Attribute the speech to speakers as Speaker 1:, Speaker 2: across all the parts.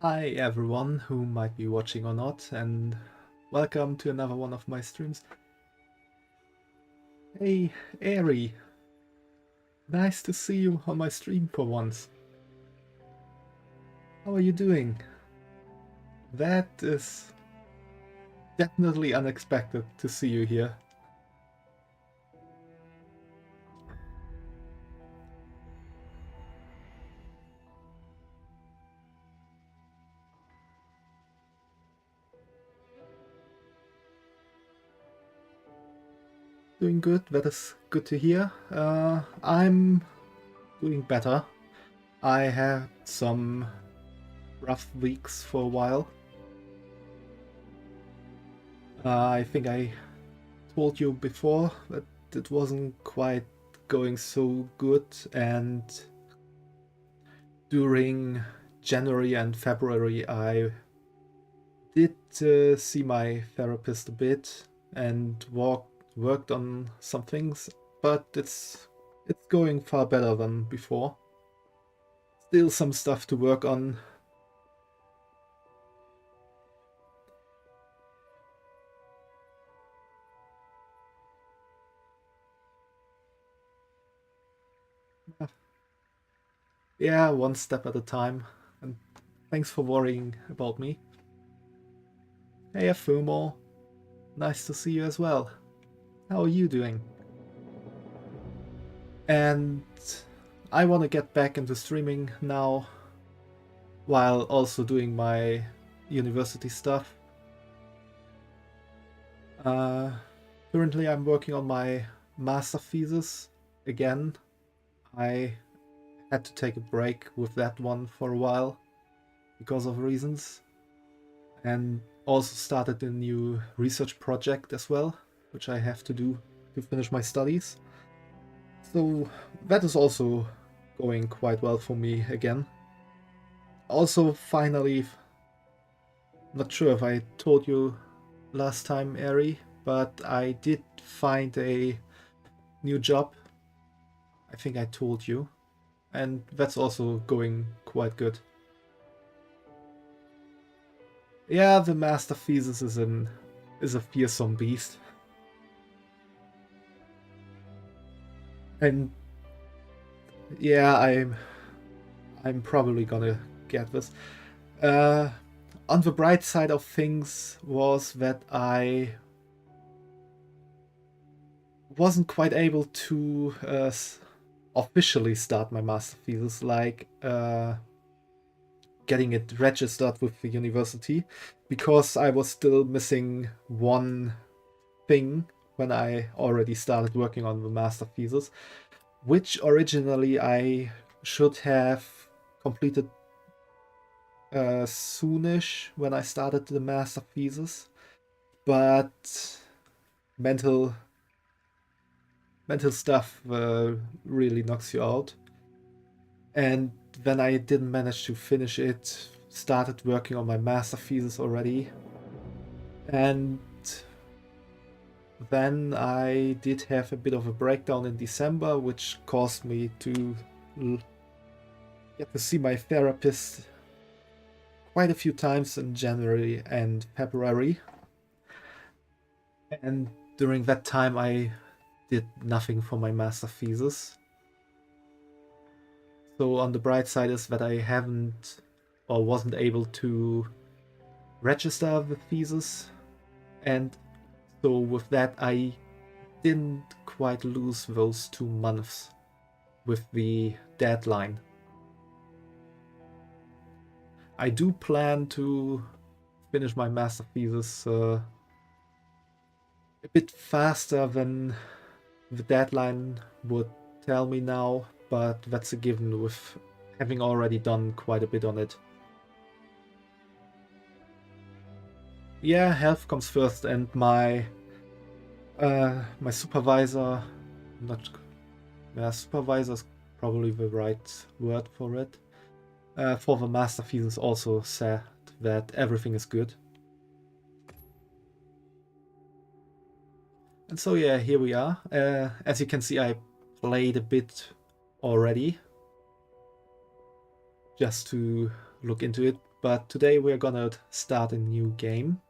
Speaker 1: Hi everyone who might be watching or not, and welcome to another one of my streams. Hey, Airy, nice to see you on my stream for once. How are you doing? That is definitely unexpected to see you here. Doing good, that is good to hear. I'm doing better. I had some rough weeks for a while. I think I told you before that it wasn't quite going so good, and during January and February I did see my therapist a bit and worked on some things, but it's going far better than before. Still some stuff to work on. Yeah, one step at a time. And thanks for worrying about me. Hey, Fumo. Nice to see you as well. How are you doing? And I want to get back into streaming now, while also doing my university stuff. Currently I'm working on my master thesis again. I had to take a break with that one for a while because of reasons, and also started a new research project as well, which I have to do to finish my studies. So that is also going quite well for me again. Also, finally, not sure if I told you last time, Ari, but I did find a new job. I think I told you, and that's also going quite good. Yeah, the master thesis is a fearsome beast, and yeah, I'm probably gonna get this. Uh, on the bright side of things was that I wasn't quite able to officially start my master thesis, like getting it registered with the university, because I was still missing one thing when I already started working on the master thesis, which originally I should have completed soonish when I started the master thesis, but mental stuff really knocks you out. And then I didn't manage to finish it, started working on my master thesis already, and then I did have a bit of a breakdown in December, which caused me to get to see my therapist quite a few times in January and February. And during that time I did nothing for my master thesis. So on the bright side is that I haven't or wasn't able to register the thesis, and so with that I didn't quite lose those 2 months with the deadline. I do plan to finish my master thesis a bit faster than the deadline would tell me now, but that's a given with having already done quite a bit on it. Yeah, health comes first, and my supervisor, not supervisor is probably the right word for it. For the master thesis also said that everything is good. And so yeah, here we are. As you can see, I played a bit already, just to look into it. but today we're gonna start a new game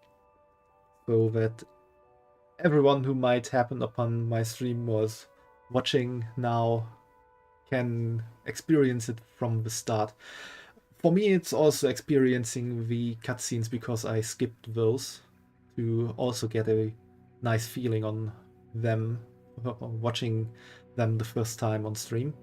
Speaker 1: so that everyone who might happen upon my stream was watching now can experience it from the start. For me, it's also experiencing the cutscenes because I skipped those to also get a nice feeling on them, watching them the first time on stream.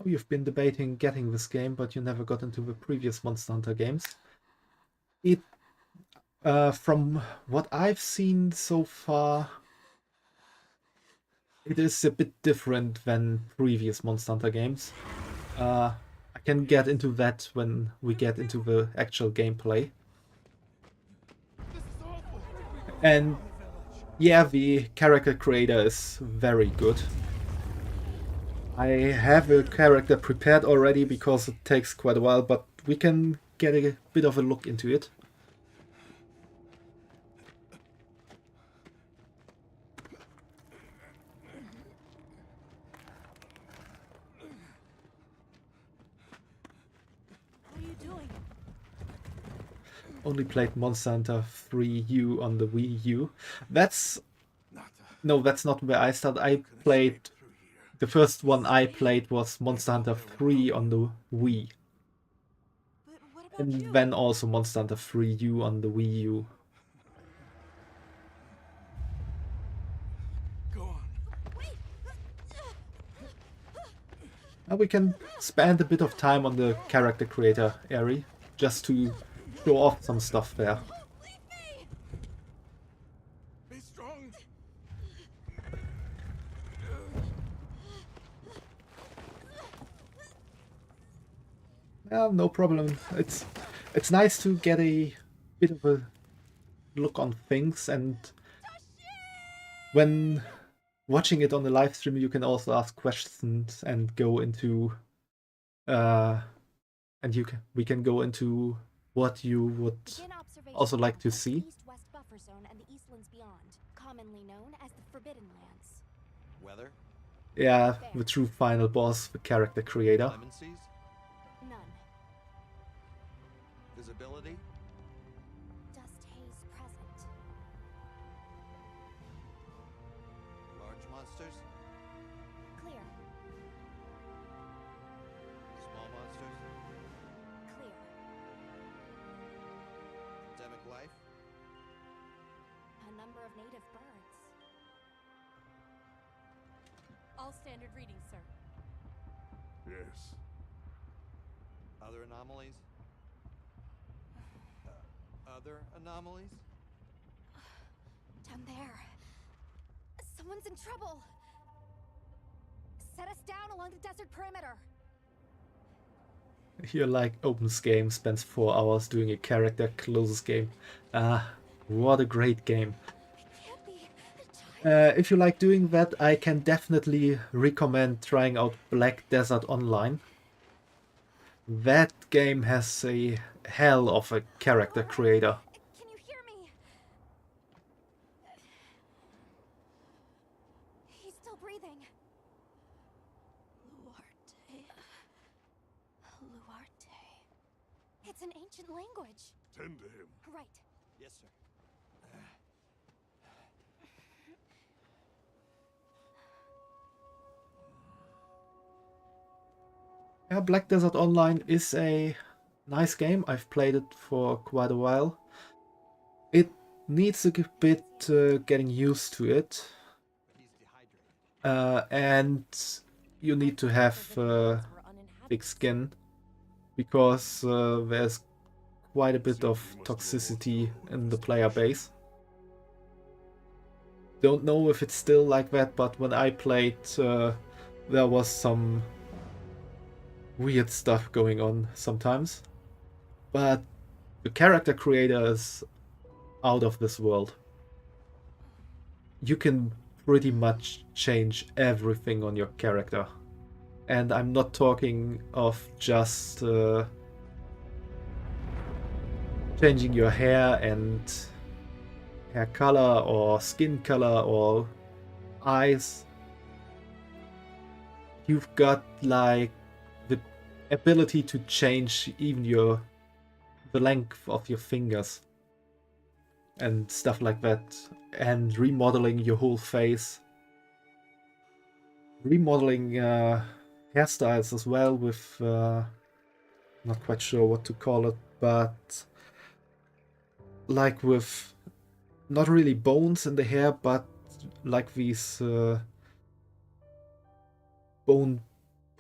Speaker 1: Oh, you've been debating getting this game, but you never got into the previous Monster Hunter games. It, from what I've seen so far, it is a bit different than previous Monster Hunter games. I can get into that when we get into the actual gameplay. And yeah, the character creator is very good. I have a character prepared already because it takes quite a while, but we can get a bit of a look into it.
Speaker 2: What are you doing?
Speaker 1: Only played Monster Hunter 3U on the Wii U. No, that's not where I started. I played... The first one I played was Monster Hunter 3 on the Wii.
Speaker 2: But what about
Speaker 1: And
Speaker 2: you?
Speaker 1: then also Monster Hunter 3U on the Wii U.
Speaker 3: Go on.
Speaker 2: Wait!
Speaker 1: Now we can spend a bit of time on the character creator area, just to show off some stuff there.
Speaker 2: Leave me!
Speaker 3: Be strong.
Speaker 1: Yeah, no problem. It's nice to get a bit of a look on things, and when watching it on the live stream you can also ask questions and go into we can go into what you would
Speaker 2: Begin observation
Speaker 1: also like to
Speaker 2: of
Speaker 1: see.
Speaker 2: the East-West buffer zone and the Eastlands beyond, commonly known as the Forbidden Lands.
Speaker 3: Weather?
Speaker 1: Yeah, the true final boss, the character creator.
Speaker 3: Clemencies?
Speaker 2: None.
Speaker 3: Visibility?
Speaker 2: Dust haze present.
Speaker 3: Large monsters?
Speaker 2: Clear.
Speaker 3: Small monsters?
Speaker 2: Clear.
Speaker 3: Endemic life?
Speaker 2: A number of native birds.
Speaker 4: All standard readings, sir.
Speaker 5: Yes.
Speaker 3: Other anomalies? Other anomalies?
Speaker 2: Down there. Someone's in trouble. Set us down along the desert perimeter.
Speaker 1: You're like, opens game, spends 4 hours doing a character, closes game. Ah, what a great game.
Speaker 2: Can't be. Giant.
Speaker 1: If you like doing that, I can definitely recommend trying out Black Desert Online. That game has a hell of a character creator.
Speaker 2: Can you hear me? He's still breathing. Luarte. Luarte. It's an ancient language.
Speaker 5: Tend to him.
Speaker 2: Right.
Speaker 3: Yes, sir.
Speaker 1: Yeah, Black Desert Online is a nice game. I've played it for quite a while. It needs a bit getting used to it.
Speaker 3: He's dehydrated.
Speaker 1: And you need to have thick skin, because there's quite a bit of toxicity in the player base. Don't know if it's still like that, but when I played there was some weird stuff going on sometimes. But the character creator is out of this world. You can pretty much change everything on your character. And I'm not talking of just changing your hair and hair color or skin color or eyes. You've got like the ability to change even the length of your fingers and stuff like that, and remodeling your whole face, remodeling hairstyles as well with not quite sure what to call it, but like with not really bones in the hair, but like these bone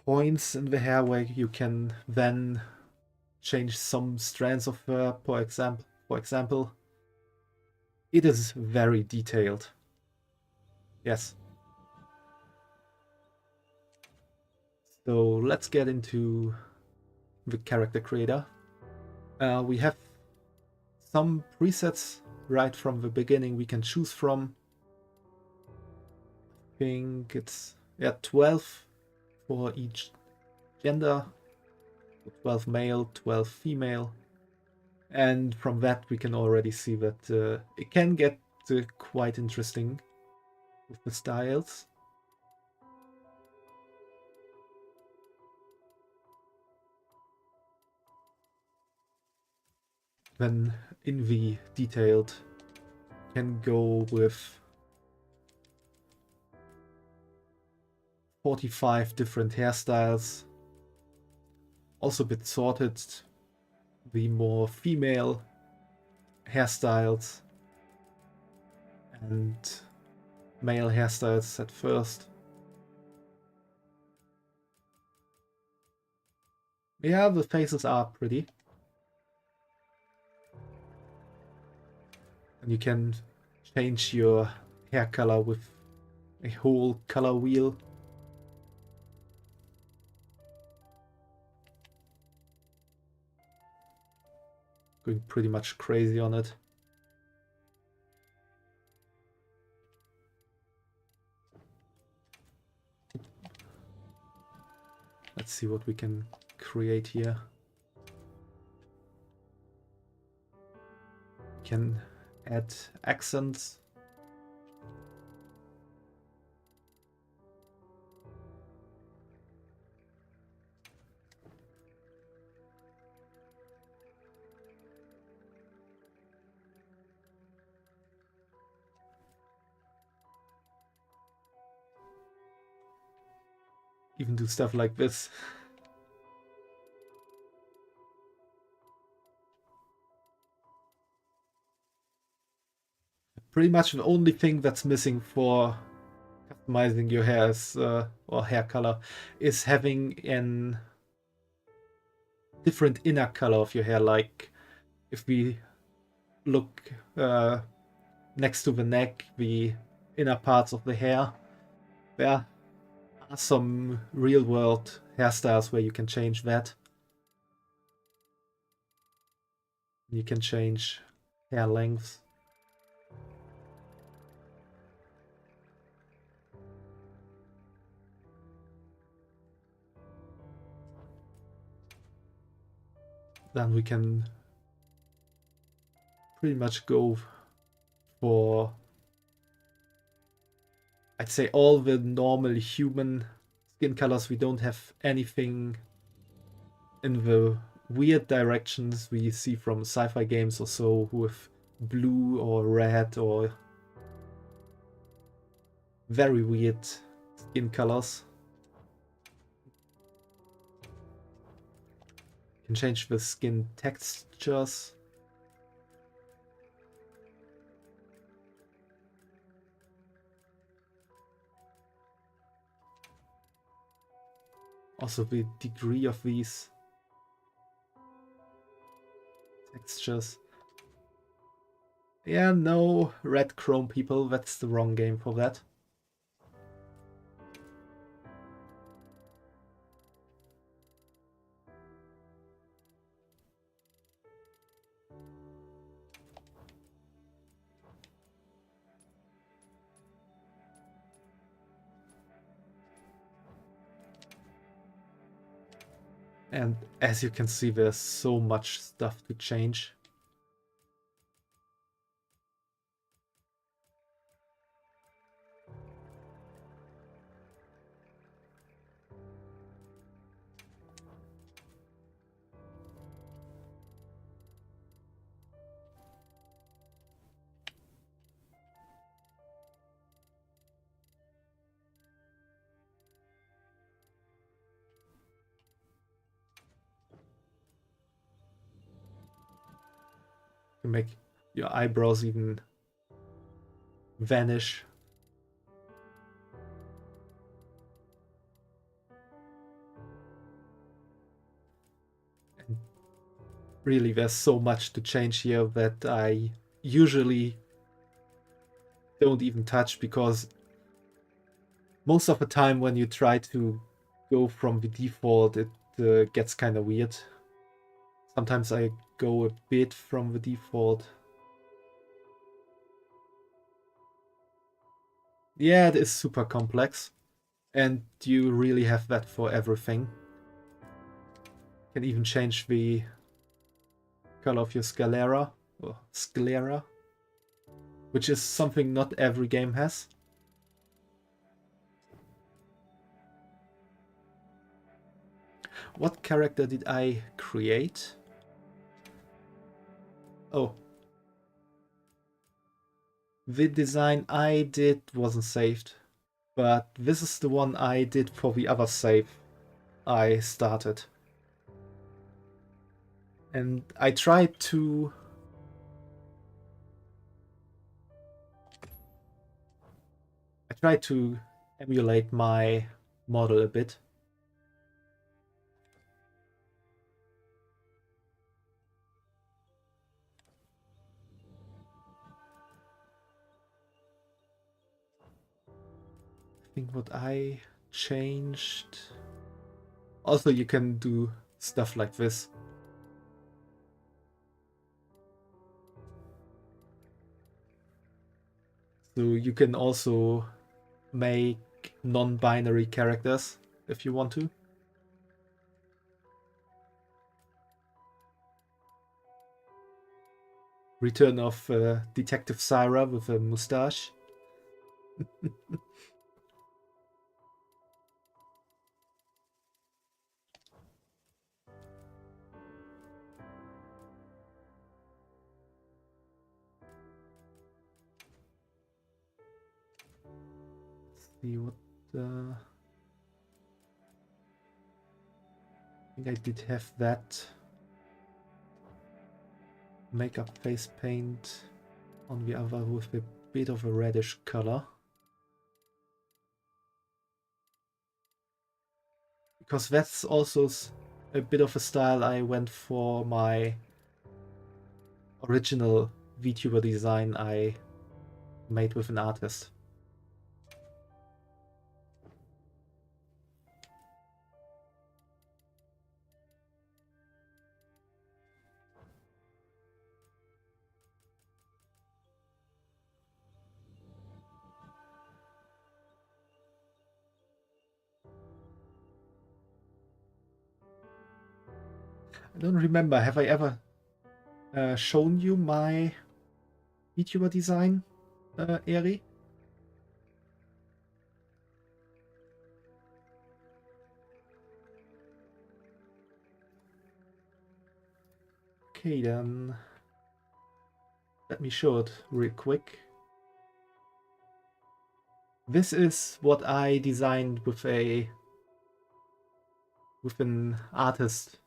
Speaker 1: points in the hair where you can then change some strands of hair, for example. It is very detailed. Yes. So let's get into the character creator. We have some presets right from the beginning we can choose from. I think it's 12 for each gender. 12 male, 12 female. And from that we can already see that it can get quite interesting with the styles. Then in the detailed can go with 45 different hairstyles. Also a bit sorted. The more female hairstyles and male hairstyles at first. Yeah, the faces are pretty. And you can change your hair color with a whole color wheel. Going pretty much crazy on it. Let's see what we can create here. We can add accents. Even do stuff like this. Pretty much the only thing that's missing for customizing your hair is, or hair color is having an different inner color of your hair. Like if we look next to the neck, the inner parts of the hair, there are some real world hairstyles where you can change that. You can change hair lengths. Then we can pretty much go for, I'd say, all the normal human skin colors. We don't have anything in the weird directions we see from sci-fi games or so, with blue or red or very weird skin colors. You can change the skin textures. Also the degree of these textures. Yeah, no, red chrome people, that's the wrong game for that. And as you can see, there's so much stuff to change. To make your eyebrows even vanish. And really, there's so much to change here that I usually don't even touch, because most of the time when you try to go from the default, it gets kind of weird. Sometimes I go a bit from the default. Yeah, it is super complex, and you really have that for everything. You can even change the color of your sclera, which is something not every game has. What character did I create? Oh. The design I did wasn't saved, but this is the one I did for the other save I started. And I tried to emulate my model a bit. I think what I changed... Also, you can do stuff like this. So you can also make non-binary characters if you want to. Return of Detective Syra with a mustache. See what I think I did have that makeup face paint on the other with a bit of a reddish color. Because that's also a bit of a style I went for my original VTuber design I made with an artist. I don't remember, have I ever shown you my VTuber design, Eri? Okay, then let me show it real quick. This is what I designed with an artist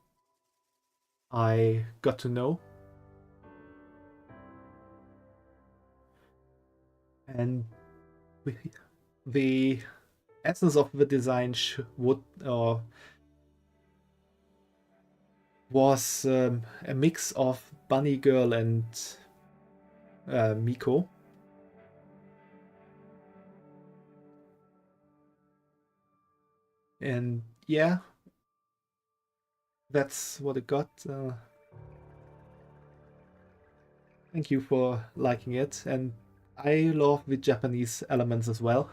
Speaker 1: I got to know. And the essence of the design was a mix of Bunny Girl and Miko. And yeah, that's what it got. Thank you for liking it, and I love the Japanese elements as well.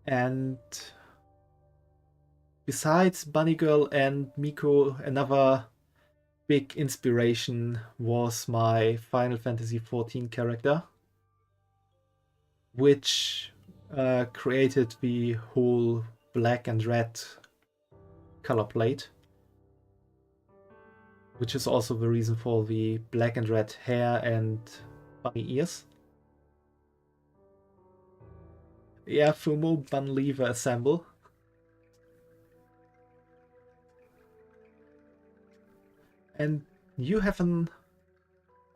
Speaker 1: And besides Bunny Girl and Miko, another big inspiration was my Final Fantasy XIV character, which created the whole black and red color plate, which is also the reason for the black and red hair and bunny ears. Yeah, Fumo, Bun Lever, assemble. And you have an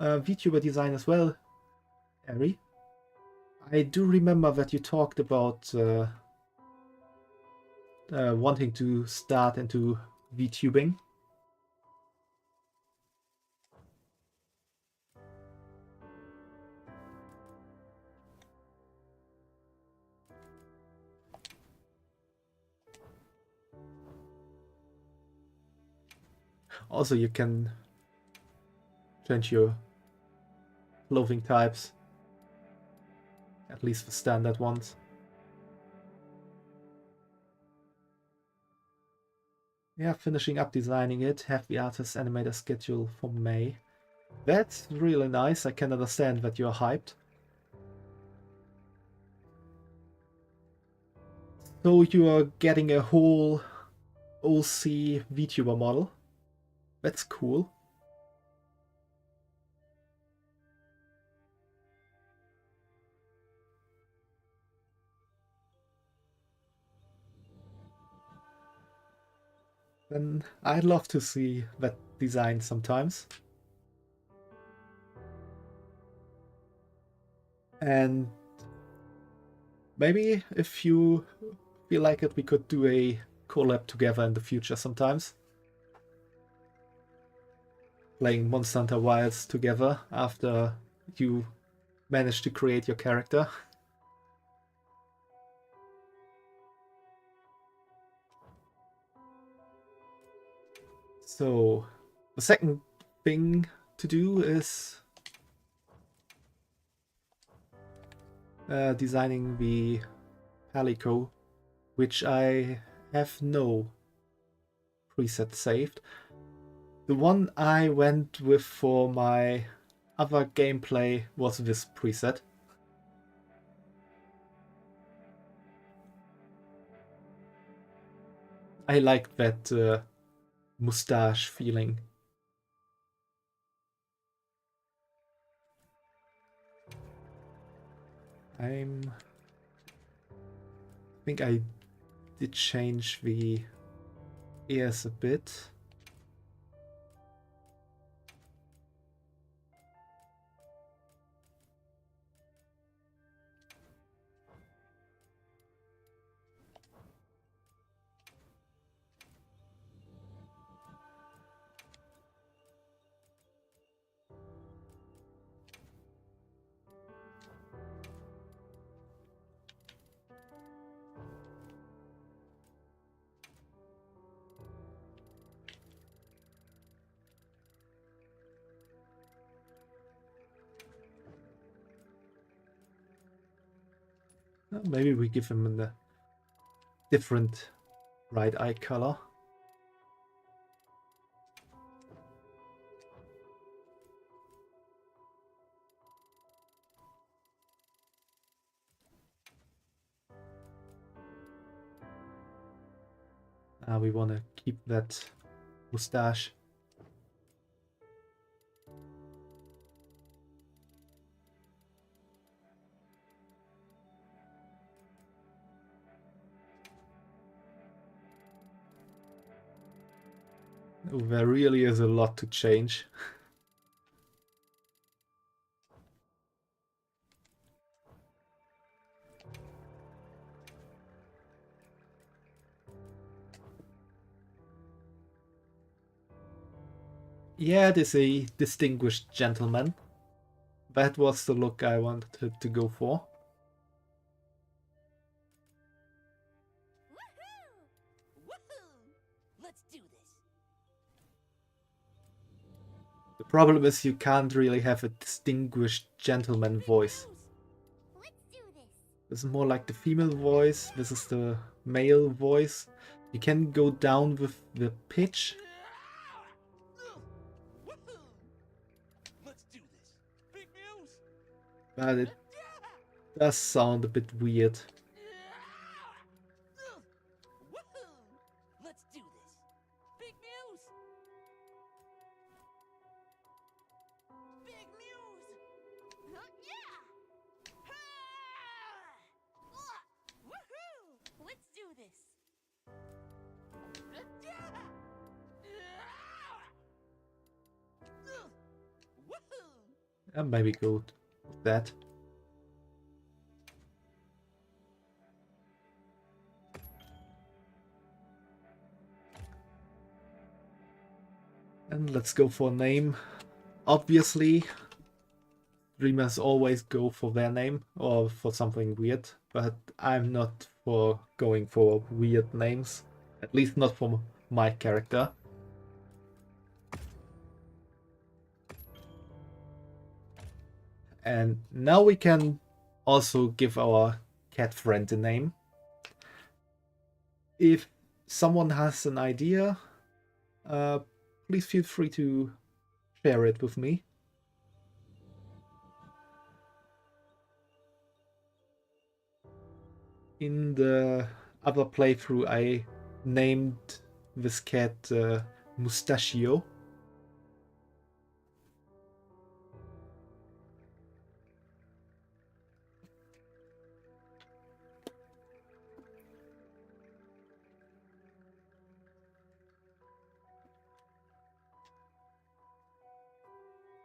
Speaker 1: VTuber design as well, Ari. I do remember that you talked about wanting to start into VTubing. Also, you can change your clothing types, at least the standard ones. Yeah, finishing up designing it, have the artist animate a schedule for May. That's really nice, I can understand that you're hyped. So you are getting a whole OC VTuber model. That's cool. Then I'd love to see that design sometimes. And maybe if you feel like it, we could do a collab together in the future sometimes. Playing Monster Hunter Wilds together after you manage to create your character. So, the second thing to do is designing the Palico, which I have no preset saved. The one I went with for my other gameplay was this preset. I like that mustache feeling. I think I did change the ears a bit. Maybe we give him a different right eye color. We want to keep that mustache. There really is a lot to change. Yeah, it is a distinguished gentleman. That was the look I wanted to go for.
Speaker 4: Woohoo! Woohoo! Let's do this.
Speaker 1: The problem is you can't really have a distinguished gentleman voice.
Speaker 2: Let's do this.
Speaker 1: This is more like the female voice, this is the male voice. You can go down with the pitch.
Speaker 4: Woohoo! Let's do this. Big news.
Speaker 1: But it does sound a bit weird.
Speaker 4: Woohoo! Let's do this. Big news. Big news. Yeah. Woohoo! Let's do this. Woohoo!
Speaker 1: And maybe go with that. And let's go for a name. Obviously, streamers always go for their name or for something weird, but I'm not for going for weird names. At least not for my character. And now we can also give our cat friend a name. If someone has an idea, please feel free to share it with me. In the other playthrough, I named this cat Mustachio.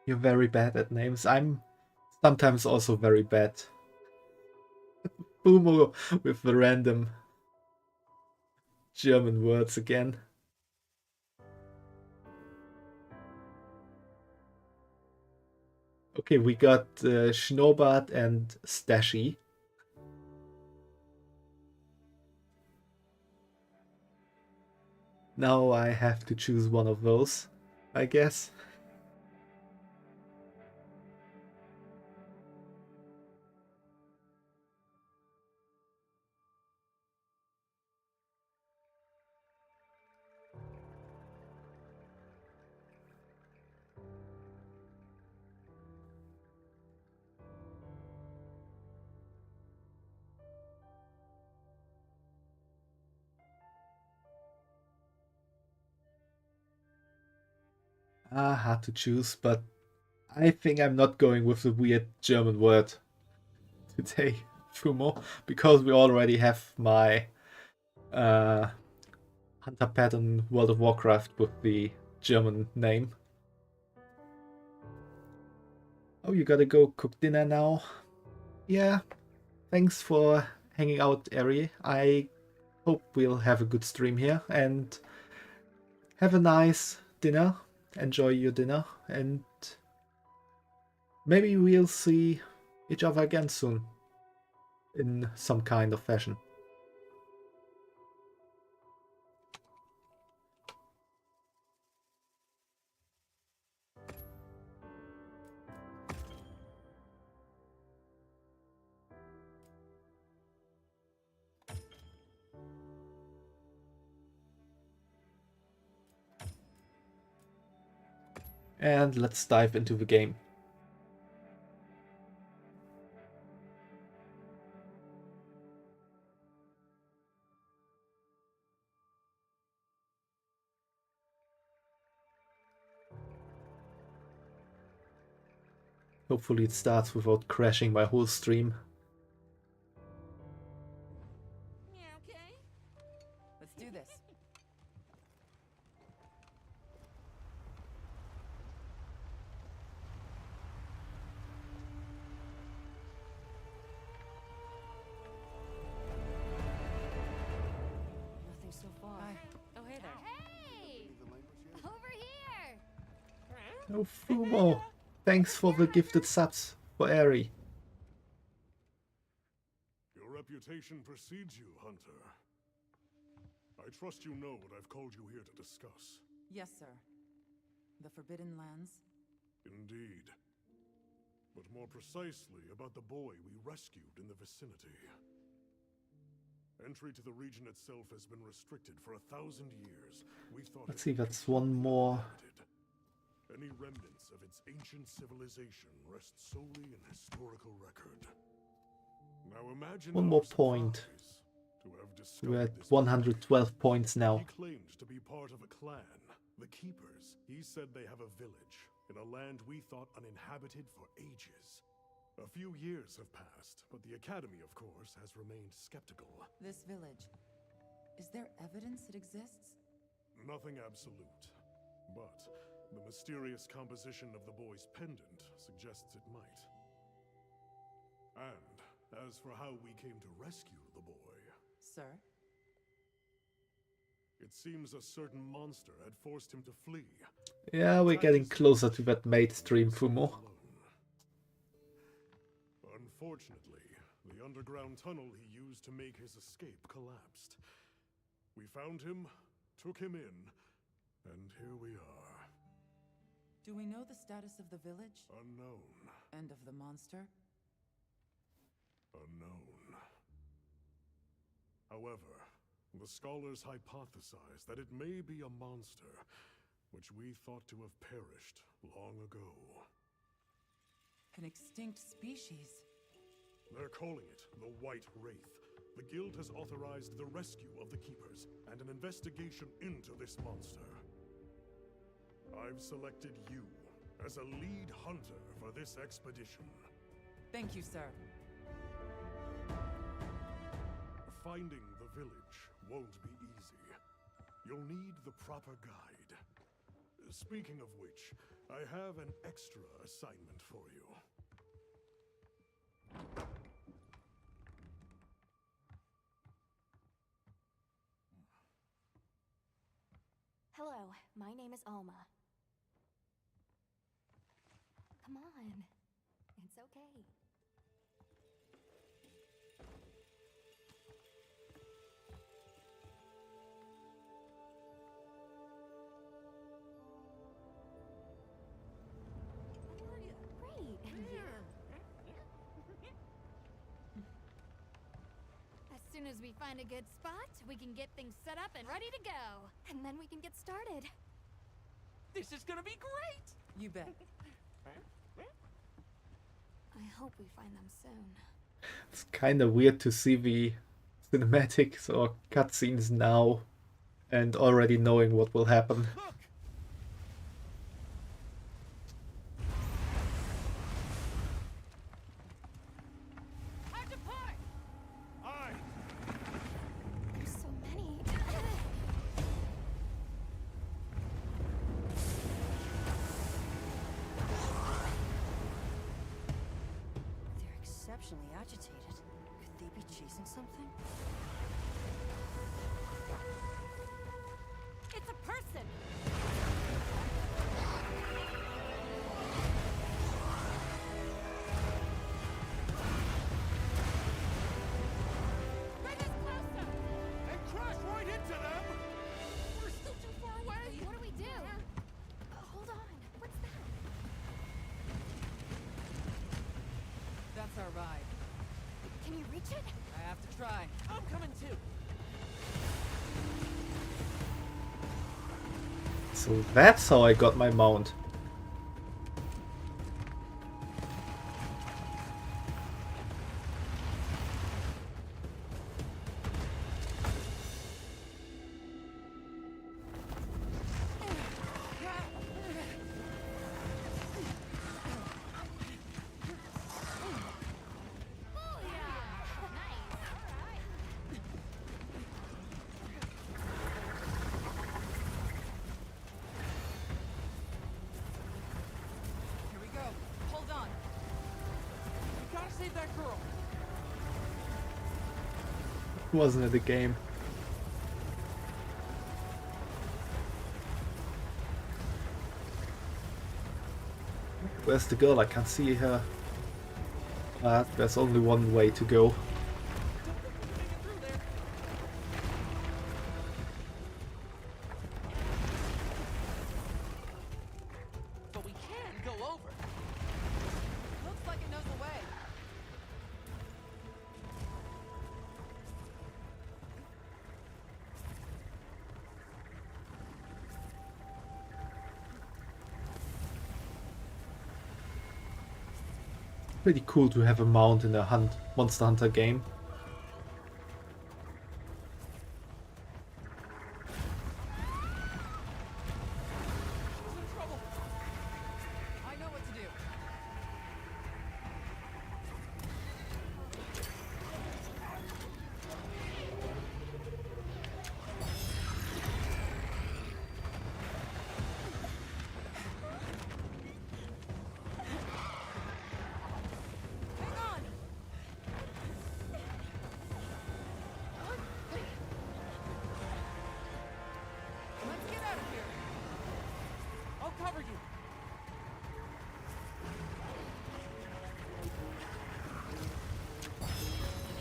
Speaker 1: You're very bad at names. I'm sometimes also very bad. Boomo with the random German words again. Okay, we got Schnurrbart and Stashy. Now I have to choose one of those, I guess. Hard to choose, but I think I'm not going with the weird German word today, Fumo, because we already have my Hunter pattern World of Warcraft with the German name. Oh, you gotta go cook dinner now? Yeah, thanks for hanging out, Ari. I hope we'll have a good stream here, and have a nice dinner. Enjoy your dinner, and maybe we'll see each other again soon in some kind of fashion. And let's dive into the game. Hopefully it starts without crashing my whole stream.
Speaker 4: Yeah, okay.
Speaker 6: Let's do this. Nothing so far. Oh, hey there.
Speaker 2: Hey! Over here!
Speaker 1: Oh, Fumo! Thanks for the gifted subs for Ari.
Speaker 5: Your reputation precedes you, Hunter. I trust you know what I've called you here to discuss.
Speaker 6: Yes, sir. The Forbidden Lands?
Speaker 5: Indeed. But more precisely about the boy we rescued in the vicinity. Entry to the region itself has been restricted for 1,000 years. We thought
Speaker 1: Let's
Speaker 5: it
Speaker 1: see,
Speaker 5: would
Speaker 1: that's
Speaker 5: be
Speaker 1: one more.
Speaker 5: limited. Any remnants of its ancient civilization rest solely in historical record. Now imagine
Speaker 1: One
Speaker 5: our
Speaker 1: more point.
Speaker 5: surprise to have
Speaker 1: We're
Speaker 5: discovered
Speaker 1: at
Speaker 5: this
Speaker 1: 112 points now.
Speaker 5: He claimed to be part of a clan, the Keepers. He said they have a village in a land we thought uninhabited for ages. A few years have passed, but the Academy, of course, has remained skeptical.
Speaker 6: This village. Is there evidence it exists?
Speaker 5: Nothing absolute, but the mysterious composition of the boy's pendant suggests it might. And as for how we came to rescue the boy,
Speaker 6: Sir?
Speaker 5: it seems a certain monster had forced him to flee.
Speaker 1: Yeah, we're getting closer to that mainstream Fumo.
Speaker 5: Unfortunately, the underground tunnel he used to make his escape collapsed. We found him, took him in, and here we are.
Speaker 6: Do we know the status of the village?
Speaker 5: Unknown.
Speaker 6: And of the monster?
Speaker 5: Unknown. However, the scholars hypothesize that it may be a monster, which we thought to have perished long ago.
Speaker 6: An extinct species?
Speaker 5: They're calling it the White Wraith. The Guild has authorized the rescue of the Keepers and an investigation into this monster. I've selected you as a lead hunter for this expedition.
Speaker 6: Thank you, sir.
Speaker 5: Finding the village won't be easy. You'll need the proper guide. Speaking of which, I have an extra assignment for you.
Speaker 2: Hello, my name is Alma. Come on. It's okay.
Speaker 4: How are you?
Speaker 2: Great. And you?
Speaker 7: As soon as we find a good spot, we can get things set up and ready to go.
Speaker 2: And then we can get started.
Speaker 4: This is gonna be great!
Speaker 6: You bet.
Speaker 2: I hope we find them soon.
Speaker 1: It's kind of weird to see the cinematics or cutscenes now and already knowing what will happen.
Speaker 4: Look! Hard to park!
Speaker 5: Aye!
Speaker 2: There's so many.
Speaker 8: They're exceptionally agitated. Could they be chasing something?
Speaker 7: It's a person!
Speaker 4: Bring us closer! And crash right into them! We're still too far away!
Speaker 2: What do we do? Hold on. What's that?
Speaker 6: That's our ride.
Speaker 2: Can you reach it?
Speaker 6: I have to try.
Speaker 4: I'm coming too!
Speaker 1: So that's how I got my mount.
Speaker 6: Here we go. Hold on.
Speaker 4: We gotta save that girl!
Speaker 1: Wasn't it a game? Where's the girl? I can't see her. There's only one way to go.
Speaker 4: Don't think we can make it through there! But we can go over!
Speaker 6: Looks like it knows the way.
Speaker 1: pretty cool to have a mount in a Monster Hunter game.
Speaker 6: She's in trouble. I know what to do. Hang on. Let's get out of here. I'll cover you.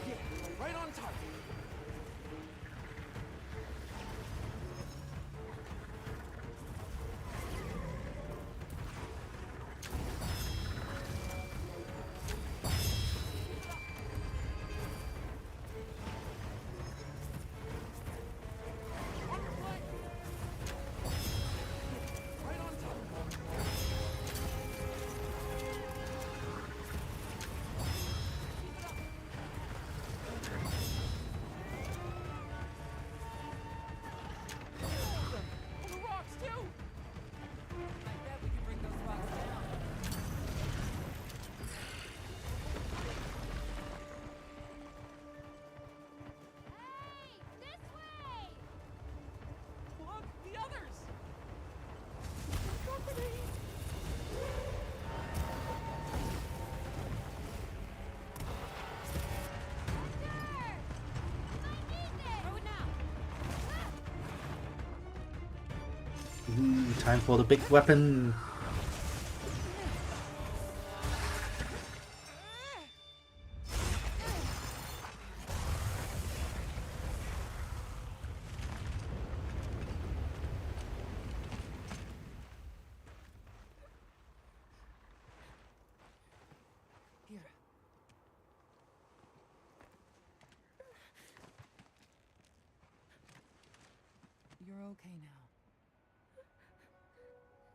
Speaker 6: Yeah, right on target. On your flank. Right on top. On the rocks too. I bet we can bring those rocks down.
Speaker 7: Hey, this way!
Speaker 6: Look, the others.
Speaker 7: Throw it now!
Speaker 1: Ooh, time for the big weapon.
Speaker 6: Here. You're okay now.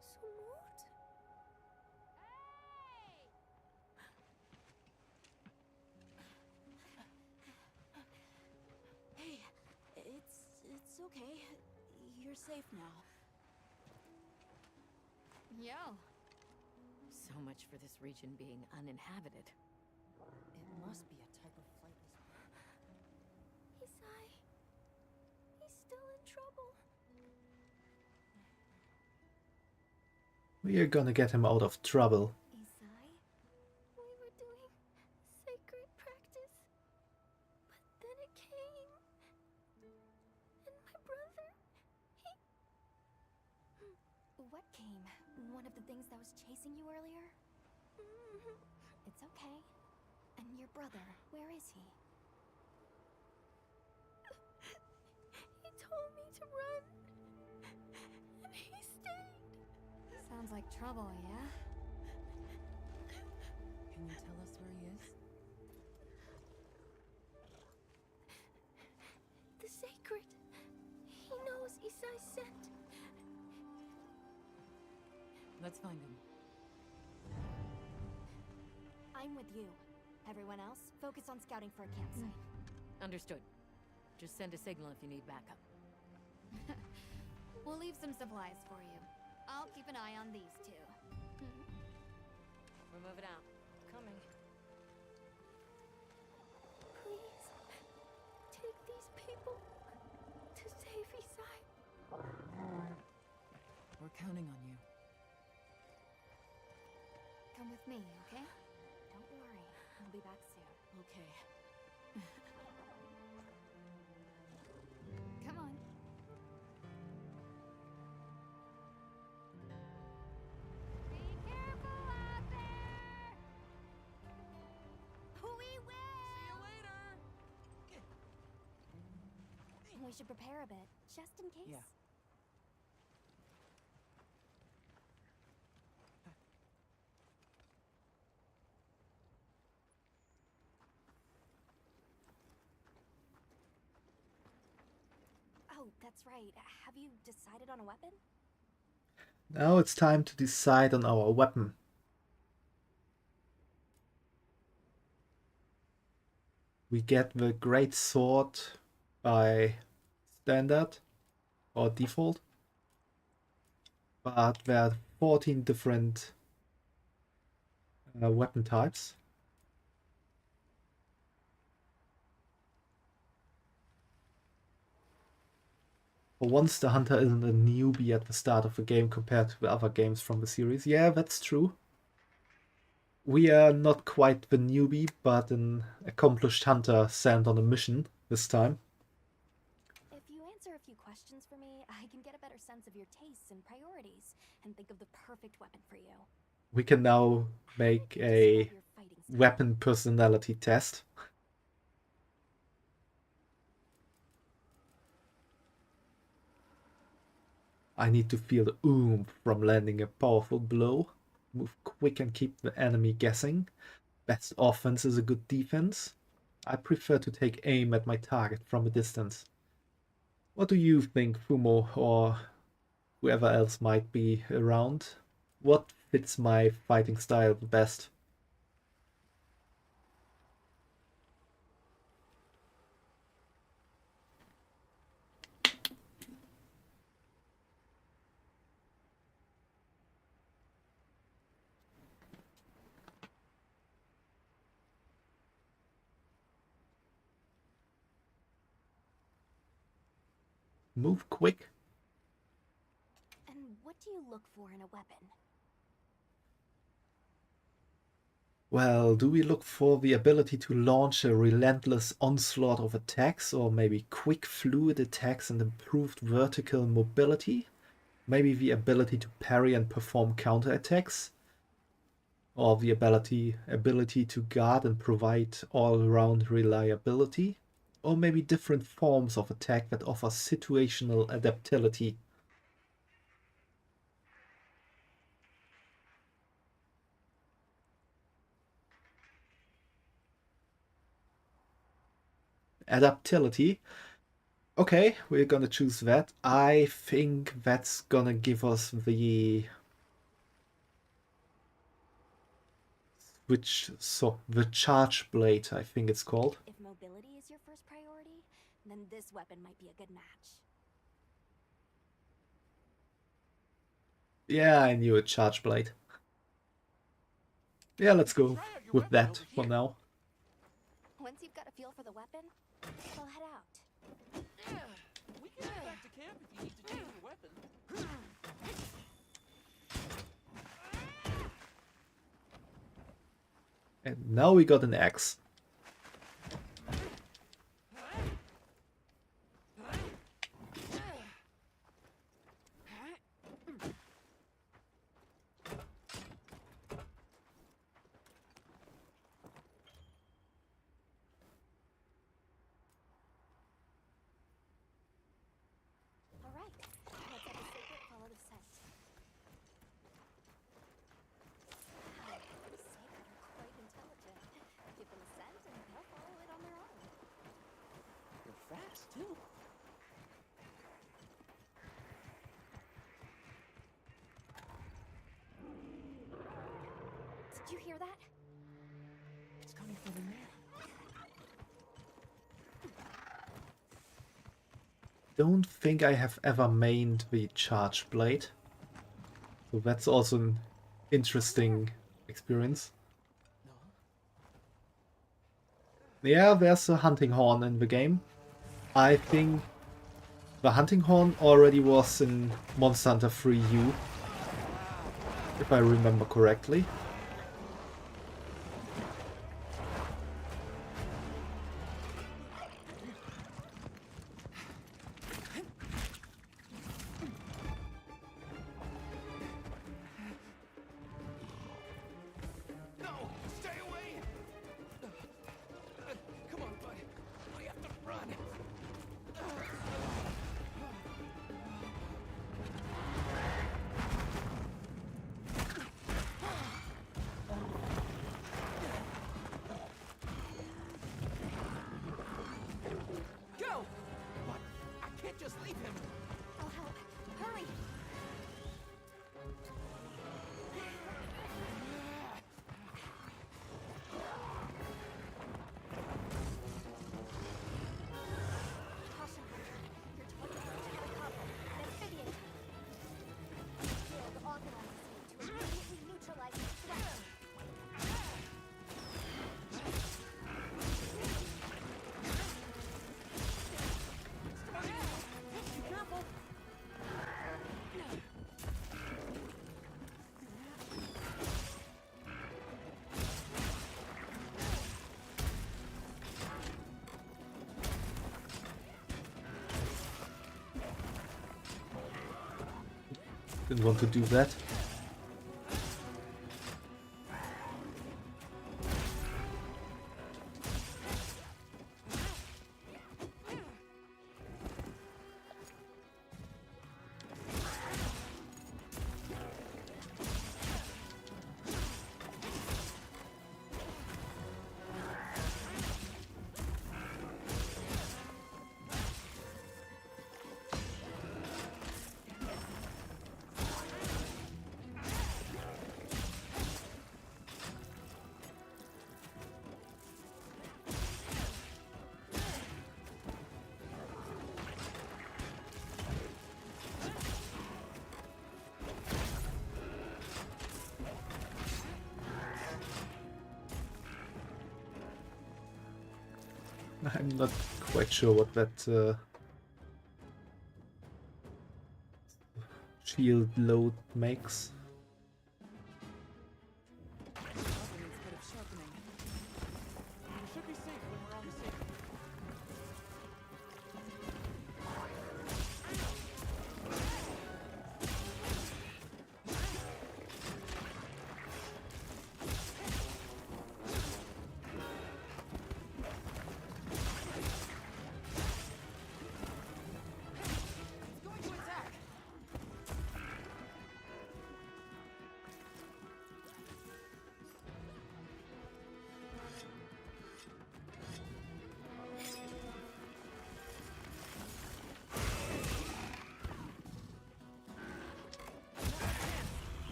Speaker 2: Smoot? Hey, it's okay. You're safe now.
Speaker 7: Yo.
Speaker 9: So much for this region being uninhabited.
Speaker 8: It must be a type of flightless.
Speaker 2: Isai, he's still in trouble.
Speaker 1: We are gonna get him out of trouble.
Speaker 2: Isai, we were doing sacred practice, but then it came, and my brother, he...
Speaker 7: What came? One of the things that was chasing you earlier? It's okay. And your brother, where is he?
Speaker 2: He told me to run, and he stayed.
Speaker 7: Sounds like trouble, yeah?
Speaker 6: Can you tell us where he is?
Speaker 2: The sacred. He knows Isai sent.
Speaker 6: Let's find him.
Speaker 7: I'm with you. Everyone else, focus on scouting for a campsite.
Speaker 9: Understood. Just send a signal if you need backup.
Speaker 7: We'll leave some supplies for you. I'll keep an eye on these two.
Speaker 9: We're moving out. Coming.
Speaker 2: Please, take these people to save Isai.
Speaker 6: We're counting on you.
Speaker 7: Come with me, okay? Don't worry. I'll be back soon.
Speaker 9: Okay.
Speaker 7: Come on. Be careful out there! We will!
Speaker 6: See you later.
Speaker 7: We should prepare a bit, just in case.
Speaker 6: Yeah.
Speaker 7: Oh, that's right. Have you decided on a weapon?
Speaker 1: Now it's time to decide on our weapon. We get the Great Sword by standard or default, but there are 14 different weapon types. For once, the hunter isn't a newbie at the start of the game compared to the other games from the series. Yeah, that's true. We are not quite the newbie, but an accomplished hunter sent on a mission this time.
Speaker 2: If you answer a few questions for me, I can get a better sense of your tastes and priorities and think of the perfect weapon for you.
Speaker 1: We can now make a weapon personality test. I need to feel the oomph from landing a powerful blow. Move quick and keep the enemy guessing. Best offense is a good defense. I prefer to take aim at my target from a distance. What do you think, Fumo, or whoever else might be around? What fits my fighting style the best? Move quick.
Speaker 2: And what do you look for in a weapon?
Speaker 1: Well, do we look for the ability to launch a relentless onslaught of attacks, or maybe quick fluid attacks and improved vertical mobility? Maybe the ability to parry and perform counterattacks? Or the ability to guard and provide all-round reliability? Or maybe different forms of attack that offer situational adaptability? Adaptability. Okay, we're gonna choose that. I think that's gonna give us the the charge blade, I think it's called.
Speaker 2: If mobility is your first priority, then this weapon might be a good match.
Speaker 1: Yeah, I knew a charge blade. Yeah, let's go with that for now.
Speaker 2: Once you've got a feel for the weapon, we'll head out.
Speaker 6: Yeah, we can get back to camp if you need to change your weapon.
Speaker 1: And now we got an axe.
Speaker 2: Alright, let's have a secret follow the scent. Wow, the sacred are quite intelligent. Give them a scent and they'll follow it on their own.
Speaker 6: You're fast, too.
Speaker 2: Did you hear that?
Speaker 6: It's coming from in there.
Speaker 1: Don't think I have ever mained the charge blade. So that's also an interesting experience. Yeah, there's a hunting horn in the game. I think the hunting horn already was in Monster Hunter 3U, if I remember correctly.
Speaker 4: No! Stay away! Come on, bud. We have to run.
Speaker 6: Go! What? I can't just leave him.
Speaker 2: I'll help. Hurry!
Speaker 1: Didn't want to do that. I'm not quite sure what that shield load makes.
Speaker 6: Sharpening instead of sharpening. We should be safe when we're on the safe. It's going to attack.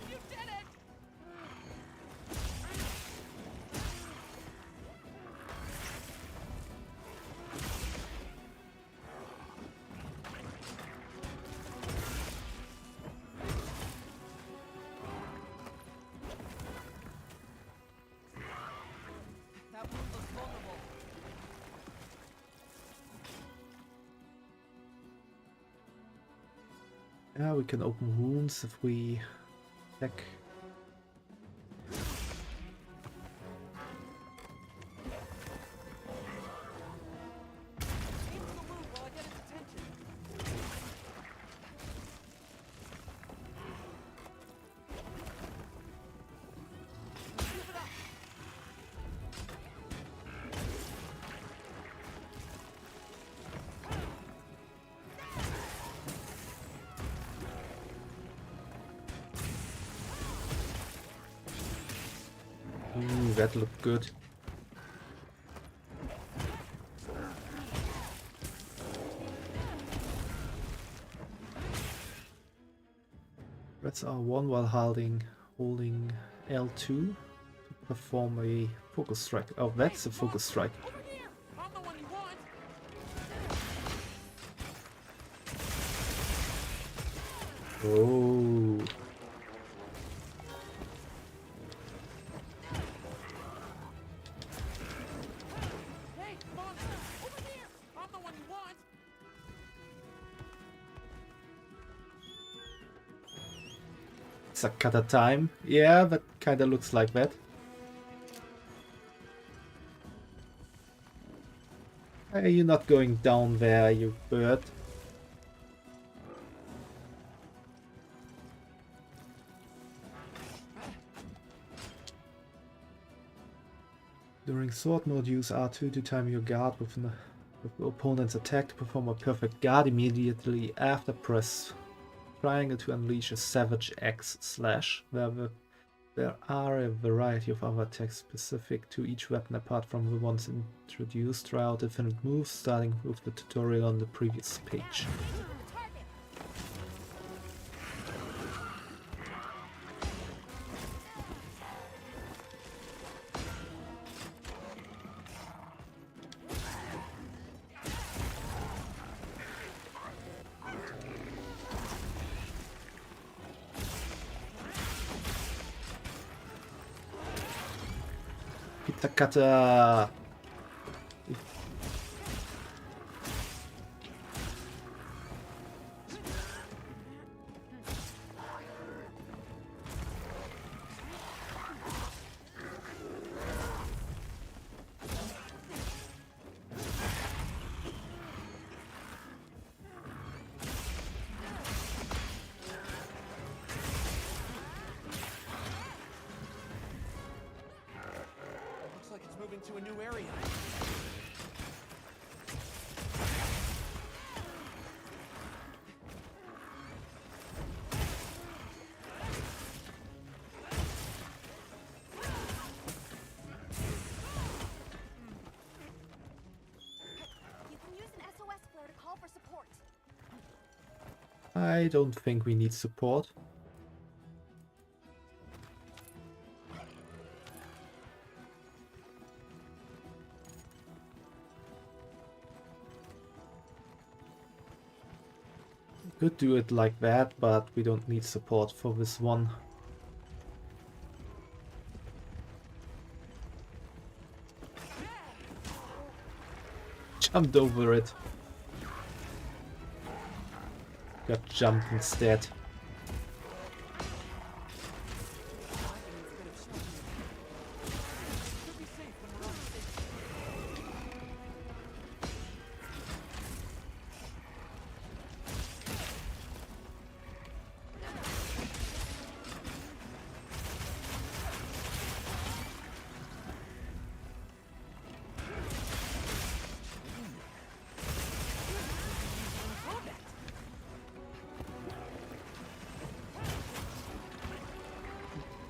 Speaker 6: You did it! That wound looks vulnerable.
Speaker 1: Yeah, we can open wounds if we check.
Speaker 6: Aim for the wound while I get its attention. Keep it up.
Speaker 1: Ooh, that looked good. Press R1 while holding L2 to perform a focus strike. Oh, that's a focus strike.
Speaker 6: Over here! I'm the one you want!
Speaker 1: Oh,
Speaker 6: Hey, monster! Over here! I'm the one you want!
Speaker 1: it's a cut at time. Yeah, that kind of looks like that. Hey, you're not going down there, you bird. During sword mode, use R2 to time your guard with the opponent's attack to perform a perfect guard immediately after press triangle to unleash a savage X slash. There are a variety of other attacks specific to each weapon apart from the ones introduced. Try out different moves starting with the tutorial on the previous page. Pizza cutter!
Speaker 6: moving to a new area.
Speaker 2: You can use an SOS flare to call for support.
Speaker 1: I don't think we need support. Could do it like that, but we don't need support for this one. Jumped over it. Got jumped instead.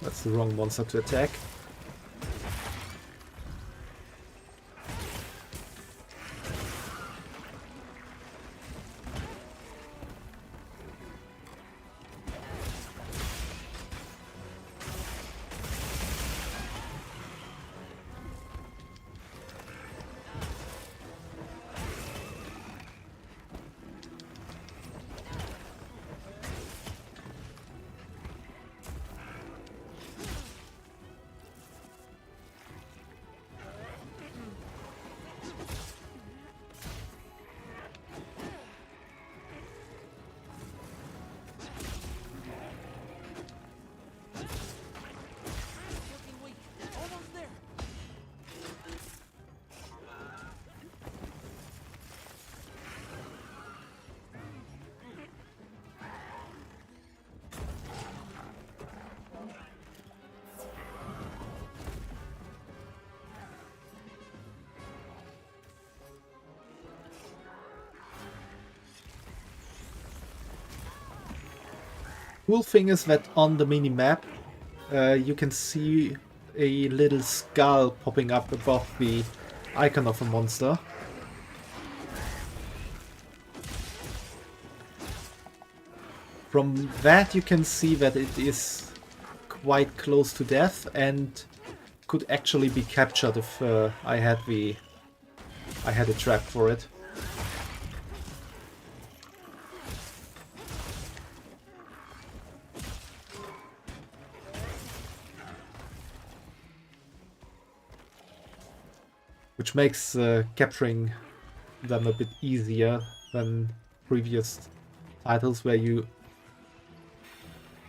Speaker 1: That's the wrong monster to attack.
Speaker 6: Looking weak. Almost there.
Speaker 1: Cool thing is that on the mini map you can see a little skull popping up above the icon of a monster. From that you can see that it is quite close to death and could actually be captured if I had a trap for it. Which makes capturing them a bit easier than previous titles where you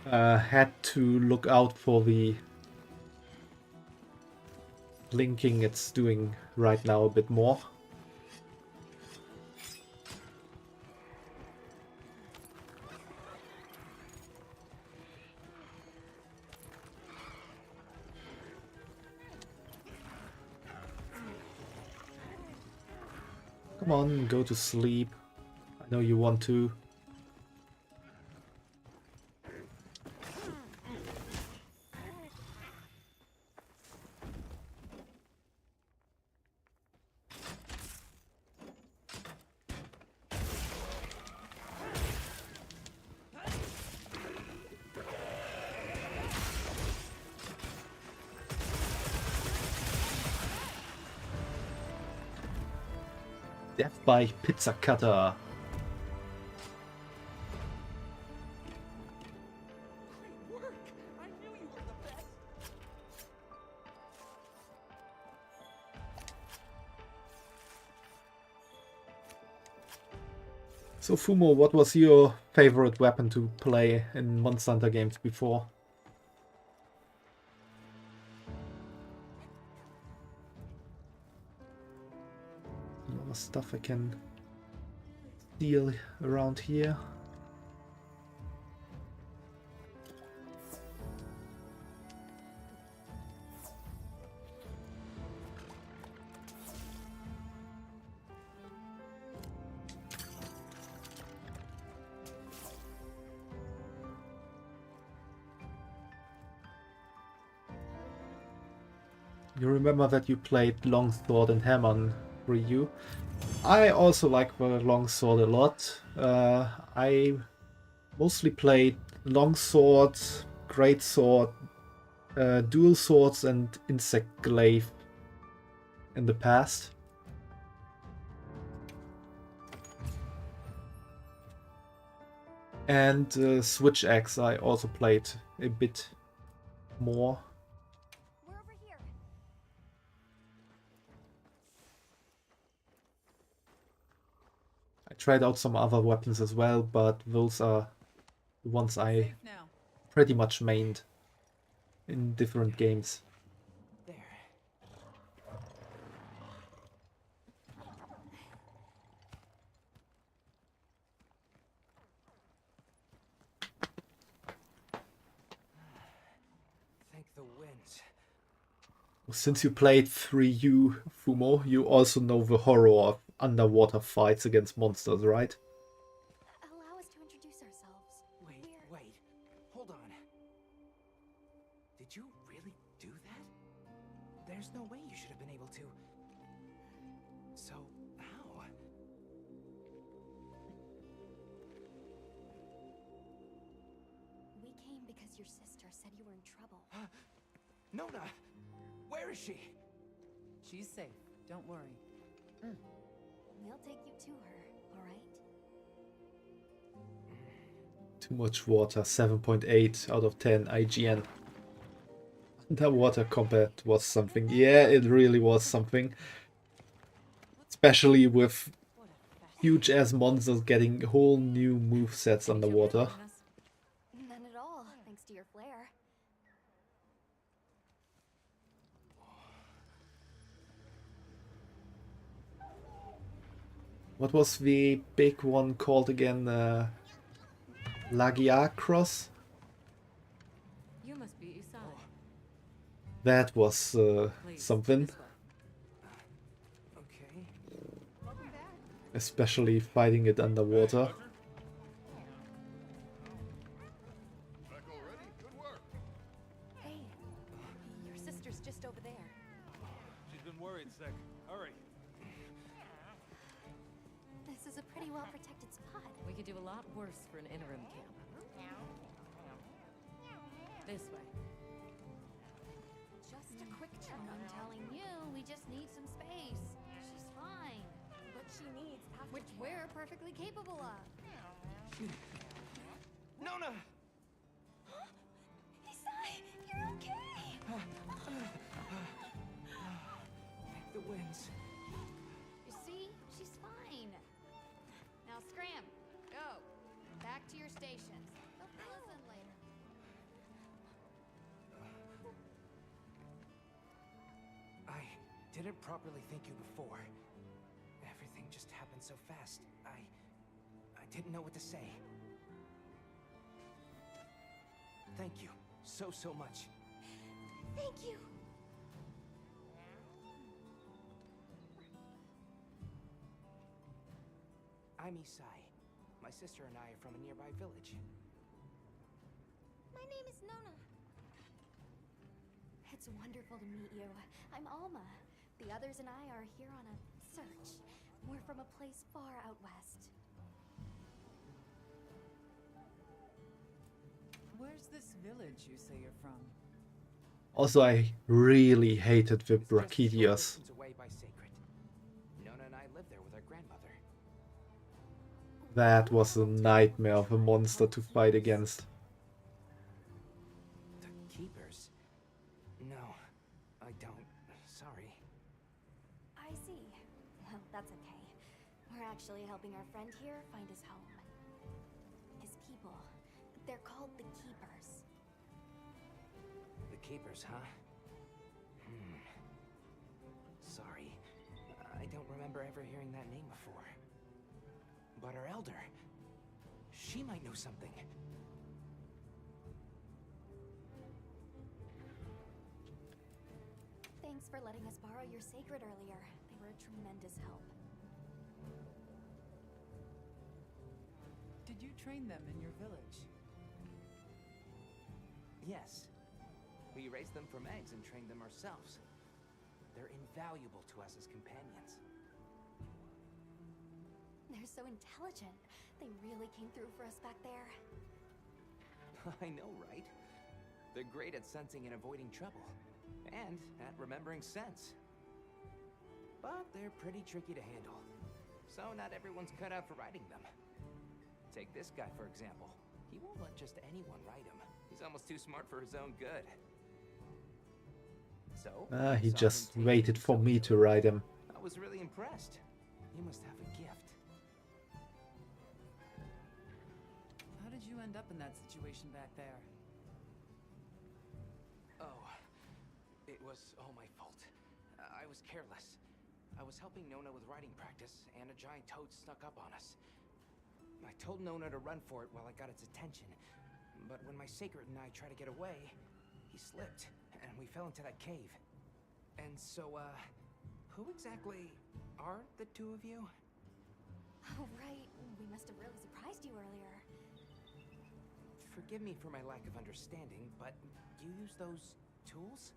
Speaker 1: had to look out for the blinking it's doing right now a bit more. Come on, go to sleep. I know you want to. Death by Pizza Cutter.
Speaker 6: Great work. I knew you were the best.
Speaker 1: So Fumo, what was your favorite weapon to play in Monster Hunter games before? More stuff I can steal around here. You remember that you played Longsword and Hammer on Ryu. I also like the Longsword a lot. I mostly played Longsword, Greatsword, Dual Swords and Insect Glaive in the past. And Switch Axe I also played a bit more.
Speaker 2: We're over here.
Speaker 1: I tried out some other weapons as well, but those are the ones I
Speaker 6: Safe now.
Speaker 1: pretty much mained in different games.
Speaker 6: There. Thank the winds.
Speaker 1: Since you played 3U, Fumo, you also know the horror of underwater fights against monsters, right?
Speaker 2: Allow us to introduce ourselves.
Speaker 6: Wait,
Speaker 2: We're...
Speaker 6: wait. Hold on. Did you really do that? There's no way you should have been able to. So, how?
Speaker 2: We came because your sister said you were in trouble.
Speaker 6: Nona! Where is she?
Speaker 9: She's safe. Don't worry.
Speaker 2: We'll take you to her, alright?
Speaker 1: Too much water, 7.8 out of 10 IGN. Underwater combat was something. Yeah, it really was something. Especially with huge ass monsters getting whole new movesets underwater.
Speaker 2: None at all, thanks to your flair.
Speaker 1: What was the big one called again? Lagiacross?
Speaker 9: You must be Isai.
Speaker 1: That was
Speaker 9: Please,
Speaker 1: something.
Speaker 9: this way.
Speaker 6: Okay.
Speaker 1: Especially fighting it underwater.
Speaker 4: Back already? Good work.
Speaker 2: Hey, your sister's just over there.
Speaker 3: She's been worried, Sick. Hurry.
Speaker 2: This is a pretty well-protected spot.
Speaker 9: We could do a lot worse for an interim camp. This way.
Speaker 7: Just a quick check. I'm telling you, we just need some space. She's fine.
Speaker 2: But she needs aftercare.
Speaker 7: Which we're perfectly capable of.
Speaker 6: Nona!
Speaker 2: Isai, you're okay!
Speaker 6: Thank the winds.
Speaker 7: You see? She's fine. Now scram. Go. Back to your stations. Listen later.
Speaker 6: I didn't properly thank you before. Everything just happened so fast. I didn't know what to say. Thank you so much.
Speaker 2: Thank you!
Speaker 6: I'm Isai. My sister and I are from a nearby village.
Speaker 2: My name is Nona. It's wonderful to meet you. I'm Alma. The others and I are here on a search. We're from a place far out west.
Speaker 9: Where's this village you say you're from?
Speaker 1: Also, I really hated the
Speaker 6: It's just a short
Speaker 1: Brachydios.
Speaker 6: distance away by Sacred. Nona and I live there with our grandmother.
Speaker 1: That was a nightmare of a monster to fight against.
Speaker 6: The Keepers? No, I don't. Sorry.
Speaker 2: I see. Well, that's okay. We're actually helping our friend here find his home. His people. They're called the Keepers.
Speaker 6: The Keepers, huh? Sorry. I don't remember ever hearing that name before. But our elder, she might know something.
Speaker 2: Thanks for letting us borrow your sacred earlier. They were a tremendous help.
Speaker 9: Did you train them in your village?
Speaker 6: Yes. We raised them from eggs and trained them ourselves. They're invaluable to us as companions.
Speaker 2: They're so intelligent. They really came through for us back there.
Speaker 6: I know, right? They're great at sensing and avoiding trouble, and at remembering scents. But they're pretty tricky to handle, so not everyone's cut out for riding them. Take this guy, for example. He won't let just anyone ride him. He's almost too smart for his own good. So,
Speaker 1: He
Speaker 6: saw him
Speaker 1: just
Speaker 6: take
Speaker 1: waited
Speaker 6: it
Speaker 1: for
Speaker 6: so
Speaker 1: me to ride him.
Speaker 6: I was really impressed. He must have a gift.
Speaker 10: How did you end up in that situation back there?
Speaker 6: Oh, it was all my fault. I was careless. I was helping Nona with riding practice, and a giant toad snuck up on us. I told Nona to run for it while I got its attention, but when my Sacred and I tried to get away, he slipped, and we fell into that cave. And so, who exactly are the two of you?
Speaker 2: Oh, right. We must have really surprised you earlier.
Speaker 6: Forgive me for my lack of understanding, but you use those tools?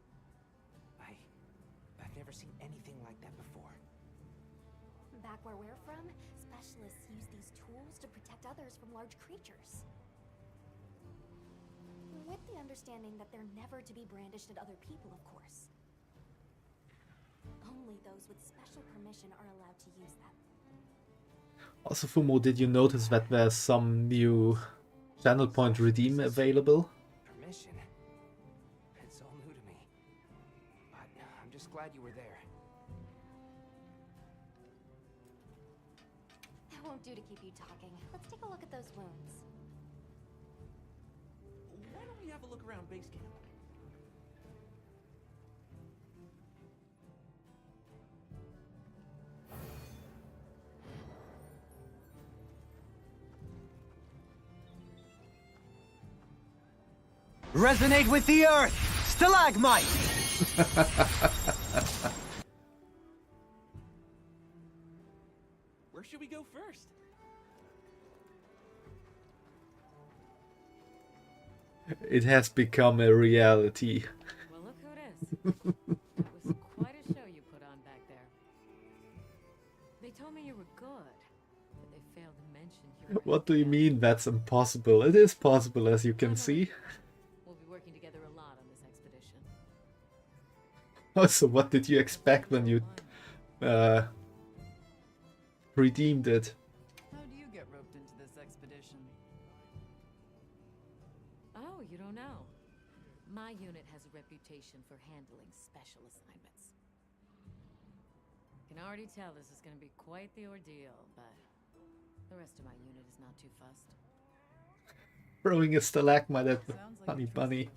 Speaker 6: I've never seen anything like that before.
Speaker 2: Back where we're from, specialists use these tools to protect others from large creatures. With the understanding that they're never to be brandished at other people, of course. Only those with special permission are allowed to use them.
Speaker 1: Also, Fumo, did you notice that there's some new channel point redeem available?
Speaker 6: Permission? It's all new to me. But I'm just glad you were there.
Speaker 2: That won't do to keep you talking. Let's take a look at those wounds.
Speaker 10: Why don't we have a look around base camp?
Speaker 11: Resonate with the earth! Stalagmite!
Speaker 10: Where should we go first?
Speaker 1: It has become a reality.
Speaker 9: Well, look who it is. That was quite a show you put on back there. They told me you were good, but they failed to mention you were
Speaker 1: What do you
Speaker 9: bad.
Speaker 1: mean that's impossible? It is possible, as you can see.
Speaker 9: We'll be working together a lot on this expedition.
Speaker 1: Also, what did you expect when you redeemed it?
Speaker 10: How do you get roped into this expedition?
Speaker 9: Oh, you don't know. My unit has a reputation for handling special assignments. Can already tell this is going to be quite the ordeal, but the rest of my unit is not too fussed.
Speaker 1: Throwing a stalagmite at the
Speaker 10: Sounds like
Speaker 1: honey
Speaker 10: you trust
Speaker 1: bunny.
Speaker 10: me.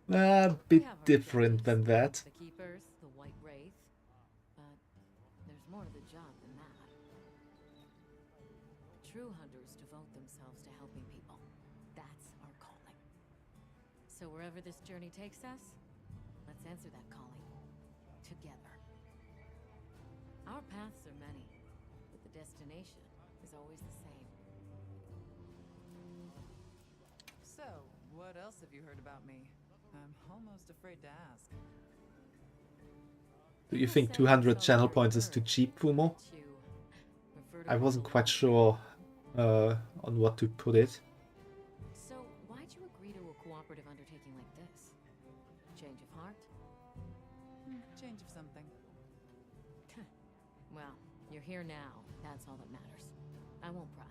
Speaker 1: A
Speaker 9: We
Speaker 1: bit
Speaker 9: have our
Speaker 1: different than
Speaker 9: objectives,
Speaker 1: that.
Speaker 9: The Keepers, the White Wraith, but there's more to the job than that. True hunters devote themselves to helping people. That's our calling. So wherever this journey takes us, let's answer that calling. Together. Our paths are many, but the destination is always the same.
Speaker 10: So, what else have you heard about me? I'm almost afraid to ask.
Speaker 1: Do you think 200 channel points is too cheap, Fumo? I wasn't quite sure on what to put it.
Speaker 9: So, why'd you agree to a cooperative undertaking like this? Change of heart?
Speaker 10: Change of something.
Speaker 9: Well, you're here now. That's all that matters. I won't pry.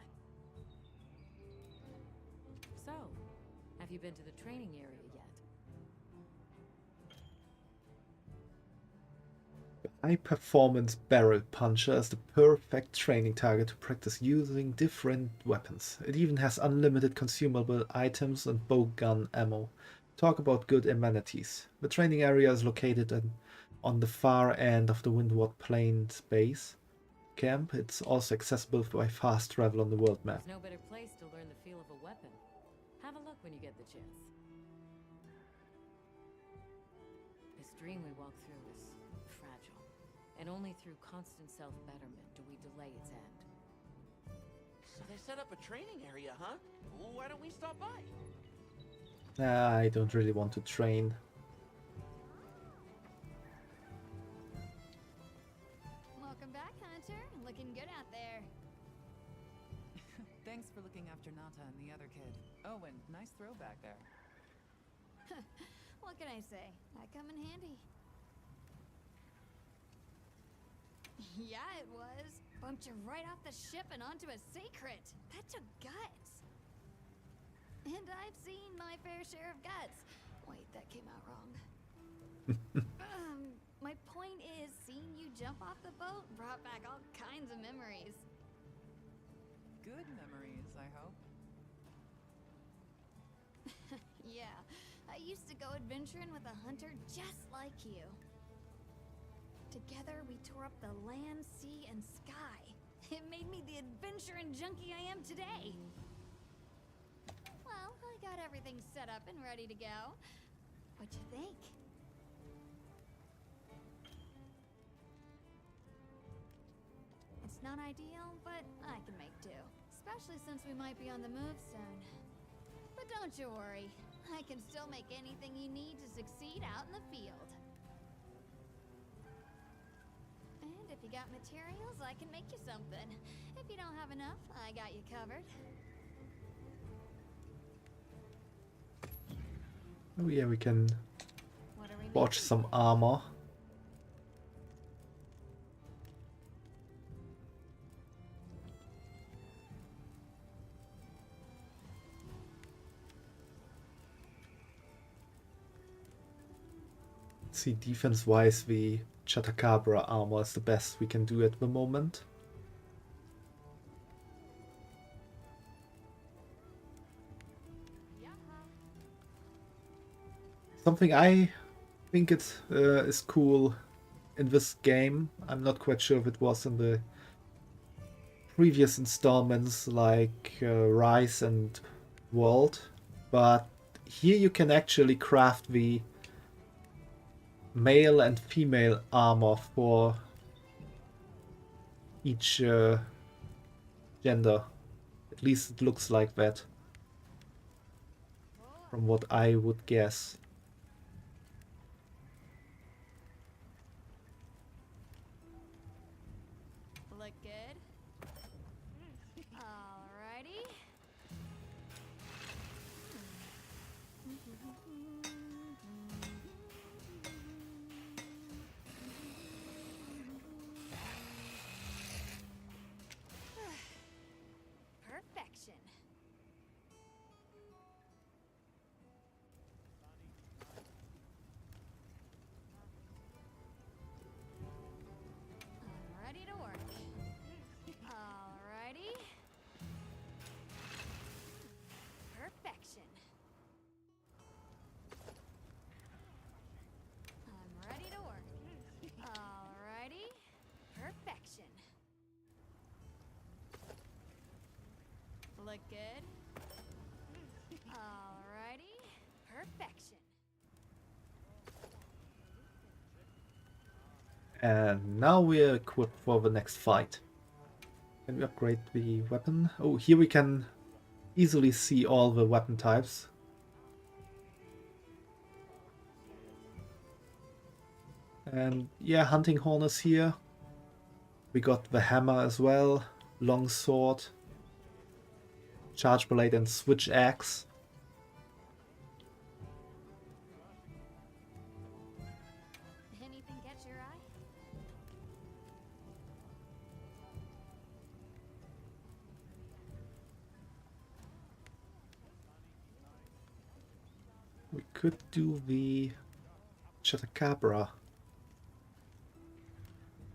Speaker 9: So, have you been to the training area yet?
Speaker 1: The high-performance barrel puncher is the perfect training target to practice using different weapons. It even has unlimited consumable items and bow gun ammo. Talk about good amenities. The training area is located on the far end of the Windward Plains base camp. It's also accessible by fast travel on the world map.
Speaker 9: There's no better place to learn the feel of a weapon. Have a look when you get the chance. This dream we walk through is fragile, and only through constant self-betterment do we delay its end.
Speaker 11: So they set up a training area, huh? Why don't we stop by?
Speaker 1: I don't really want to train.
Speaker 10: Dr. Nata and the other kid. Oh, and nice throwback there.
Speaker 7: What can I say? I come in handy. Yeah, it was. Bumped you right off the ship and onto a secret. That took guts. And I've seen my fair share of guts. Wait, that came out wrong. My point is, seeing you jump off the boat brought back all kinds of memories.
Speaker 10: Good memories, I hope.
Speaker 7: Yeah, I used to go adventuring with a hunter just like you. Together, we tore up the land, sea, and sky. It made me the adventuring junkie I am today. Well, I got everything set up and ready to go. What'd you think? It's not ideal, but I can make do. Especially since we might be on the move soon. But don't you worry. I can still make anything you need to succeed out in the field. And if you got materials, I can make you something. If you don't have enough, I got you covered.
Speaker 1: Oh yeah, we can
Speaker 7: What are we
Speaker 1: watch
Speaker 7: making?
Speaker 1: some armor. See, defense-wise, the Chatacabra armor is the best we can do at the moment. Something I think it is cool in this game. I'm not quite sure if it was in the previous installments like Rise and World, but here you can actually craft the male and female armor for each gender. At least it looks like that, from what I would guess.
Speaker 7: Look good? Alrighty. Perfection. I'm ready to work. Alrighty. Perfection. I'm ready to work. Alrighty. Perfection. Look good? Alrighty. Perfection.
Speaker 1: And now we're equipped for the next fight. Can we upgrade the weapon? Oh, here we can easily see all the weapon types. And yeah, hunting horn is here. We got the hammer as well, long sword, charge blade and switch axe.
Speaker 7: Anything catch your eye?
Speaker 1: We could do the Chatacabra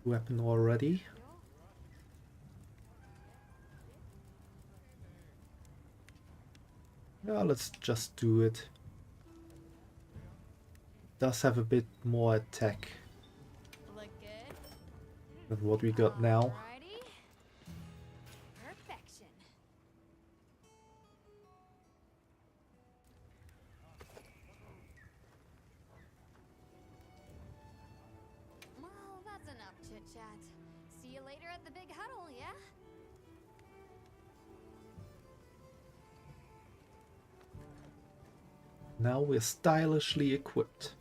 Speaker 1: weapon already. Yeah, let's just do it. Does have a bit more attack
Speaker 7: Look good?
Speaker 1: than what we got now.
Speaker 7: Alrighty. Perfection. Well, that's enough chit-chat. See you later at the big huddle, yeah?
Speaker 1: Now we're stylishly equipped.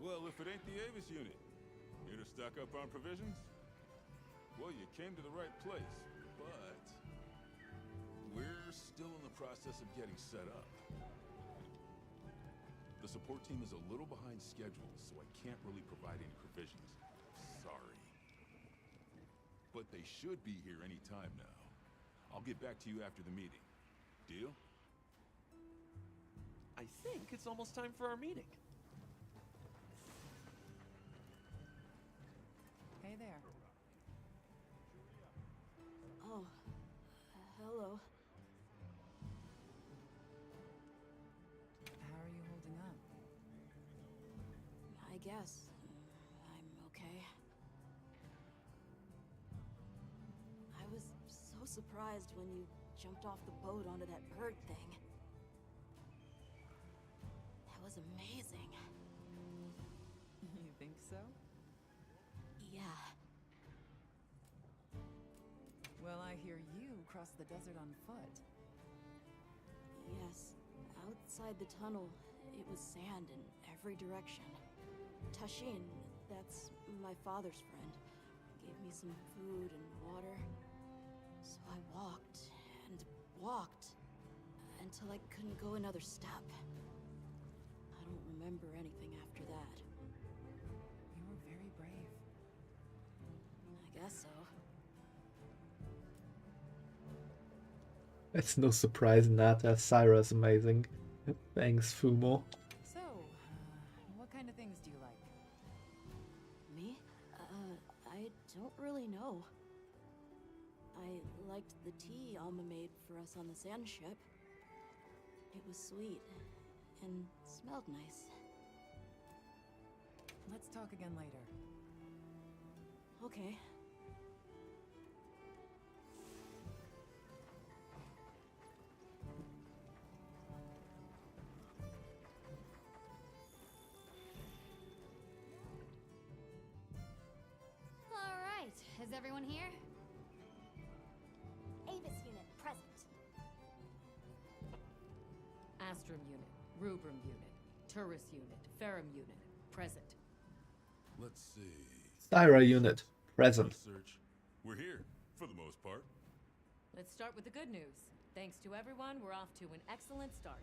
Speaker 3: Well, if it ain't the Avis unit, here to stock up on provisions? Well, you came to the right place, but We're still in the process of getting set up. The support team is a little behind schedule, so I can't really provide any provisions. Sorry. But they should be here any time now. I'll get back to you after the meeting. Deal?
Speaker 11: I think it's almost time for our meeting.
Speaker 10: Hey there.
Speaker 8: Oh, hello.
Speaker 10: How are you holding up?
Speaker 8: I guess I'm okay. I was so surprised when you jumped off the boat onto that bird thing. That was amazing.
Speaker 10: You think so?
Speaker 8: Yeah.
Speaker 10: Well, I hear you crossed the desert on foot.
Speaker 8: Yes. Outside the tunnel, it was sand in every direction. Tashin, that's my father's friend, gave me some food and water. So I walked and walked until I couldn't go another step. I don't remember anything after that.
Speaker 10: You were very brave.
Speaker 8: I guess so.
Speaker 1: It's no surprise in that, Syra's amazing. Thanks, Fumo.
Speaker 10: So, what kind of things do you like?
Speaker 8: Me? I don't really know. I liked the tea Alma made for us on the sand ship. It was sweet and smelled nice.
Speaker 10: Let's talk again later.
Speaker 8: Okay.
Speaker 7: All right, is everyone here?
Speaker 2: Avis unit, present.
Speaker 9: Astrum unit, Rubrum unit, Turris unit, Ferrum unit, present.
Speaker 3: Let's see.
Speaker 1: Syra unit, present.
Speaker 3: Search. We're here, for the most part.
Speaker 9: Let's start with the good news. Thanks to everyone, we're off to an excellent start.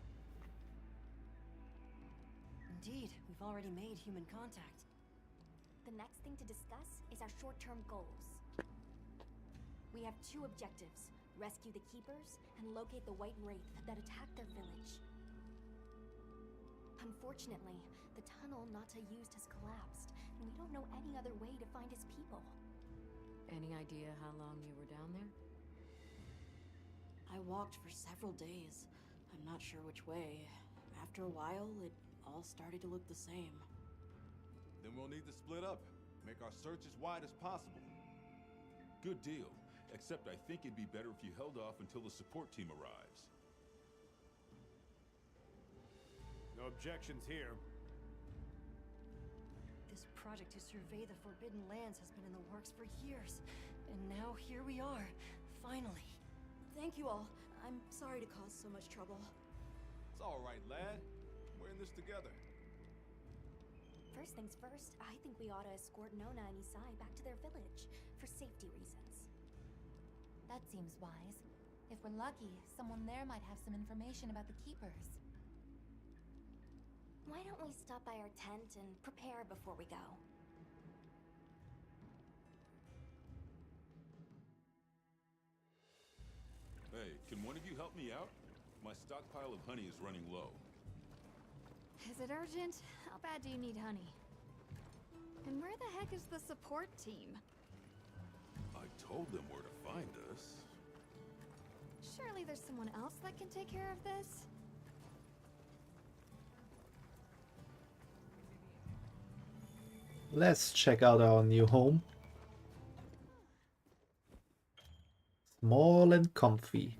Speaker 8: Indeed, we've already made human contact.
Speaker 2: The next thing to discuss is our short-term goals. We have two objectives: rescue the Keepers and locate the White Wraith that attacked their village. Unfortunately, the tunnel Nata used has collapsed, and we don't know any other way to find his people.
Speaker 9: Any idea how long you were down there?
Speaker 8: I walked for several days. I'm not sure which way. After a while, it all started to look the same.
Speaker 3: Then we'll need to split up. Make our search as wide as possible. Good deal. Except I think it'd be better if you held off until the support team arrives.
Speaker 4: No objections here.
Speaker 8: This project to survey the Forbidden Lands has been in the works for years. And now here we are, finally. Thank you all. I'm sorry to cause so much trouble.
Speaker 3: It's all right, lad. We're in this together.
Speaker 2: First things first, I think we ought to escort Nona and Isai back to their village, for safety reasons.
Speaker 12: That seems wise. If we're lucky, someone there might have some information about the Keepers.
Speaker 2: Why don't we stop by our tent and prepare before we go?
Speaker 3: Hey, can one of you help me out? My stockpile of honey is running low.
Speaker 7: Is it urgent? How bad do you need honey? And where the heck is the support team?
Speaker 3: I told them where to find us.
Speaker 7: Surely there's someone else that can take care of this?
Speaker 1: Let's check out our new home. Small and comfy.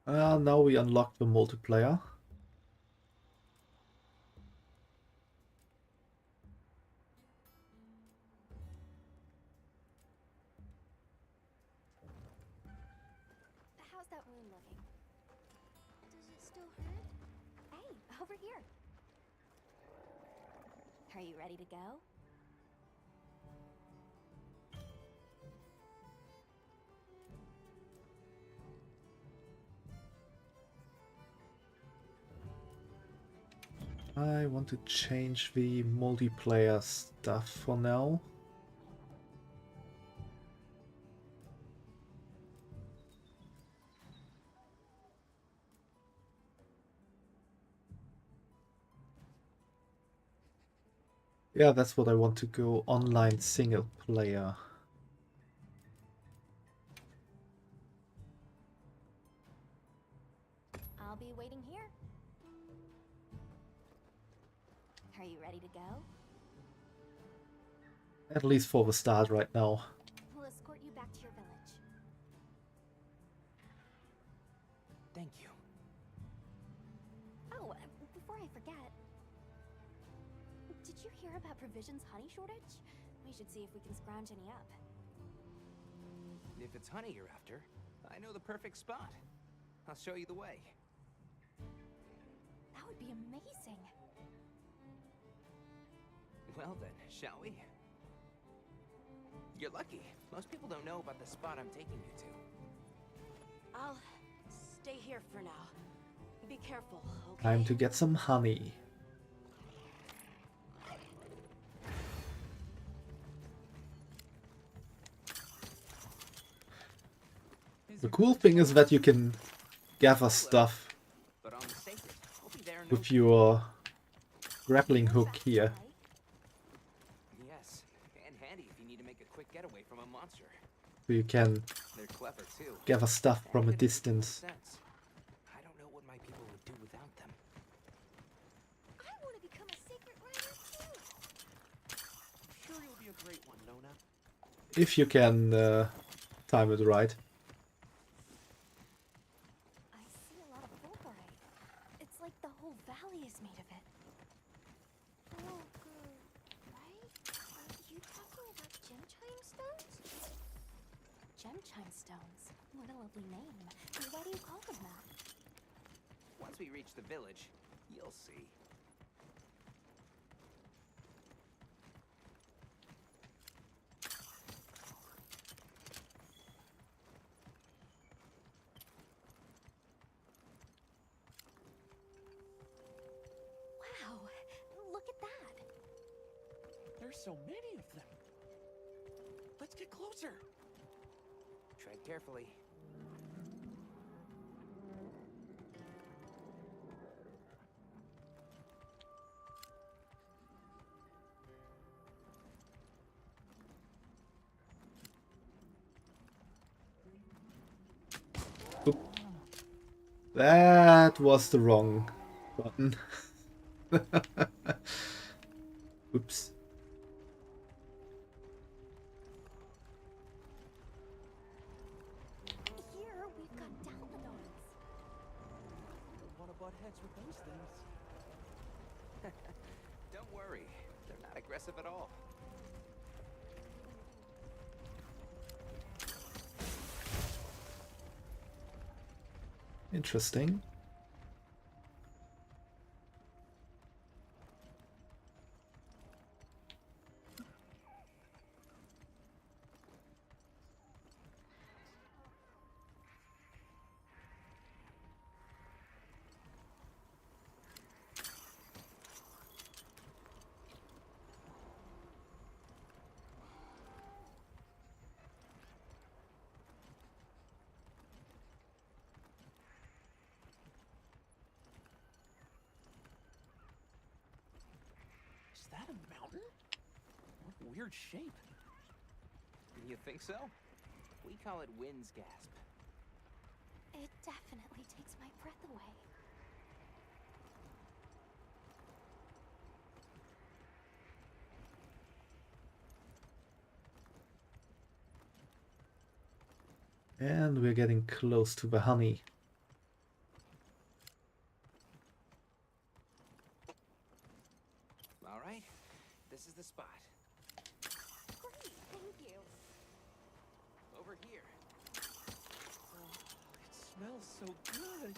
Speaker 1: Now we unlock the multiplayer.
Speaker 2: How's that wound looking? Does it still hurt? Hey, over here. Are you ready to go?
Speaker 1: I want to change the multiplayer stuff for now. Yeah, that's what I want to go online single player.
Speaker 2: I'll be waiting here. Are you ready to go?
Speaker 1: At least for the start right now.
Speaker 2: We'll escort you back to your village.
Speaker 6: Thank you.
Speaker 2: Oh, before I forget, did you hear about provisions honey shortage? We should see if we can scrounge any up.
Speaker 6: If it's honey you're after, I know the perfect spot. I'll show you the way.
Speaker 2: That would be amazing.
Speaker 6: Well then, shall we? You're lucky. Most people don't know about the spot I'm taking you to.
Speaker 8: I'll stay here for now. Be careful, okay?
Speaker 1: Time to get some honey. The cool thing is that you can gather stuff
Speaker 6: But on the sacred, I'll be there in
Speaker 1: with your grappling hook here.
Speaker 6: Yes, and handy if you need to make a quick getaway from a monster.
Speaker 1: So you can
Speaker 6: They're clever too.
Speaker 1: gather stuff from a
Speaker 6: And it makes
Speaker 1: distance.
Speaker 6: sense. I don't know what my people would do without them.
Speaker 2: I want to become a secret rider too.
Speaker 11: I'm sure you'll be a great one, Nona.
Speaker 1: If you can time it right.
Speaker 2: I see a lot of fulgurite. It's like the whole valley is made of it. Fulgur, right? Are you talking about gem chime stones? Gem chime stones? What a lovely name. Why do you call them that?
Speaker 6: Once we reach the village, you'll see.
Speaker 2: Wow, look at that.
Speaker 11: There's so many of them. Let's get closer.
Speaker 6: Tread carefully.
Speaker 1: That was the wrong button. Oops.
Speaker 2: Here we've got Dalmadons.
Speaker 11: Don't want to butt heads with those things.
Speaker 6: Don't worry, they're not aggressive at all.
Speaker 1: Interesting.
Speaker 11: Is that a mountain? What weird shape.
Speaker 6: You think so? We call it Wind's Gasp.
Speaker 2: It definitely takes my breath away.
Speaker 1: And we're getting close to the honey.
Speaker 6: All right, this is the spot.
Speaker 2: Great, thank you.
Speaker 6: Over here. Oh, it smells so good.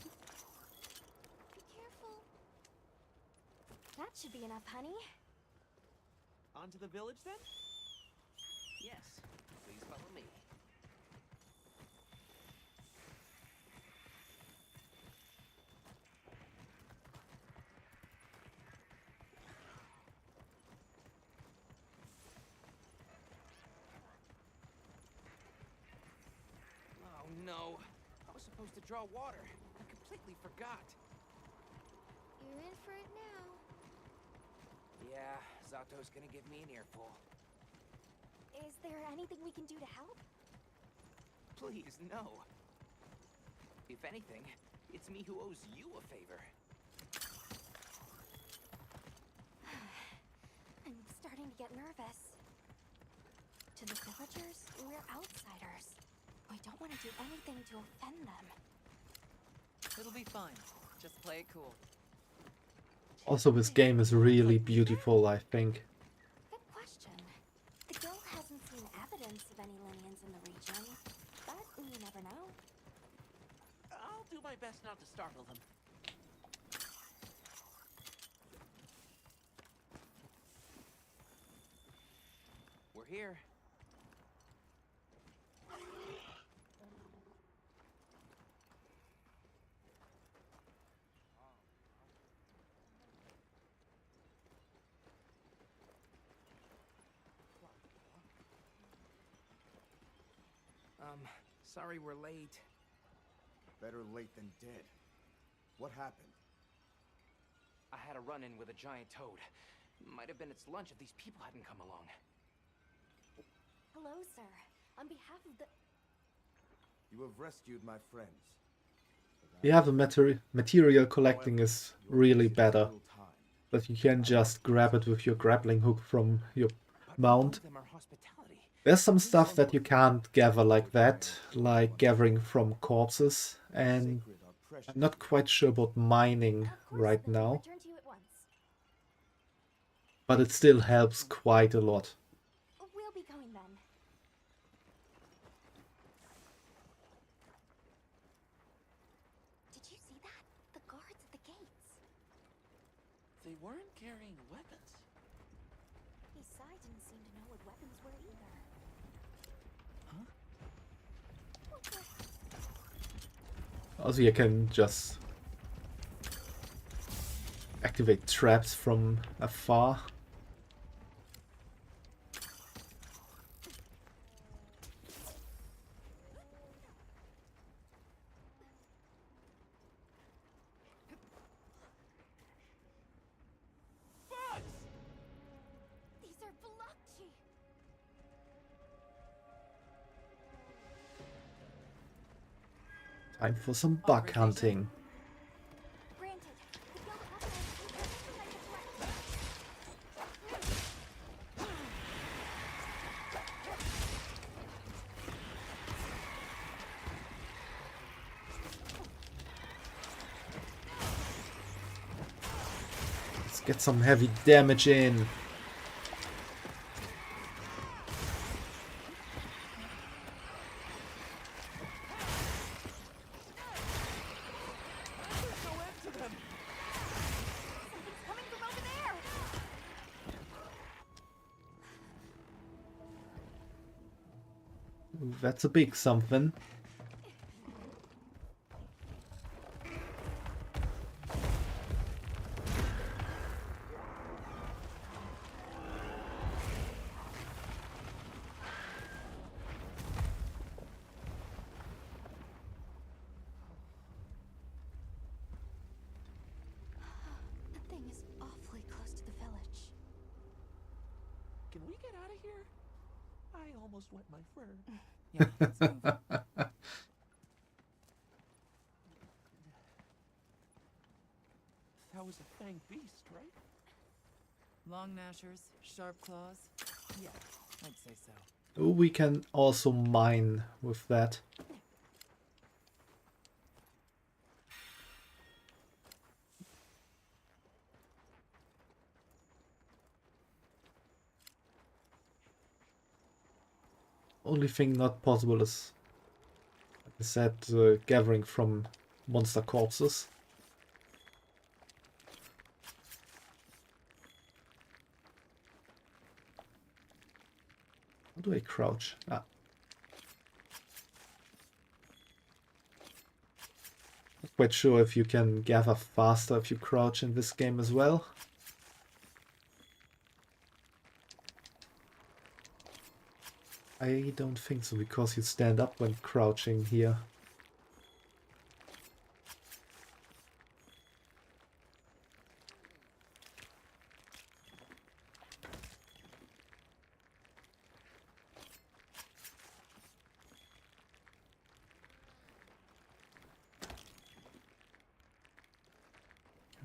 Speaker 2: Be careful. That should be enough, honey.
Speaker 11: On to the village then? Yes. Please follow me.
Speaker 6: Oh no. I was supposed to draw water. I completely forgot.
Speaker 7: You're in for it now.
Speaker 6: Yeah, Zato's gonna give me an earful.
Speaker 2: Is there anything we can do to help?
Speaker 6: Please, no. If anything, it's me who owes you a favor.
Speaker 2: I'm starting to get nervous. To the villagers, we're outsiders. I don't want to do anything to offend them.
Speaker 10: It'll be fine. Just play it cool.
Speaker 1: Also, this game is really beautiful, I think.
Speaker 2: Good question. The guild hasn't seen evidence of any Linians in the region, but you never know.
Speaker 11: I'll do my best not to startle them.
Speaker 6: We're here. Sorry we're late.
Speaker 13: Better late than dead. What happened?
Speaker 6: I had a run-in with a giant toad. Might have been its lunch if these people hadn't come along.
Speaker 2: Hello, sir. On behalf of the...
Speaker 13: You have rescued my friends.
Speaker 1: Yeah, the material collecting is really better. But you can just grab it with your grappling hook from your mount. There's some stuff that you can't gather like that, like gathering from corpses, and I'm not quite sure about mining right now. But it still helps quite a lot.
Speaker 2: We'll be going then. Did you see that? The guards at the gates.
Speaker 11: They weren't carrying weapons.
Speaker 2: Isai didn't seem to know what weapons were either.
Speaker 11: Huh?
Speaker 2: What the...
Speaker 1: Also, you can just activate traps from afar.
Speaker 2: These are Velocci!
Speaker 1: Time for some bug hunting.
Speaker 2: Granted, the guild has recognize the threat.
Speaker 1: Let's get some heavy damage in.
Speaker 2: Coming from over there!
Speaker 1: That's a big something.
Speaker 2: That thing is awfully close to the village.
Speaker 11: Can we get out of here? I almost wet my fur.
Speaker 10: Yeah, let's move.
Speaker 11: That was a fanged beast, right?
Speaker 10: Long gnashers, sharp claws. Yeah, I'd say so.
Speaker 1: We can also mine with that. Only thing not possible is, like I said, gathering from monster corpses. How do I crouch? Ah. Not quite sure if you can gather faster if you crouch in this game as well. I don't think so, because you stand up when crouching here.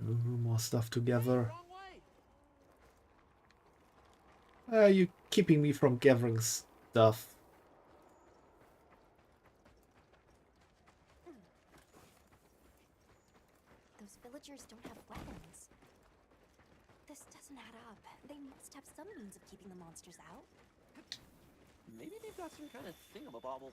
Speaker 1: Ooh, more stuff to gather. You keeping me from gathering stuff.
Speaker 2: Those villagers don't have weapons. This doesn't add up. They must have some means of keeping the monsters out.
Speaker 11: Maybe they've got some kind of thingamabobble.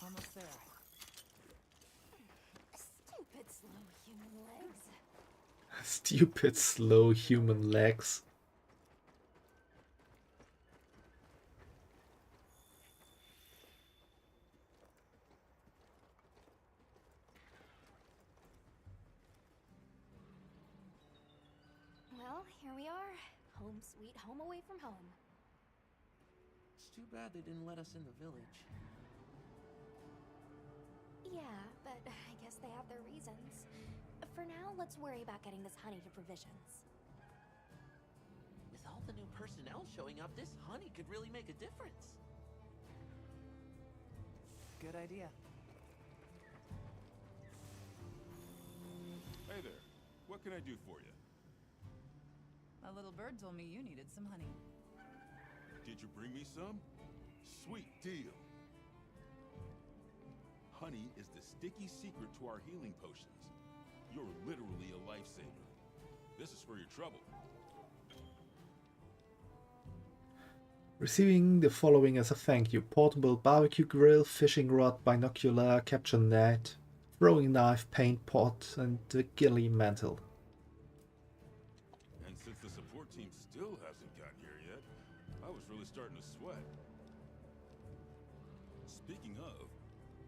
Speaker 10: Almost there.
Speaker 2: Stupid slow human legs.
Speaker 1: Stupid slow human legs.
Speaker 2: Well, here we are. Home sweet home away from home.
Speaker 11: It's too bad they didn't let us in the village.
Speaker 2: Yeah, but I guess they have their reasons. For now, let's worry about getting this honey to provisions.
Speaker 11: With all the new personnel showing up, this honey could really make a difference.
Speaker 10: Good idea.
Speaker 3: Hey there. What can I do for you?
Speaker 10: A little bird told me you needed some honey.
Speaker 3: Did you bring me some? Sweet deal. Honey is the sticky secret to our healing potions. You're literally a lifesaver. This is for your trouble.
Speaker 1: Receiving the following as a thank you: portable barbecue grill, fishing rod, binocular, capture net, throwing knife, paint pot, and a ghillie mantle.
Speaker 3: And since the support team still hasn't gotten here yet, I was really starting to sweat. Speaking of,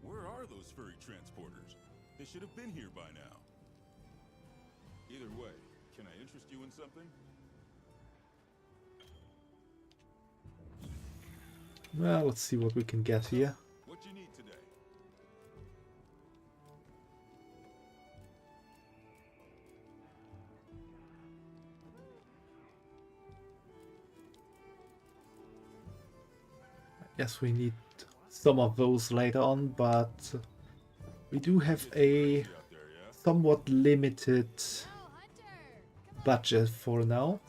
Speaker 3: where are those furry transporters? They should have been here by now. Either way, can I interest you in something?
Speaker 1: Well, let's see what we can get here.
Speaker 3: What you need today?
Speaker 1: I guess we need some of those later on, but we do have a somewhat limited budget for now.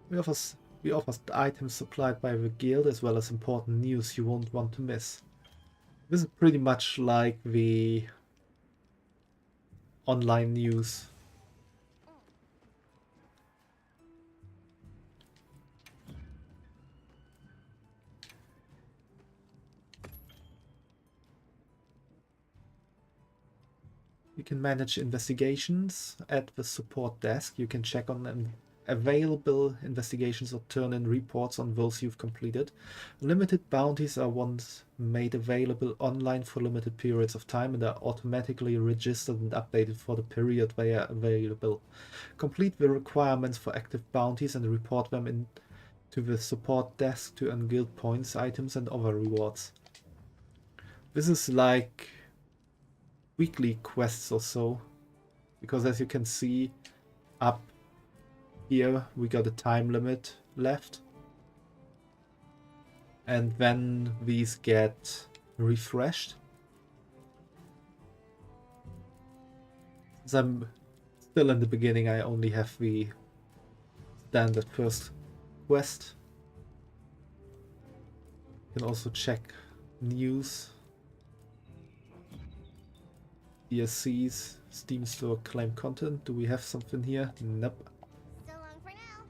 Speaker 1: We offer items supplied by the guild as well as important news you won't want to miss. This is pretty much like the online news. You can manage investigations at the support desk. You can check on available investigations or turn in reports on those you've completed. Limited bounties are once made available online for limited periods of time and are automatically registered and updated for the period they are available. Complete the requirements for active bounties and report them in to the support desk to earn guild points, items, and other rewards. This is like weekly quests or so, because as you can see up here we got a time limit left, and then these get refreshed. Since I'm still in the beginning, I only have the standard first quest. You can also check news. DSCs, Steam Store claim content. Do we have something here? Nope.
Speaker 2: So long for now.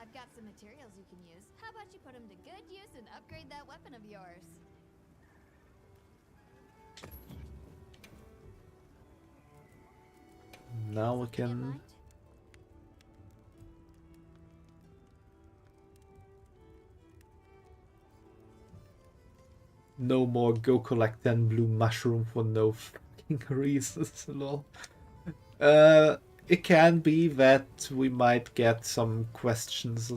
Speaker 7: I've got some materials you can use. How about you put them to good use and upgrade that weapon of yours?
Speaker 1: Now we
Speaker 7: Something in
Speaker 1: can
Speaker 7: mind?
Speaker 1: no more go collect 10 blue mushroom for no fucking reasons at all. It can be that we might get some quests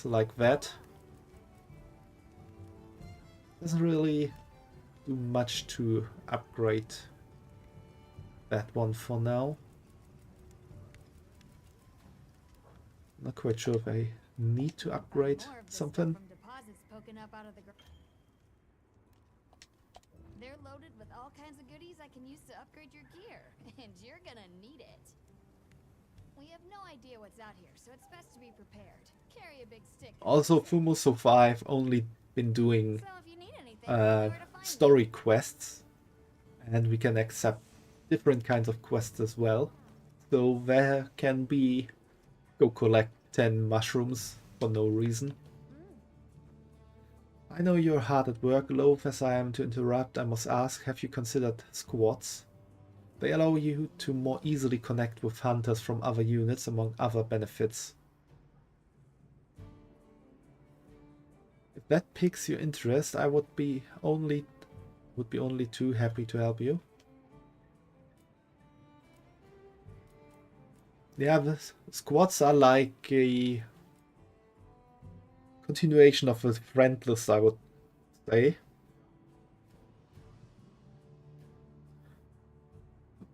Speaker 1: like that. Doesn't really do much to upgrade that one for now. Not quite sure if I need to upgrade
Speaker 7: More of the
Speaker 1: something.
Speaker 7: stuff from deposits poking up out of the They're loaded with all kinds of goodies I can use to upgrade your gear, and you're gonna need it. We have no idea what's out here, so it's best to be prepared. Carry a big stick.
Speaker 1: Also, Fumo so far I've only been doing
Speaker 7: So if you need anything, you know where to find
Speaker 1: story quests, and we can accept different kinds of quests as well. So there can be go collect 10 mushrooms for no reason. I know you're hard at work, loath as I am to interrupt. I must ask, have you considered squads? They allow you to more easily connect with hunters from other units, among other benefits. If that piques your interest, I would be only too happy to help you. Yeah, the squads are like a continuation of a friend list, I would say.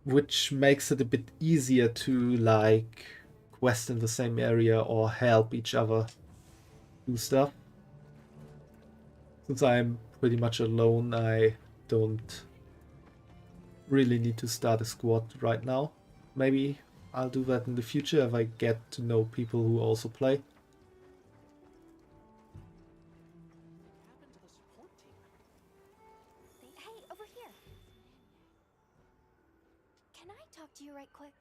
Speaker 1: Which makes it a bit easier to like quest in the same area or help each other do stuff. Since I'm pretty much alone, I don't really need to start a squad right now. Maybe I'll do that in the future if I get to know people who also play.
Speaker 2: Hey, over here. Can I talk to you right quick?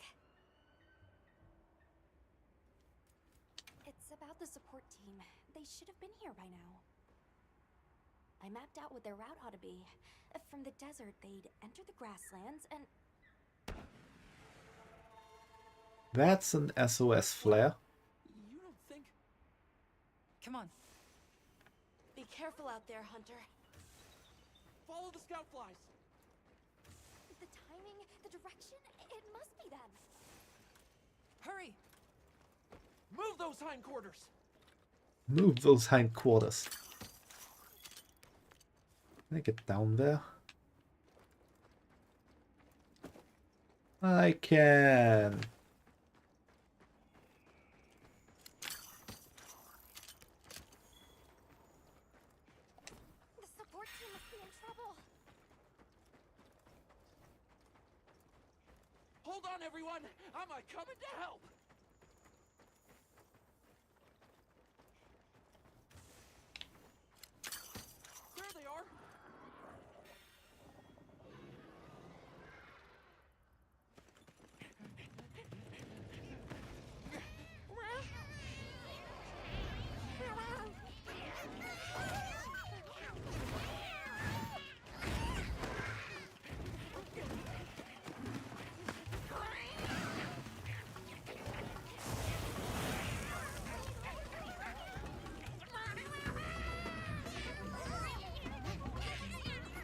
Speaker 2: It's about the support team. They should have been here by now. I mapped out what their route ought to be. From the desert, they'd enter the grasslands and...
Speaker 1: That's an SOS flare.
Speaker 11: You don't think...
Speaker 10: Come on.
Speaker 8: Be careful out there, Hunter.
Speaker 11: Follow the scout flies!
Speaker 2: The timing, the direction, it must be them.
Speaker 11: Hurry! Move those hindquarters!
Speaker 1: Move those hindquarters. Can I get down there? I can.
Speaker 2: The support team must be in trouble.
Speaker 11: Hold on, everyone! I'm coming to help! There they are!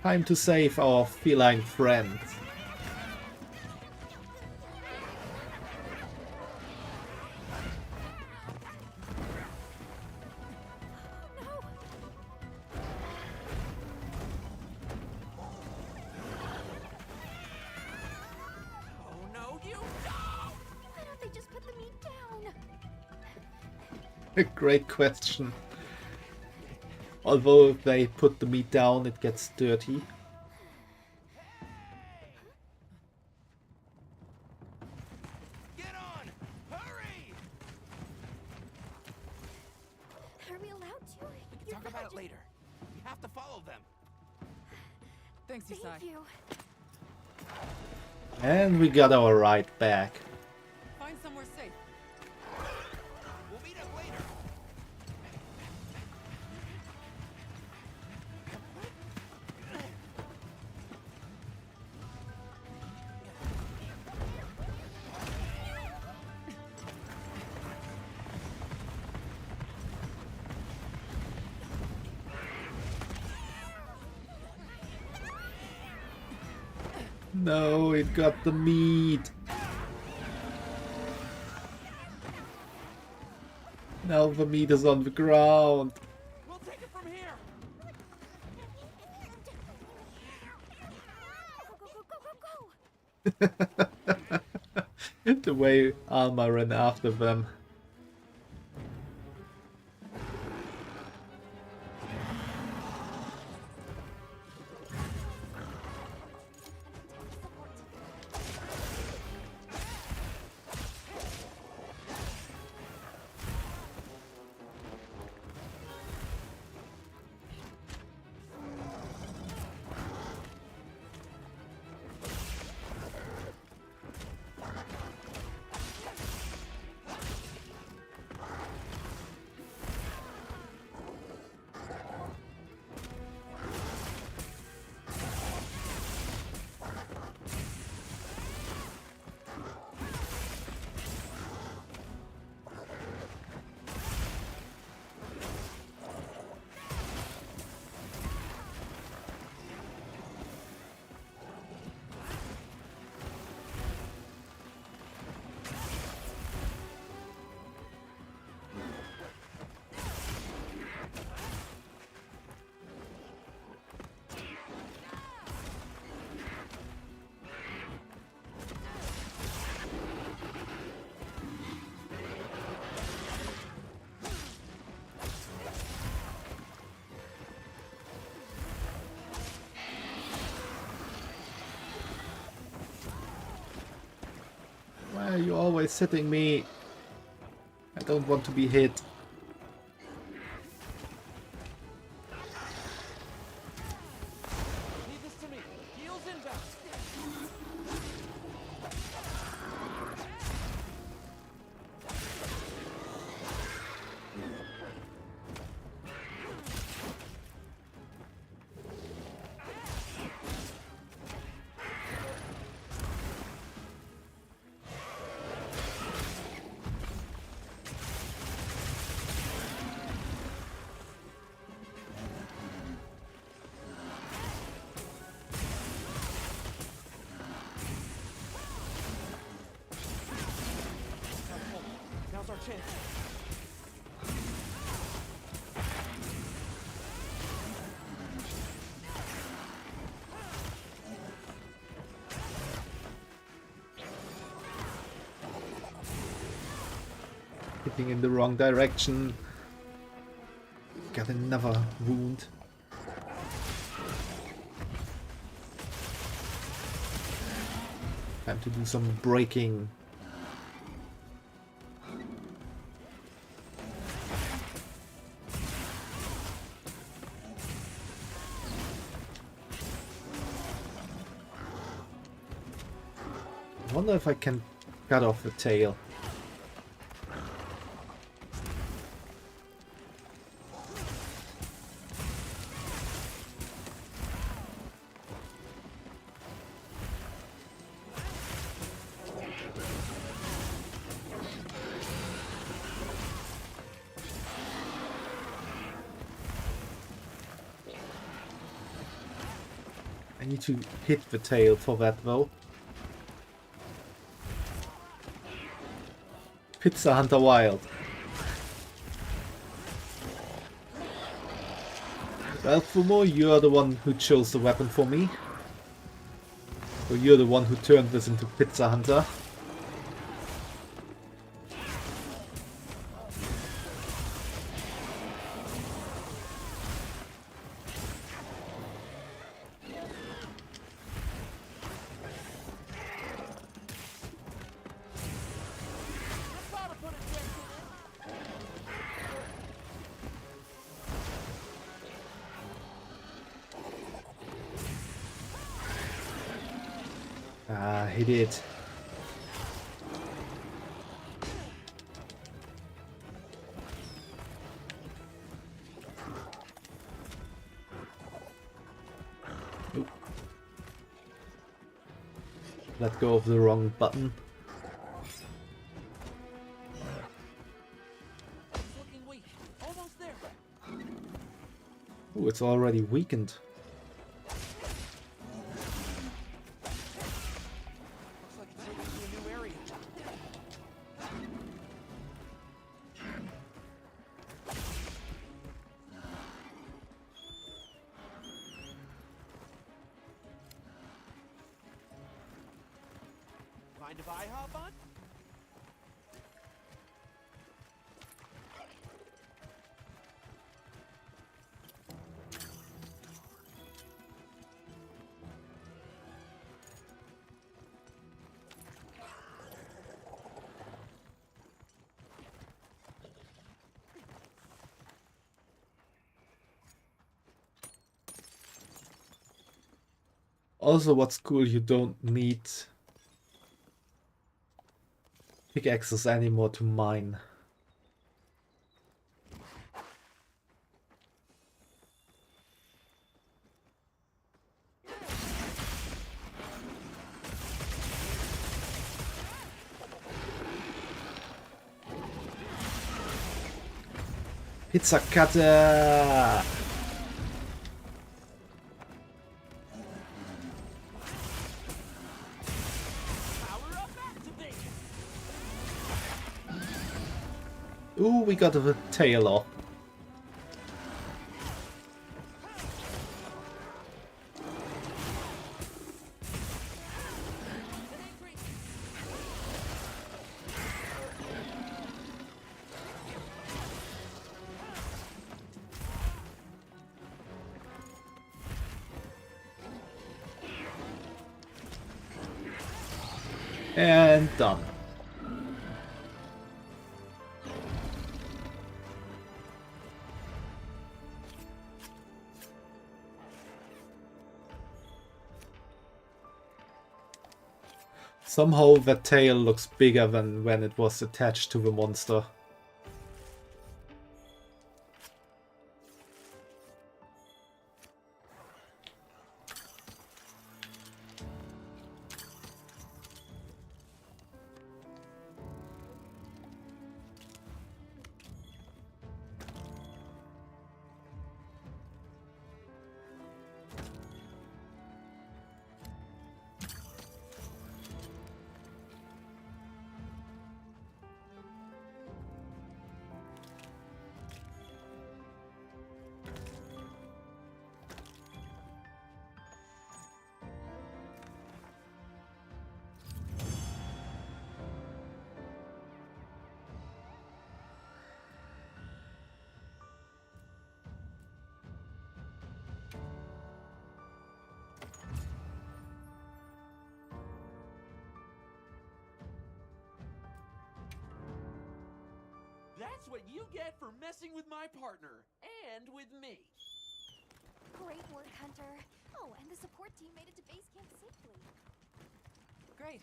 Speaker 1: Time to save our feline friend.
Speaker 11: Oh no, you
Speaker 2: Why don't they just put the meat down?
Speaker 1: A great question. Although if they put the meat down, it gets dirty.
Speaker 11: Get on! Hurry!
Speaker 10: Thanks, Isai.
Speaker 2: Thank you.
Speaker 1: And we got our ride back.
Speaker 10: Find somewhere safe.
Speaker 11: We'll meet up later.
Speaker 1: No, it got the meat. Now the meat is on the ground.
Speaker 11: We'll take it from here.
Speaker 2: Go, go, go, go, go, go!
Speaker 1: The way Alma ran after them. Why are you always hitting me? I don't want to be hit.
Speaker 11: Leave this to me. Heels inbound. Now's our chance.
Speaker 1: Hitting in the wrong direction. Got another wound. Time to do some braking. I wonder if I can cut off the tail. I need to hit the tail for that though. Pizza Hunter Wild. Well, Fumo, you're the one who chose the weapon for me. So you're the one who turned this into Pizza Hunter. Ah, he did. Oop. Let go of the wrong button.
Speaker 11: It's looking weak. Almost there.
Speaker 1: Ooh, it's already weakened.
Speaker 11: Looks like it's moving to a new area. Mind if I hop on?
Speaker 1: Also, what's cool, you don't need pickaxes anymore to mine. Pizza cutter! Ooh, we got the tail off. And done. Somehow that tail looks bigger than when it was attached to the monster.
Speaker 11: That's what you get for messing with my partner. And with me.
Speaker 2: Great work, Hunter. Oh, and the support team made it to base camp safely.
Speaker 10: Great.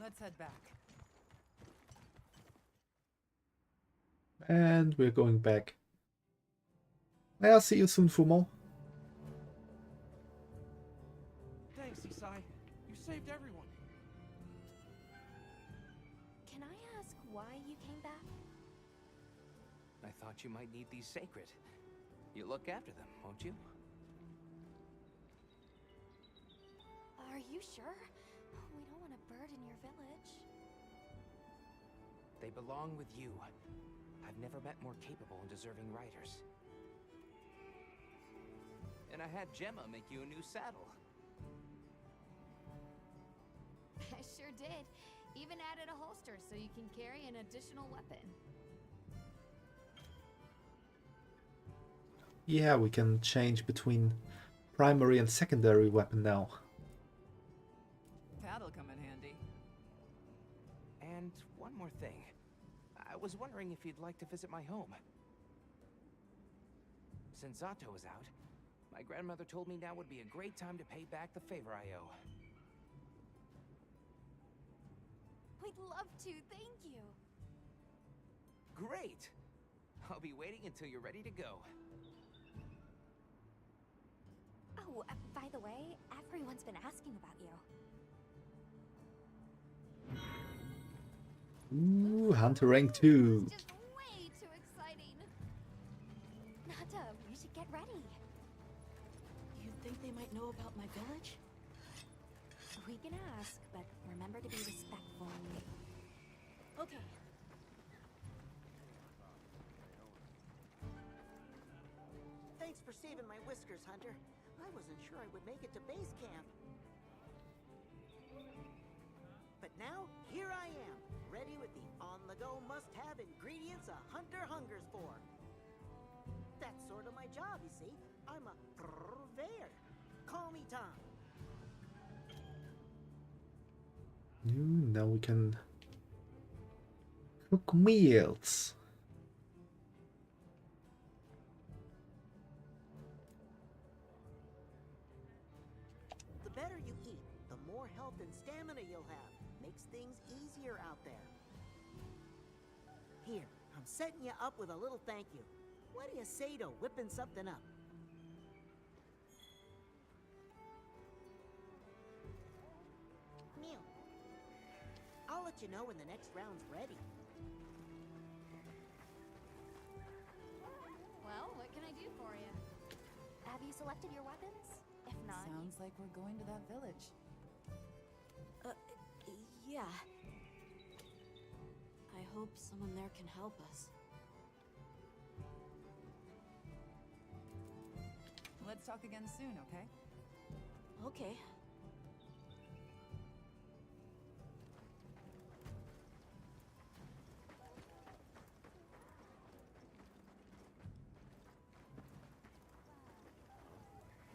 Speaker 10: Let's head back.
Speaker 1: And we're going back. I'll see you soon, Fumo.
Speaker 11: Thanks, Isai. You saved everyone.
Speaker 2: Can I ask why you came back?
Speaker 6: I thought you might need these sacred. You look after them, won't you?
Speaker 2: Are you sure? We don't want to burden your village.
Speaker 6: They belong with you. I've never met more capable and deserving riders. And I had Gemma make you a new saddle.
Speaker 7: I sure did. Even added a holster so you can carry an additional weapon.
Speaker 1: Yeah, we can change between primary and secondary weapon now.
Speaker 10: That'll come in handy.
Speaker 6: And one more thing. I was wondering if you'd like to visit my home. Since Zato is out, my grandmother told me now would be a great time to pay back the favor I owe.
Speaker 2: We'd love to, thank you.
Speaker 6: Great! I'll be waiting until you're ready to go.
Speaker 2: Oh, by the way, everyone's been asking about you.
Speaker 1: Ooh, Hunter rank 2.
Speaker 7: Just way too exciting.
Speaker 2: Nata, we should get ready.
Speaker 8: You think they might know about my village?
Speaker 2: We can ask, but remember to be respectful.
Speaker 8: Okay.
Speaker 11: Thanks for saving my whiskers, Hunter. I wasn't sure I would make it to base camp. But now, here I am, ready with the on-the-go must-have ingredients a hunter hungers for. That's sort of my job, you see. I'm a purveyor. Call me Tom.
Speaker 1: Now we can cook meals.
Speaker 11: The better you eat, the more health and stamina you'll have. Makes things easier out there. Here, I'm setting you up with a little thank you. What do you say to whipping something up? Mew. I'll let you know when the next round's ready.
Speaker 7: Well, what can I do for you?
Speaker 2: Have you selected your weapons? If not,
Speaker 10: Sounds like we're going to that village.
Speaker 8: Yeah. I hope someone there can help us.
Speaker 10: Let's talk again soon, okay?
Speaker 8: Okay.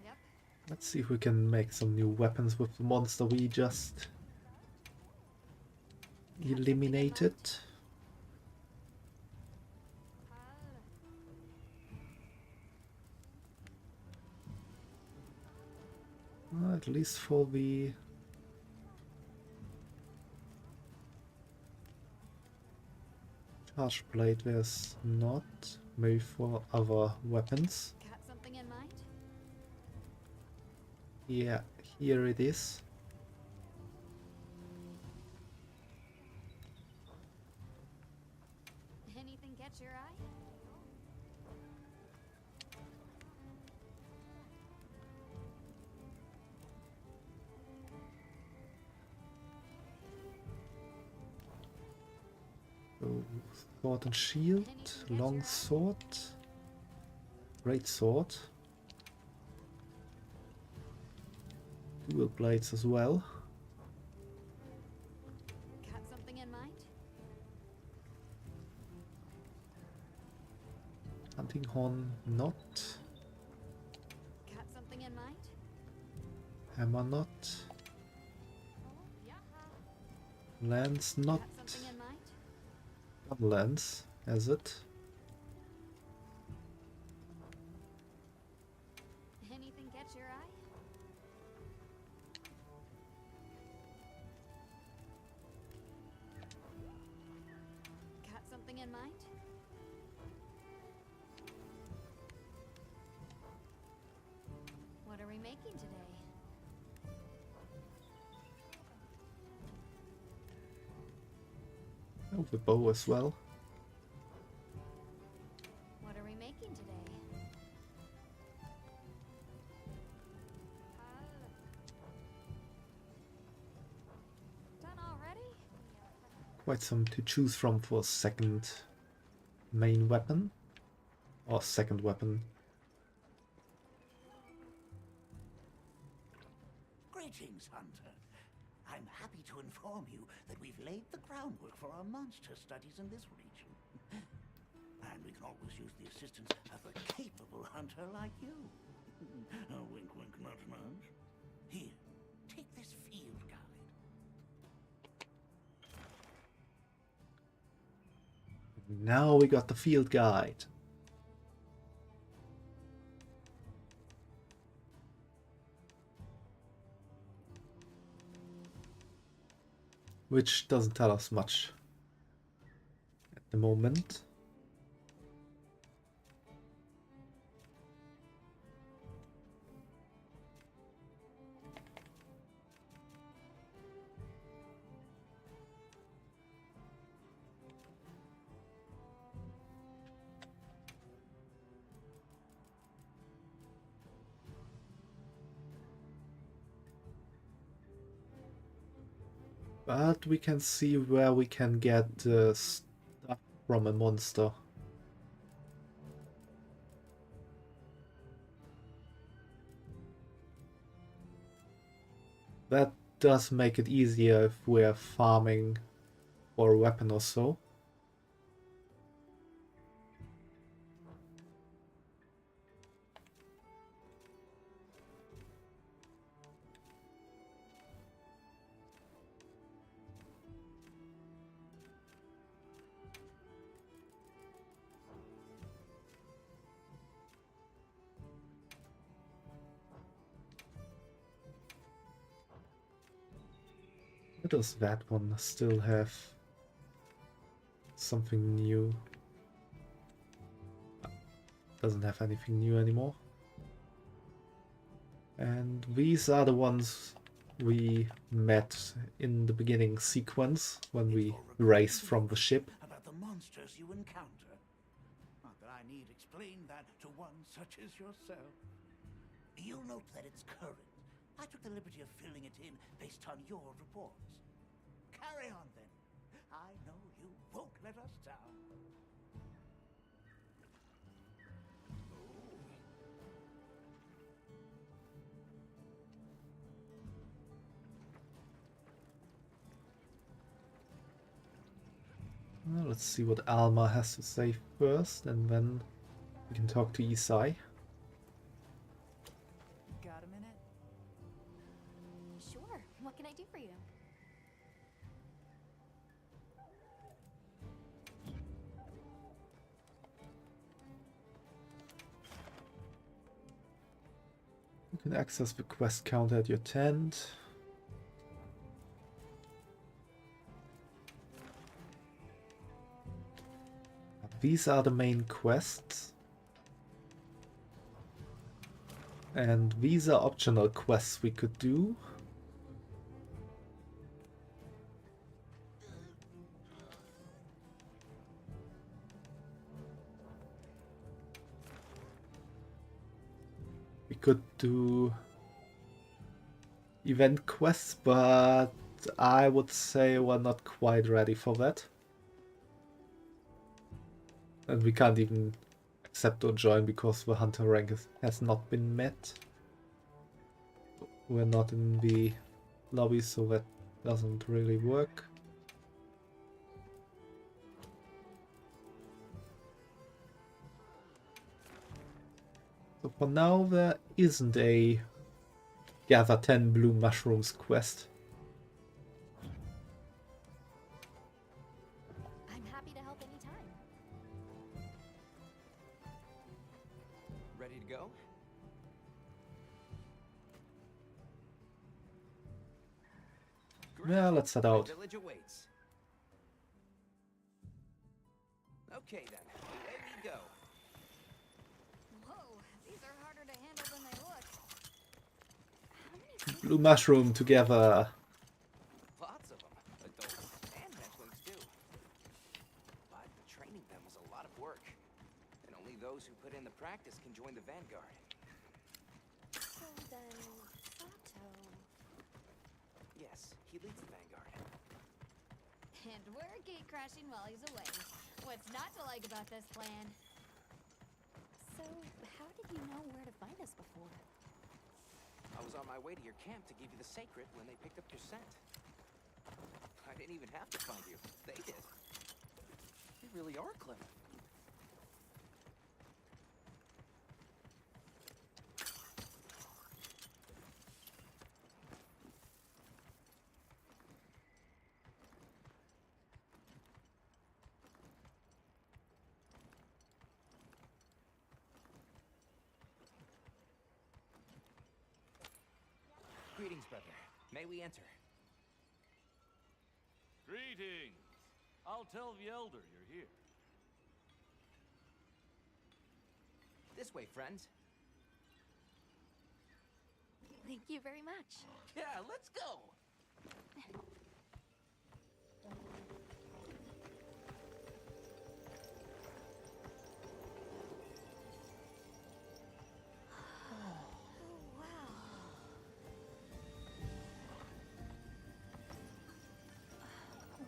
Speaker 7: Yep.
Speaker 1: Let's see if we can make some new weapons with the monster we just eliminated. At least for the charge blade there's not. Maybe for other weapons.
Speaker 7: Got something in mind?
Speaker 1: Yeah, here it is.
Speaker 7: Anything catch your eye?
Speaker 1: So, sword and shield, long sword, great sword, dual blades as well.
Speaker 7: Got something in mind?
Speaker 1: Hunting horn not,
Speaker 7: Got something in mind?
Speaker 1: hammer not, lance not,
Speaker 7: Got something in mind?
Speaker 1: not lance, has it?
Speaker 7: Anything catch your eye? Got something in mind? What are we making today?
Speaker 1: Oh, the bow as well.
Speaker 7: What are we making today? Done already?
Speaker 1: Quite some to choose from for second main weapon. Or second weapon.
Speaker 14: Greetings, Hunter. I'm happy to inform you that we've laid the groundwork for our monster studies in this region. And we can always use the assistance of a capable hunter like you. Wink, wink, nudge, nudge. Here, take this field guide.
Speaker 1: Now we got the field guide. which doesn't tell us much at the moment. But we can see where we can get stuff from a monster. That does make it easier if we're farming for a weapon or so. Why does that one still have something new? Doesn't have anything new anymore. And these are the ones we met in the beginning sequence when we raced from the ship.
Speaker 14: About the monsters you encounter. Not that I need explain that to one such as yourself. You'll note that it's current. I took the liberty of filling it in based on your reports. Carry on then. I know you won't let us down.
Speaker 1: Well, let's see what Alma has to say first, and then we can talk to Isai.
Speaker 10: Got a minute?
Speaker 2: Sure. What can I do for you?
Speaker 1: You can access the quest counter at your tent. These are the main quests. And these are optional quests we could do. We could do event quests, but I would say we're not quite ready for that. And we can't even accept or join because the hunter rank has not been met. We're not in the lobby, so that doesn't really work. So for now there isn't a gather 10 blue mushrooms quest.
Speaker 2: I'm happy to help anytime.
Speaker 6: Ready to go?
Speaker 1: Yeah, let's head out.
Speaker 6: Village awaits. Okay then, away we go.
Speaker 7: Whoa, these are harder to handle than they look. How many
Speaker 1: Blue mushroom together.
Speaker 6: Lots of them, adults and hatchlings too. But training them was a lot of work, and only those who put in the practice can join the Vanguard.
Speaker 2: So then, Sato...
Speaker 6: Yes, he leads the Vanguard.
Speaker 7: And we're gate crashing while he's away. What's not to like about this plan?
Speaker 2: So, how did you know where to find us before?
Speaker 6: I was on my way to your camp to give you the sacred when they picked up your scent. I didn't even have to find you. They did. You really are clever. Greetings, brother. May we enter?
Speaker 4: Greetings. I'll tell the Elder you're here.
Speaker 6: This way, friends.
Speaker 2: Thank you very much.
Speaker 6: Yeah, let's go.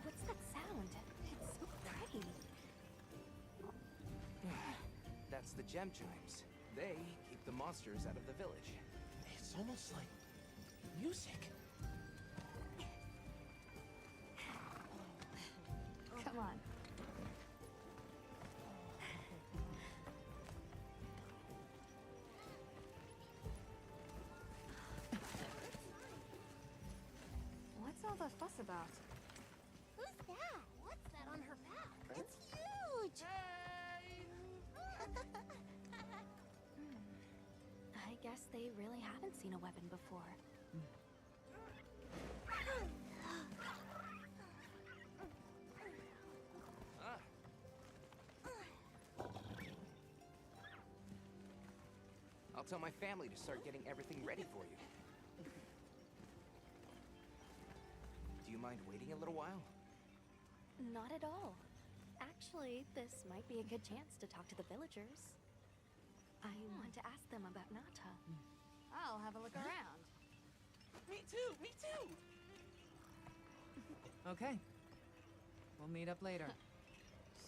Speaker 2: What's that sound? It's so pretty.
Speaker 6: That's the gem chimes. They keep the monsters out of the village. It's almost like music.
Speaker 2: Come on. What's all the fuss about?
Speaker 7: Who's that? What's that on her back? It's huge!
Speaker 2: I guess they really haven't seen a weapon before.
Speaker 6: I'll tell my family to start getting everything ready for you. Do you mind waiting a little while?
Speaker 2: Not at all. Actually, this might be a good chance to talk to the villagers. I want to ask them about Nata.
Speaker 7: I'll have a look around.
Speaker 6: Me too, me too!
Speaker 10: Okay. We'll meet up later.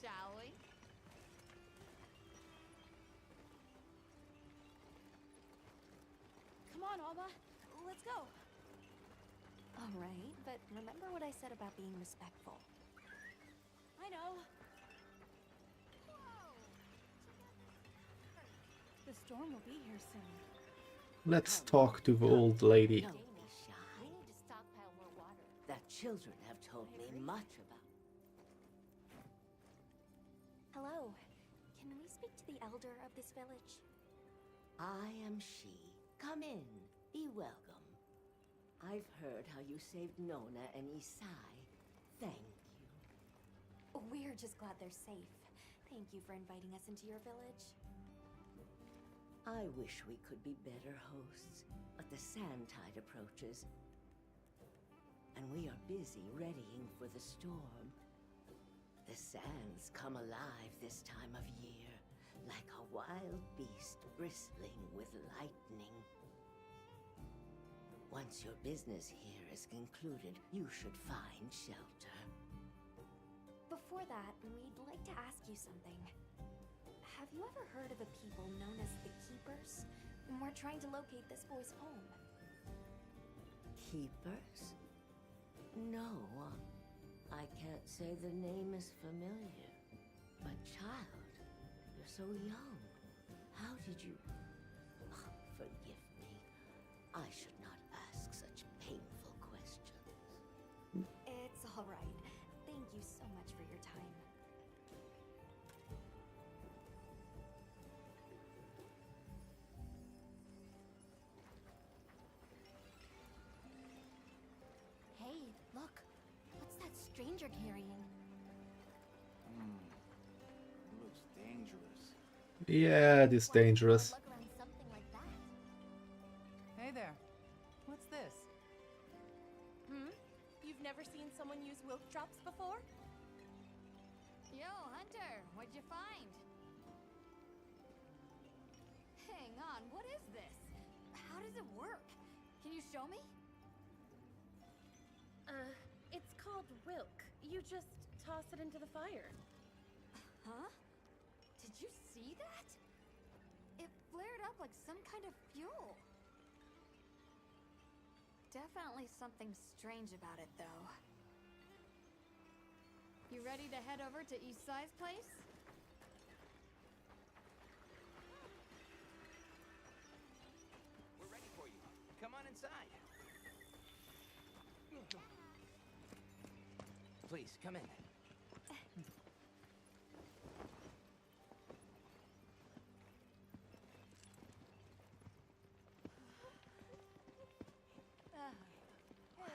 Speaker 7: Shall we?
Speaker 8: Come on, Alma. Let's go.
Speaker 2: All right, but remember what I said about being respectful.
Speaker 8: I know. The storm will be here soon.
Speaker 1: Let's talk to the old lady.
Speaker 12: Don't be shy. We need to stockpile more water. That children have told me much about.
Speaker 2: Hello. Can we speak to the elder of this village?
Speaker 15: I am she. Come in. Be welcome. I've heard how you saved Nona and Isai. Thank you.
Speaker 2: We're just glad they're safe. Thank you for inviting us into your village.
Speaker 15: I wish we could be better hosts, but the sand tide approaches, and we are busy readying for the storm. The sands come alive this time of year, like a wild beast bristling with lightning. Once your business here is concluded, you should find shelter.
Speaker 2: Before that, we'd like to ask you something. Have you ever heard of a people known as the Keepers? We're trying to locate this boy's home.
Speaker 15: Keepers? No, I can't say the name is familiar. But child, you're so young. How did you... Oh, forgive me. I should not ask such painful questions.
Speaker 2: It's all right. Thank you so much for your time.
Speaker 12: Hey, look. What's that stranger carrying?
Speaker 14: Looks dangerous.
Speaker 1: Yeah, it is dangerous.
Speaker 12: Look around something like that.
Speaker 10: Hey there. What's this?
Speaker 16: You've never seen someone use wilk drops before?
Speaker 7: Yo, Hunter, what'd you find? Hang on, what is this? How does it work? Can you show me?
Speaker 16: It's called wilk. You just toss it into the fire.
Speaker 7: Huh? Did you see that? It flared up like some kind of fuel. Definitely something strange about it, though. You ready to head over to Isai's place?
Speaker 6: We're ready for you. Come on inside. Please, come in.
Speaker 7: Wow.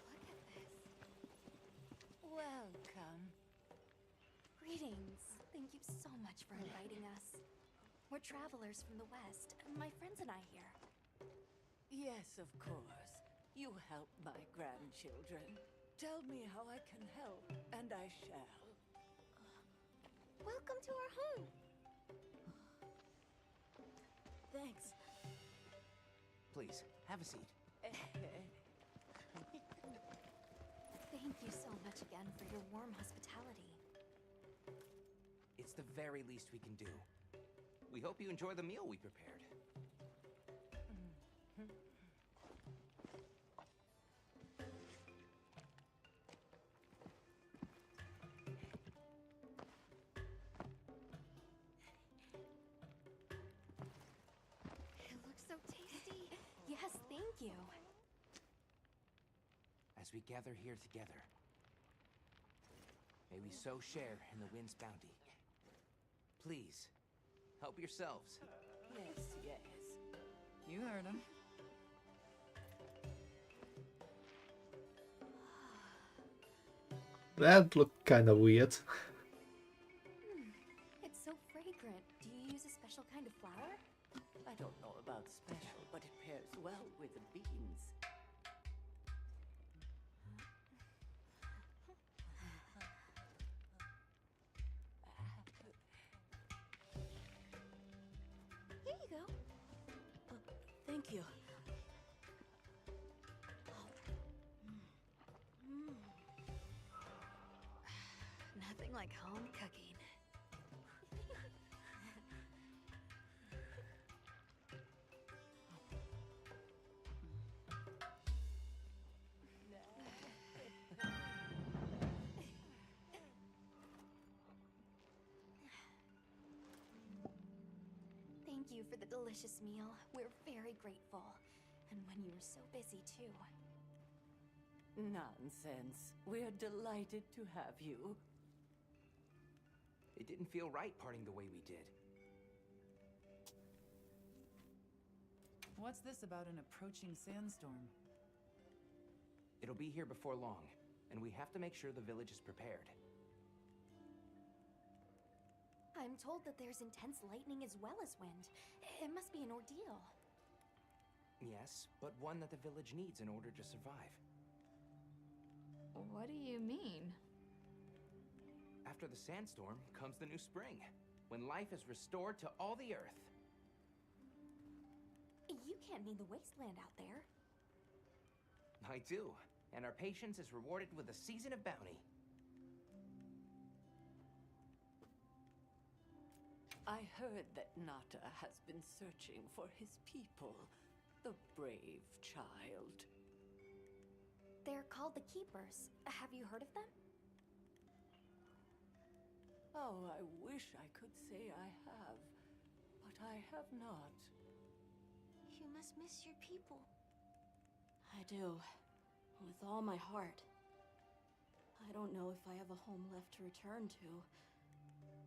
Speaker 7: Look at this.
Speaker 2: Thank you so much for inviting us. We're travelers from the West, my friends and I here.
Speaker 17: Yes, of course. You help my grandchildren. Tell me how I can help, and I shall.
Speaker 2: Welcome to our home.
Speaker 8: Thanks.
Speaker 6: Please, have a seat.
Speaker 2: Thank you so much again for your warm hospitality.
Speaker 6: It's the very least we can do. We hope you enjoy the meal we prepared.
Speaker 2: It looks so tasty. Yes, thank you.
Speaker 6: As we gather here together, may we so share in the wind's bounty. Please, help yourselves.
Speaker 17: Yes, yes. You heard him.
Speaker 1: That looked kinda weird.
Speaker 2: It's so fragrant. Do you use a special kind of flour?
Speaker 17: I don't know about special, but it pairs well with the beans.
Speaker 2: Here you go.
Speaker 8: Thank you.
Speaker 2: Nothing like home cooking. Thank you for the delicious meal. We're very grateful. And when you were so busy, too.
Speaker 17: Nonsense. We're delighted to have you.
Speaker 6: It didn't feel right parting the way we did.
Speaker 10: What's this about an approaching sandstorm?
Speaker 6: It'll be here before long, and we have to make sure the village is prepared.
Speaker 2: I'm told that there's intense lightning as well as wind. It must be an ordeal.
Speaker 6: Yes, but one that the village needs in order to survive.
Speaker 9: What do you mean?
Speaker 6: After the sandstorm comes the new spring, when life is restored to all the earth.
Speaker 2: You can't mean the wasteland out there.
Speaker 6: I do, and our patience is rewarded with a season of bounty.
Speaker 17: I heard that Nata has been searching for his people, the brave child.
Speaker 2: They're called the Keepers. Have you heard of them?
Speaker 17: Oh, I wish I could say I have, but I have not.
Speaker 2: You must miss your people.
Speaker 8: I do. With all my heart. I don't know if I have a home left to return to,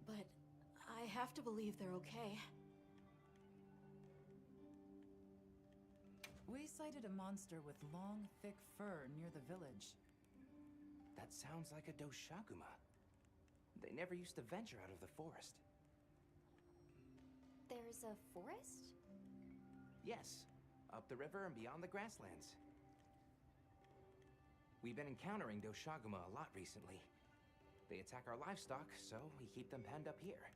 Speaker 8: but I have to believe they're okay.
Speaker 10: We sighted a monster with long, thick fur near the village.
Speaker 6: That sounds like a Doshaguma. They never used to venture out of the forest.
Speaker 2: There's a forest?
Speaker 6: Yes, up the river and beyond the grasslands. We've been encountering Doshaguma a lot recently. They attack our livestock, so we keep them penned up here.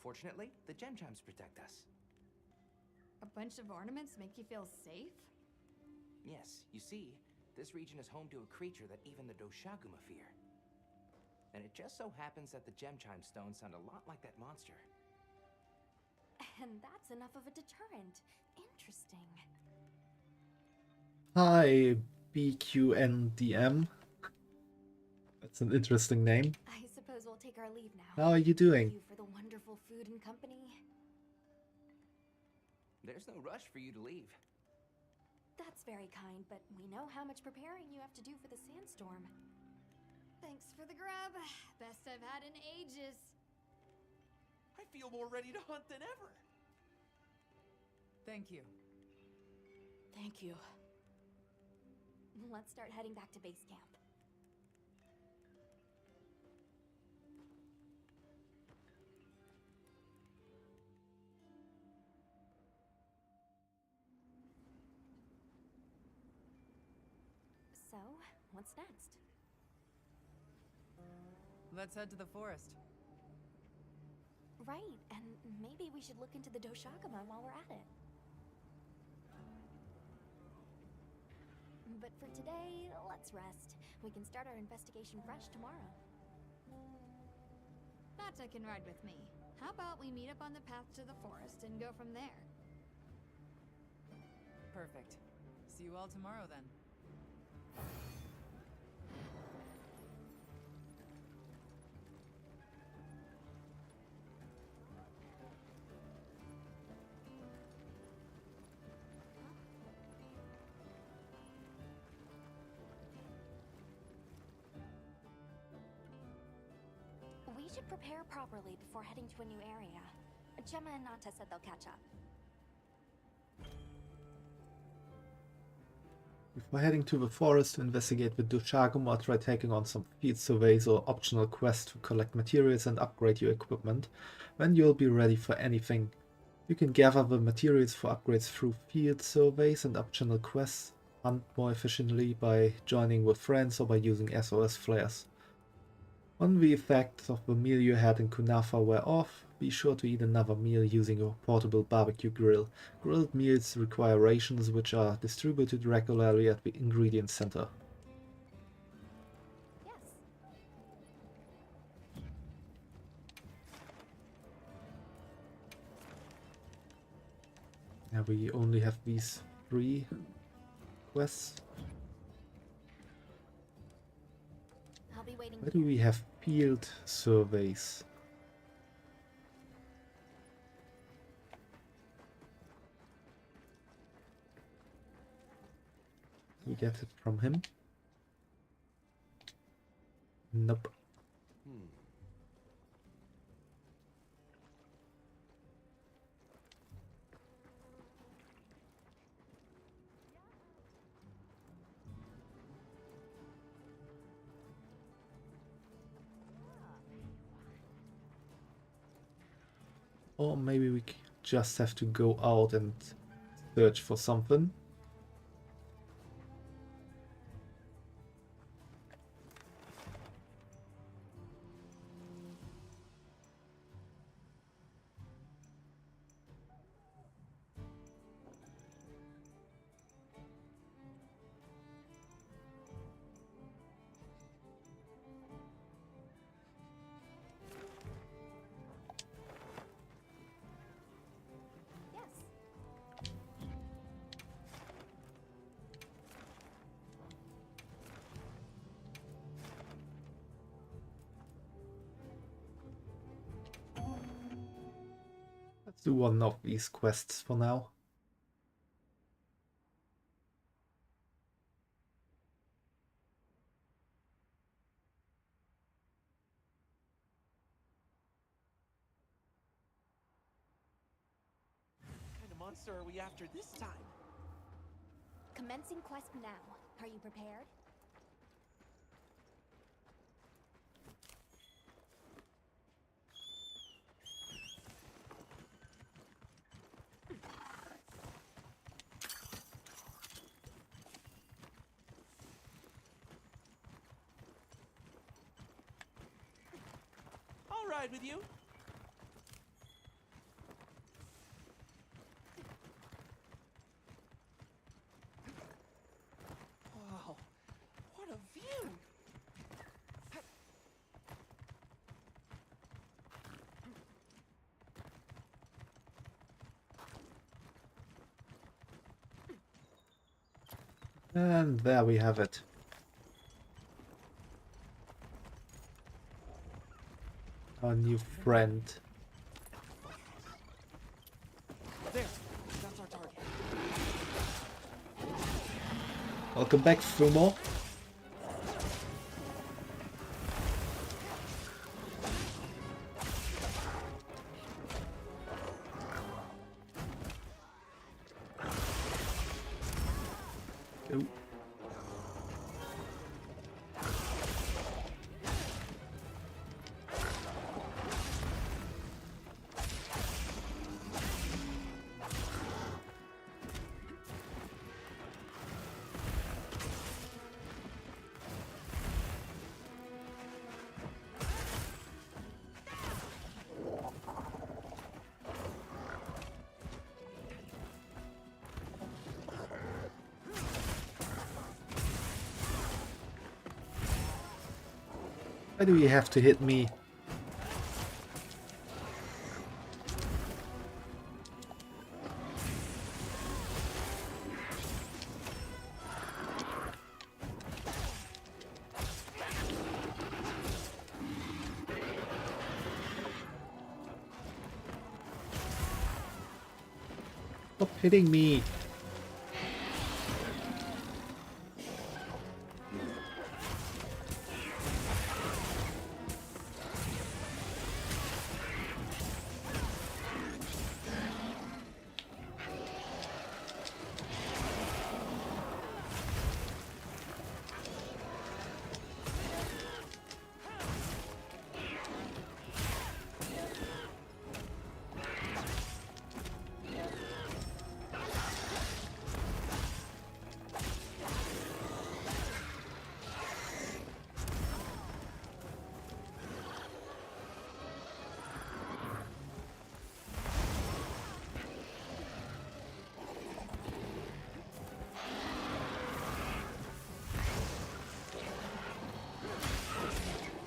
Speaker 6: Fortunately, the gem chimes protect us.
Speaker 9: A bunch of ornaments make you feel safe?
Speaker 6: Yes, you see, this region is home to a creature that even the Doshaguma fear. And it just so happens that the gem chime stones sound a lot like that monster.
Speaker 2: And that's enough of a deterrent. Interesting.
Speaker 1: Hi, BQNDM. That's an interesting name.
Speaker 2: I suppose we'll take our leave now.
Speaker 1: How are you doing?
Speaker 2: Thank you for the wonderful food and company.
Speaker 6: There's no rush for you to leave.
Speaker 2: That's very kind, but we know how much preparing you have to do for the sandstorm.
Speaker 9: Thanks for the grub. Best I've had in ages.
Speaker 18: I feel more ready to hunt than ever.
Speaker 10: Thank you.
Speaker 8: Thank you.
Speaker 2: Let's start heading back to base camp. what's next?
Speaker 10: Let's head to the forest.
Speaker 2: Right, and maybe we should look into the Doshagama while we're at it. But for today, let's rest. We can start our investigation fresh tomorrow.
Speaker 7: That can ride with me. How about we meet up on the path to the forest and go from there?
Speaker 10: Perfect. See you all tomorrow then.
Speaker 2: We should prepare properly before heading to a new area. Gemma and Nata said they'll catch up.
Speaker 1: Before heading to the forest to investigate the Doshagama, try taking on some field surveys or optional quests to collect materials and upgrade your equipment. When you'll be ready for anything, you can gather the materials for upgrades through field surveys and optional quests, hunt more efficiently by joining with friends or by using SOS flares. When the effects of the meal you had in Kunafa wear off, be sure to eat another meal using your portable barbecue grill. Grilled meals require rations which are distributed regularly at the ingredient center.
Speaker 2: Yes.
Speaker 1: Now we only have these 3 quests.
Speaker 2: I'll be waiting.
Speaker 1: Where do we have field surveys? We get it from him? Nope. Or maybe we just have to go out and search for something. Let's do one of these quests for now.
Speaker 18: What kind of monster are we after this time?
Speaker 2: Commencing quest now. Are you prepared?
Speaker 18: I'll ride with you. Wow, what a view!
Speaker 1: And there we have it. Our new friend.
Speaker 18: There, that's our target.
Speaker 1: Welcome back, Fumo. Ooh. Why do you have to hit me? Stop hitting me.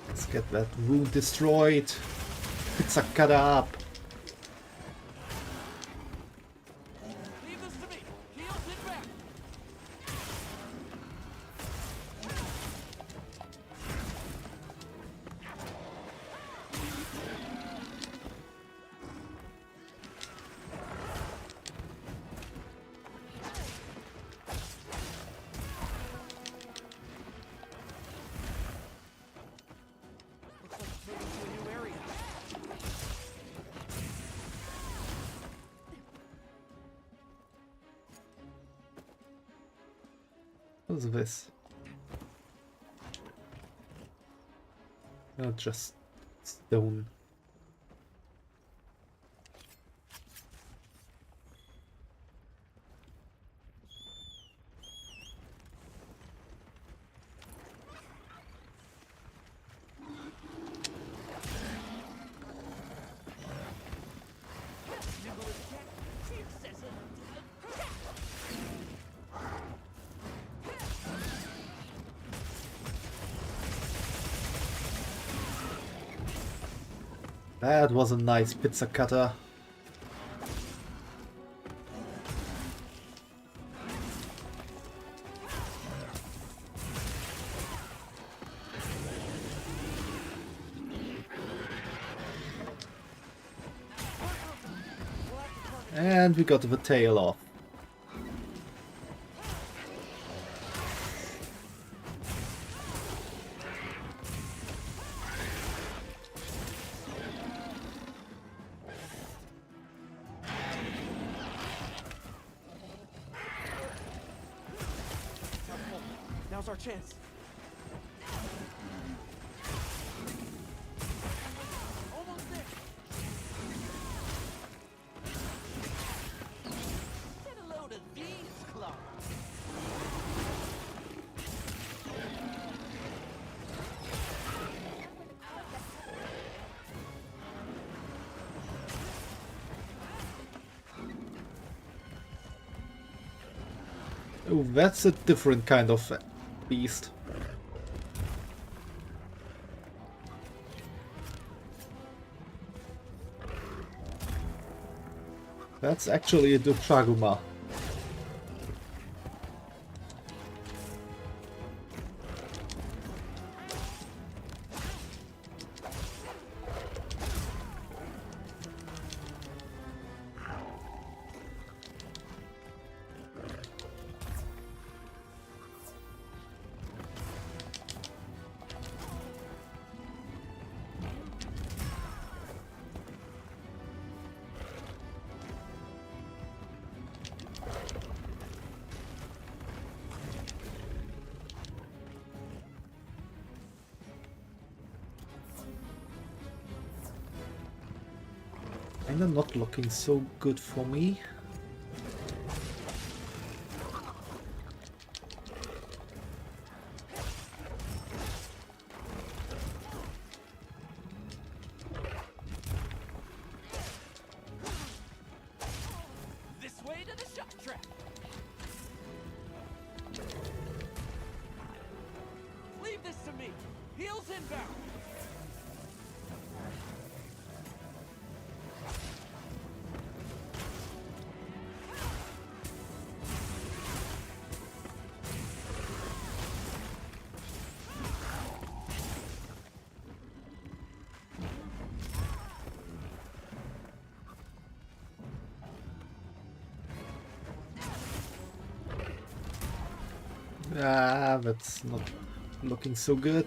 Speaker 1: Let's get that wound destroyed. Pizza cut up.
Speaker 18: Leave this to me. Heels it back. Looks like it's moving to a new area.
Speaker 1: What's this? Not just stone. That was a nice pizza cutter. And we got the tail off.
Speaker 18: Now's our chance. Almost there. Get a load of these claws.
Speaker 1: Oh, that's a different kind of beast. That's actually a Dutraguma. Kinda not looking so good for me.
Speaker 18: This way to the shot trap. Leave this to me. Heels inbound.
Speaker 1: Ah, that's not looking so good.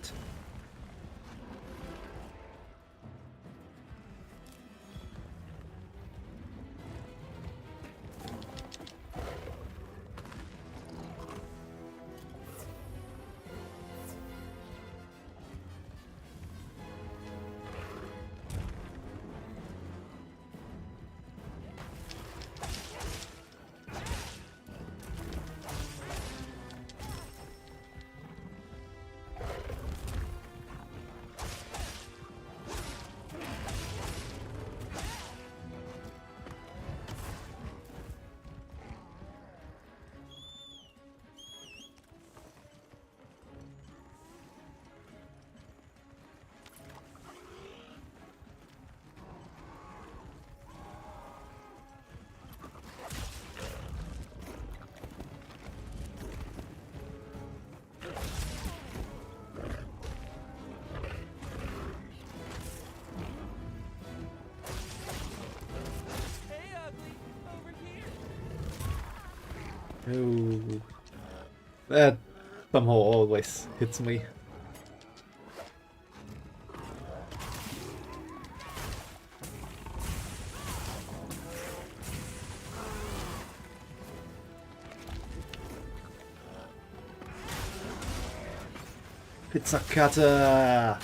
Speaker 1: Oh, that somehow always hits me. Pizza cutter!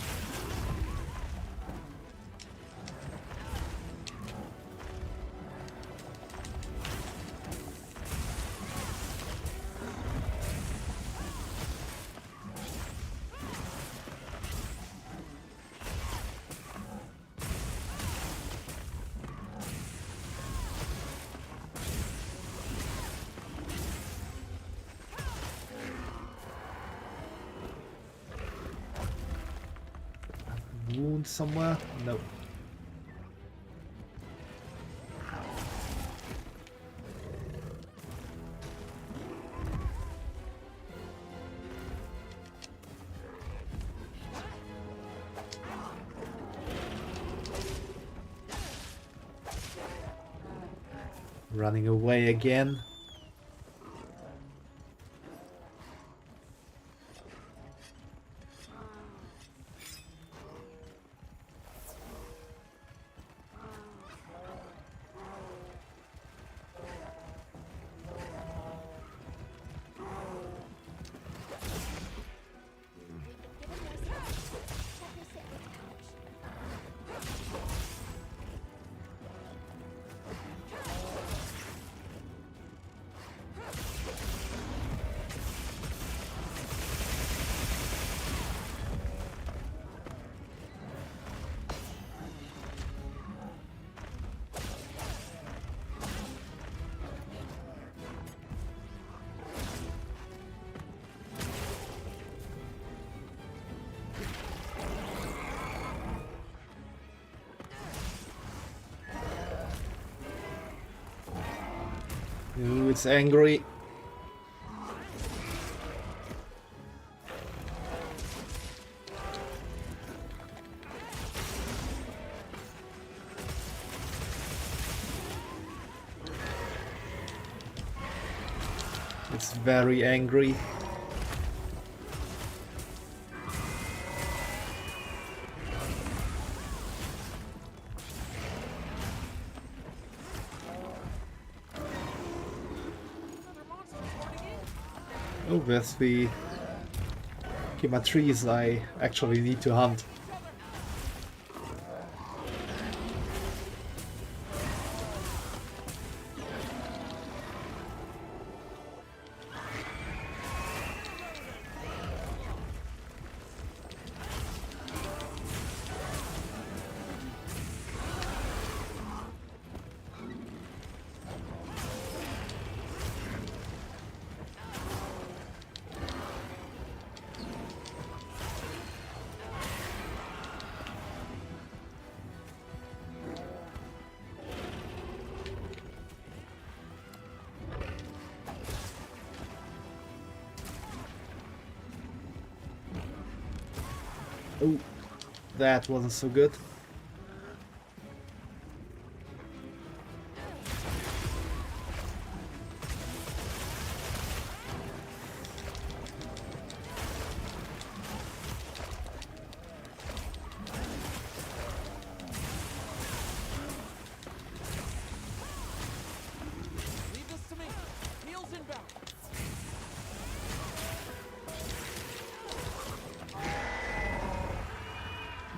Speaker 1: Wound somewhere? No. Running away again. Ooh, it's angry. It's very angry. Oh, there's the trees I actually need to hunt. Oh, that wasn't so good.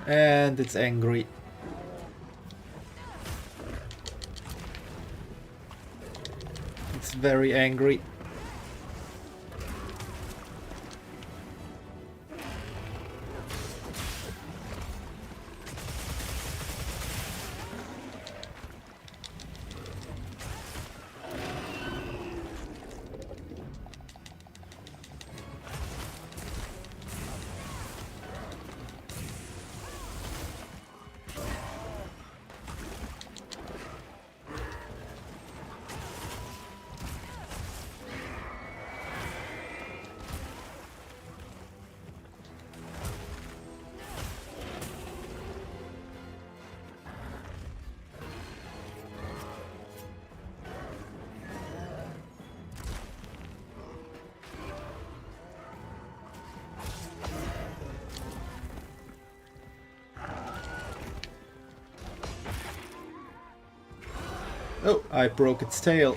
Speaker 1: And it's angry. It's very angry. Oh, I broke its tail.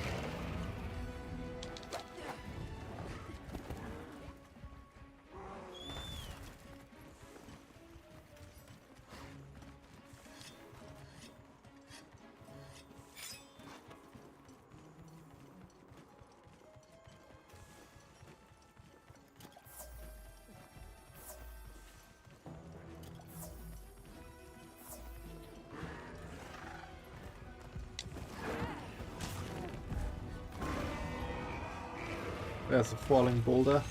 Speaker 1: There's a falling boulder.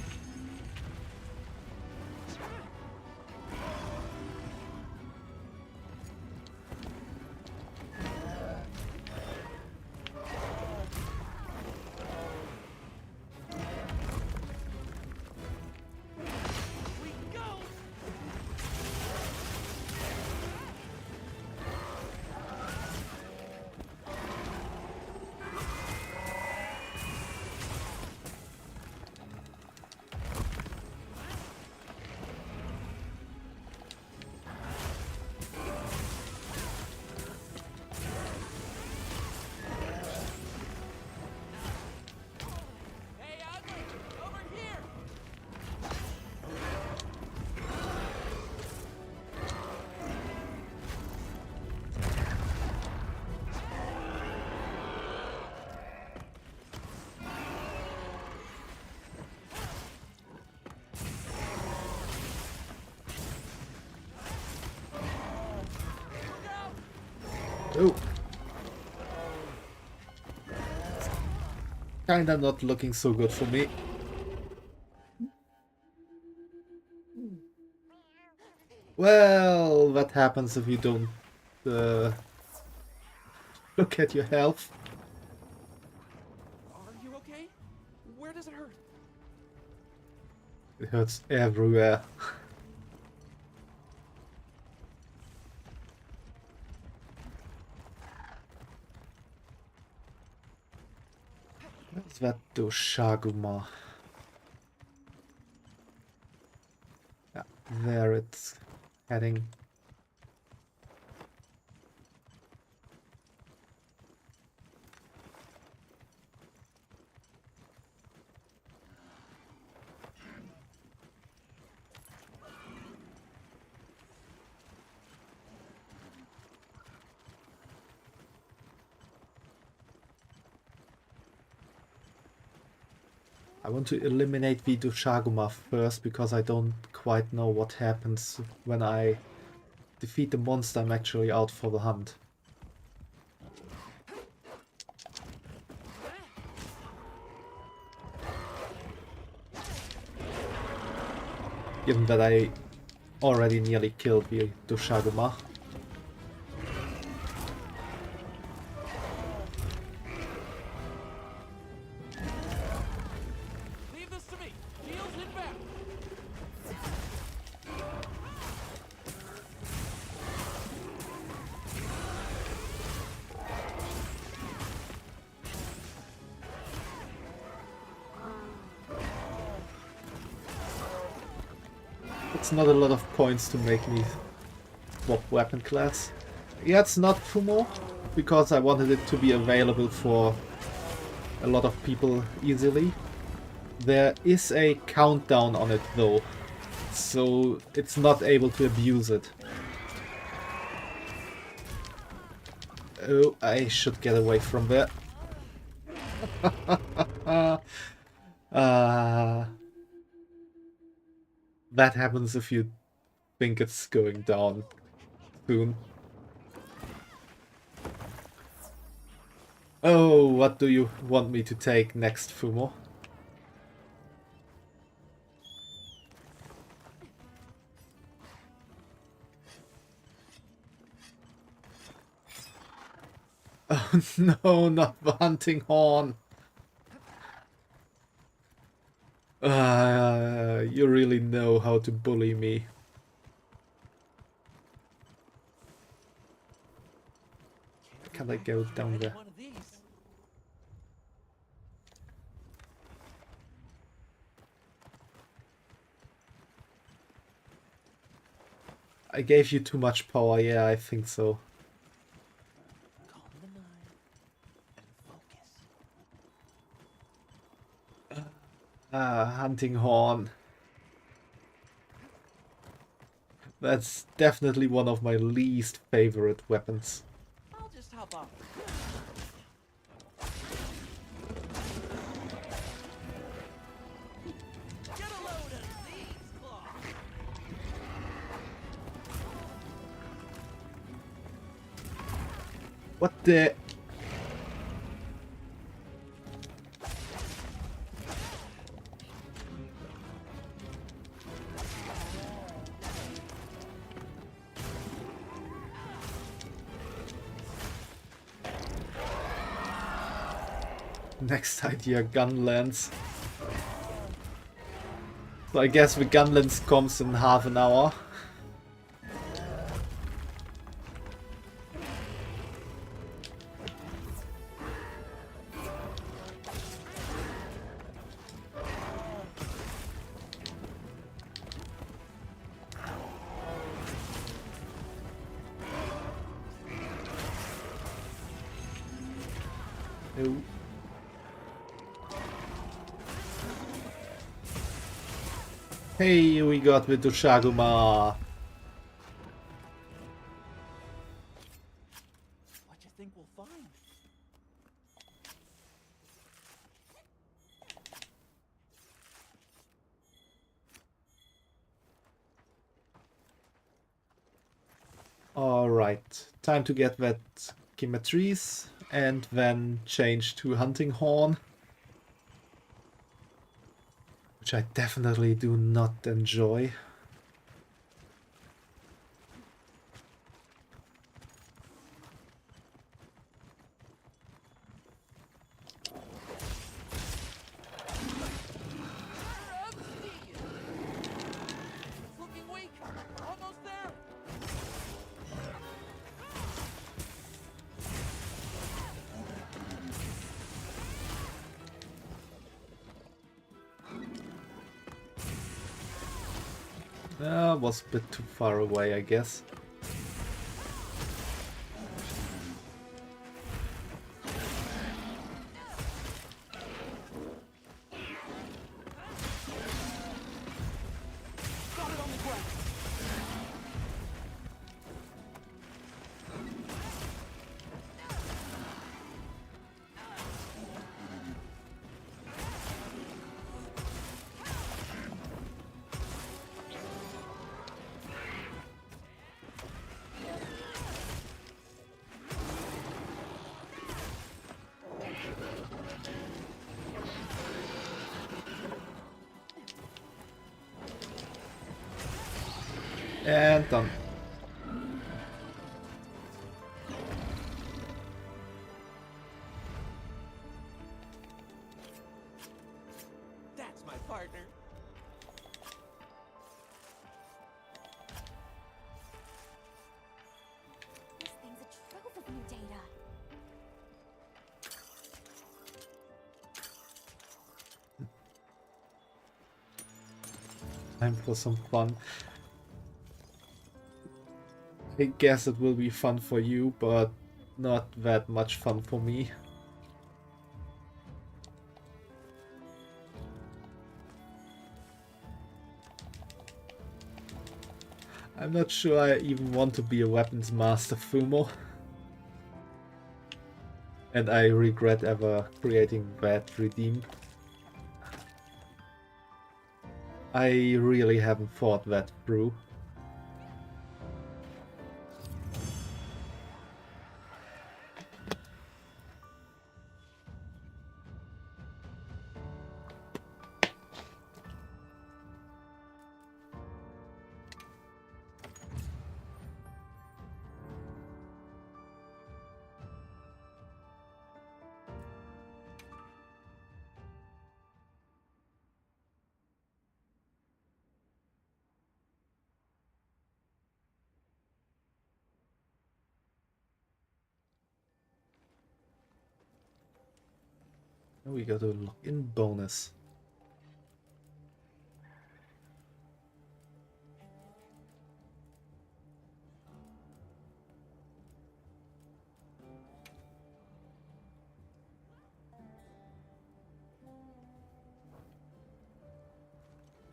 Speaker 1: Oh. Kinda not looking so good for me. Well, what happens if you don't look at your health?
Speaker 18: Are you okay? Where does it hurt?
Speaker 1: It hurts everywhere. Where's that Doshaguma? Yeah, there it's heading. I want to eliminate the Doshaguma first because I don't quite know what happens when I defeat the monster I'm actually out for the hunt. Given that I already nearly killed the Doshaguma. It's not a lot of points to make me swap weapon class. Yeah, it's not Fumo, because I wanted it to be available for a lot of people easily. There is a countdown on it though, so it's not able to abuse it. Oh, I should get away from there. That happens if you think it's going down soon. Oh, what do you want me to take next, Fumo? Oh no, not the hunting horn. You really know how to bully me. Can I go down there? I gave you too much power, yeah, I think so. Hunting horn. That's definitely one of my least favorite weapons.
Speaker 18: I'll just hop on. Get a load of these claws.
Speaker 1: What the? Next idea, gunlands. So I guess the gunlands comes in half an hour. Oh. Hey, we got the Dushaguma.
Speaker 18: What you think we'll find?
Speaker 1: Alright, time to get that Kimetris and then change to Hunting Horn. Which I definitely do not enjoy.
Speaker 18: Looking weak. Almost there.
Speaker 1: Was a bit too far away, I guess. And done.
Speaker 18: That's my partner.
Speaker 2: This thing's a trove of new data.
Speaker 1: Time for some fun. I guess it will be fun for you, but not that much fun for me. I'm not sure I even want to be a weapons master, Fumo. And I regret ever creating that redeem. I really haven't thought that through. We got a lock-in bonus.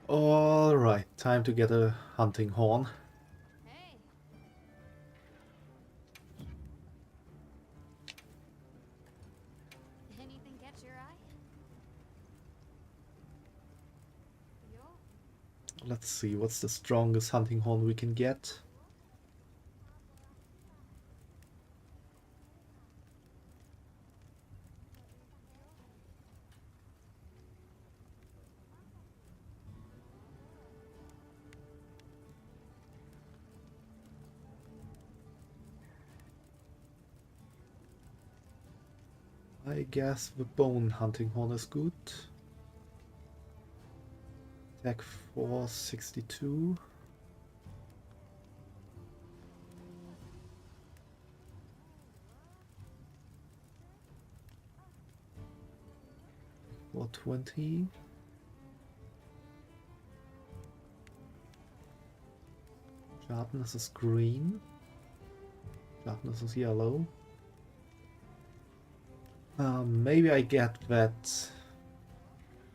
Speaker 1: Alright, time to get a hunting horn.
Speaker 7: Hey. Anything catch your eye? Yo?
Speaker 1: Let's see, what's the strongest hunting horn we can get? I guess the bone hunting horn is good. Attack 462. Or 20. Sharpness is green. Sharpness is yellow. Maybe I get that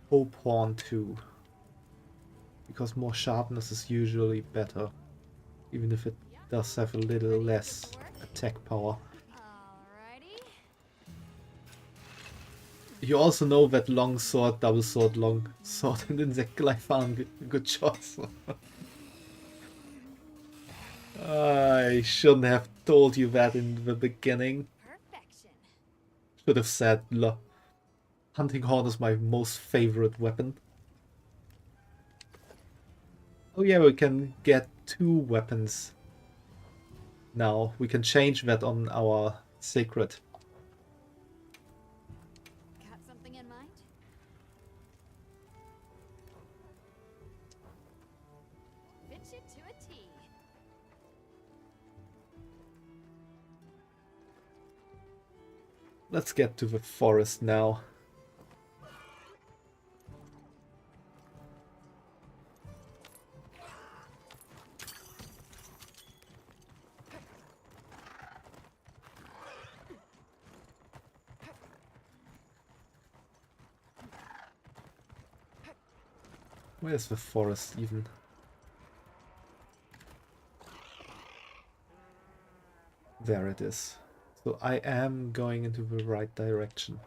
Speaker 1: hope horn too. Because more sharpness is usually better. Even if it does have a little less attack power. You also know that long sword, double sword, long sword and Insektgleitfaden good choice. I shouldn't have told you that in the beginning. Should have said, hunting horn is my most favorite weapon. Oh yeah, we can get 2 weapons now. We can change that on our secret.
Speaker 7: Got something in mind? Fit you to a T.
Speaker 1: Let's get to the forest now. Where's the forest even? There it is. So I am going into the right direction.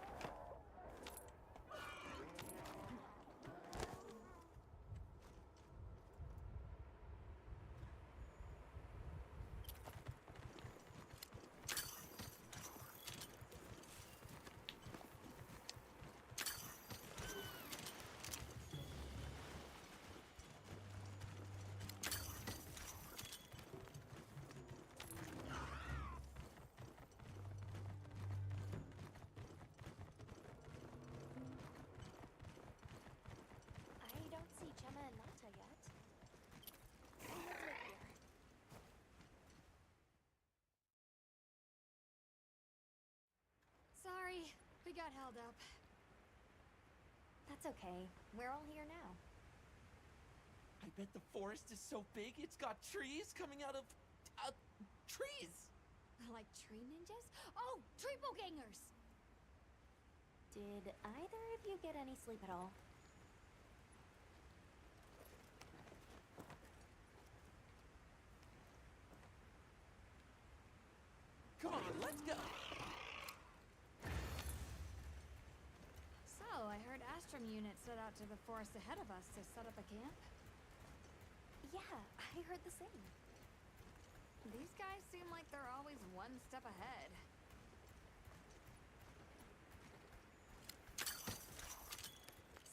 Speaker 7: Sorry, we got held up.
Speaker 2: That's okay. We're all here now.
Speaker 18: I bet the forest is so big it's got trees coming out of trees.
Speaker 7: Like tree ninjas? Oh, triple gangers!
Speaker 2: Did either of you get any sleep at all?
Speaker 18: Come on, let's go.
Speaker 7: Warren unit set out to the forest ahead of us to set up a camp.
Speaker 2: Yeah, I heard the same.
Speaker 7: These guys seem like they're always one step ahead.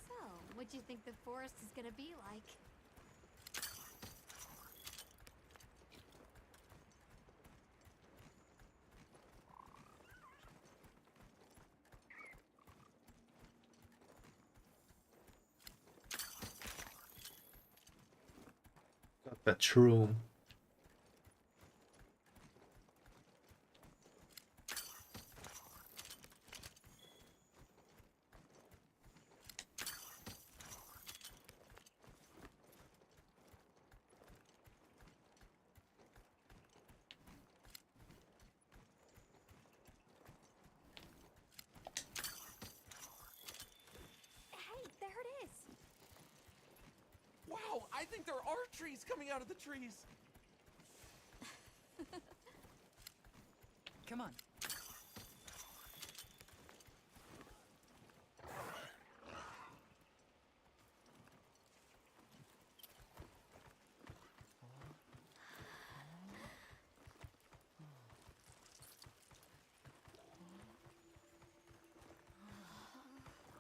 Speaker 7: So, what do you think the forest is gonna be like?
Speaker 1: Got that shroom.
Speaker 2: Hey, there it is.
Speaker 18: Wow, I think there are trees coming out of the trees.
Speaker 10: Come on.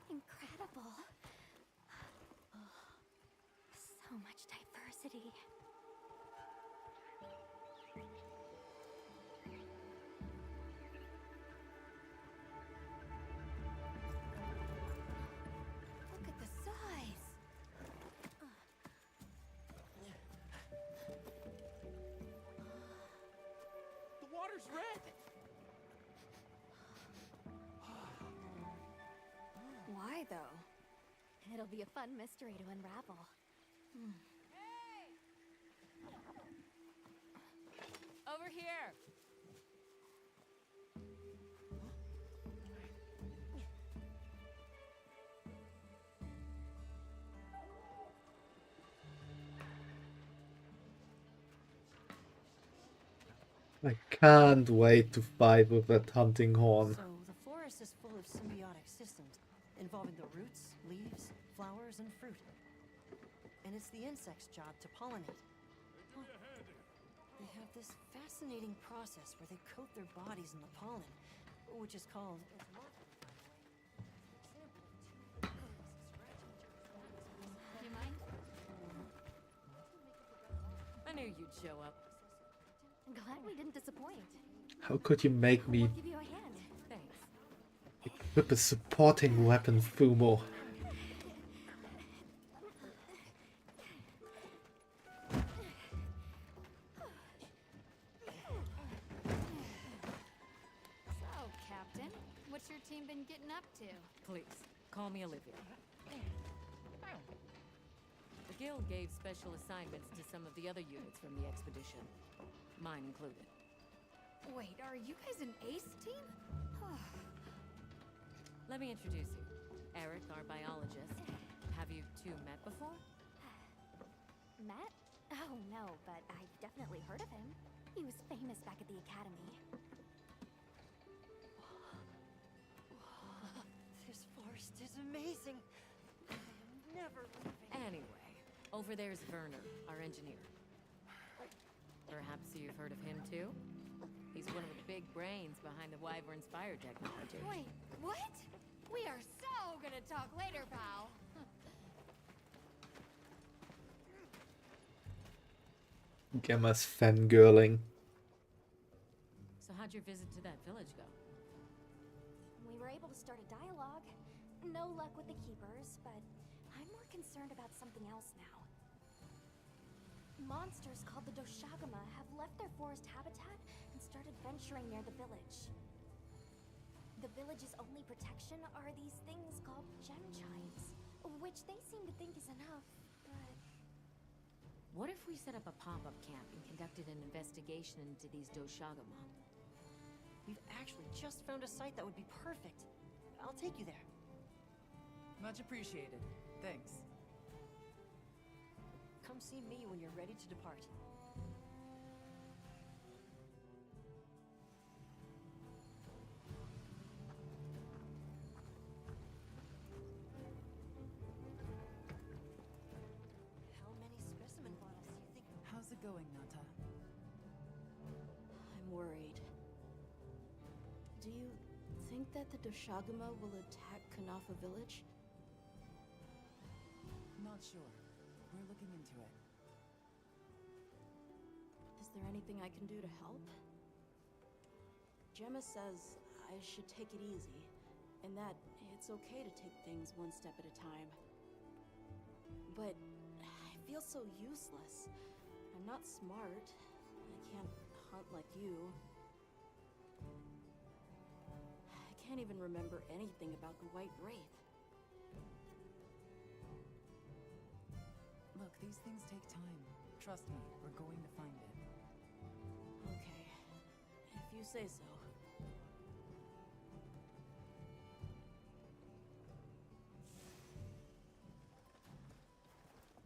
Speaker 2: Incredible. So much diversity.
Speaker 7: Look at the size.
Speaker 18: The water's red.
Speaker 2: Why, though? It'll be a fun mystery to unravel.
Speaker 9: Over here.
Speaker 1: I can't wait to fight with that hunting horn.
Speaker 8: So the forest is full of symbiotic systems involving the roots, leaves, flowers, and fruit. And it's the insect's job to pollinate. They have this fascinating process where they coat their bodies in the pollen, which is called...
Speaker 7: You mind?
Speaker 9: I knew you'd show up.
Speaker 2: Glad we didn't disappoint.
Speaker 1: How could you make me
Speaker 2: We'll give you a hand.
Speaker 9: Thanks.
Speaker 1: equip a supporting weapon, Fumo?
Speaker 7: So, Captain, what's your team been getting up to?
Speaker 9: Please, call me Olivia. The Guild gave special assignments to some of the other units from the expedition. Mine included.
Speaker 7: Wait, are you guys an ace team?
Speaker 9: Let me introduce you. Eric, our biologist. Have you two met before?
Speaker 2: Matt? Oh, no, but I've definitely heard of him. He was famous back at the academy.
Speaker 8: This forest is amazing. I'm never leaving.
Speaker 9: Anyway, over there's Werner, our engineer. Perhaps you've heard of him too? He's one of the big brains behind the Wyvern's fire technology.
Speaker 7: Wait, what? We are so gonna talk later, pal.
Speaker 1: Gemma's fangirling.
Speaker 9: So how'd your visit to that village go?
Speaker 2: We were able to start a dialogue. No luck with the keepers, but I'm more concerned about something else now. Monsters called the Doshagama have left their forest habitat and started venturing near the village. The village's only protection are these things called gem chimes, which they seem to think is enough, but...
Speaker 9: What if we set up a pop-up camp and conducted an investigation into these Doshagama?
Speaker 8: We've actually just found a site that would be perfect. I'll take you there.
Speaker 10: Much appreciated. Thanks.
Speaker 8: Come see me when you're ready to depart.
Speaker 10: going, Nata?
Speaker 8: I'm worried. Do you think that the Doshaguma will attack Kanafa village?
Speaker 10: Not sure. We're looking into it.
Speaker 8: Is there anything I can do to help? Gemma says I should take it easy, and that it's okay to take things one step at a time. But I feel so useless. I'm not smart. I can't hunt like you. I can't even remember anything about the White Wraith.
Speaker 10: Look, these things take time. Trust me, we're going to find it.
Speaker 8: Okay, if you say so.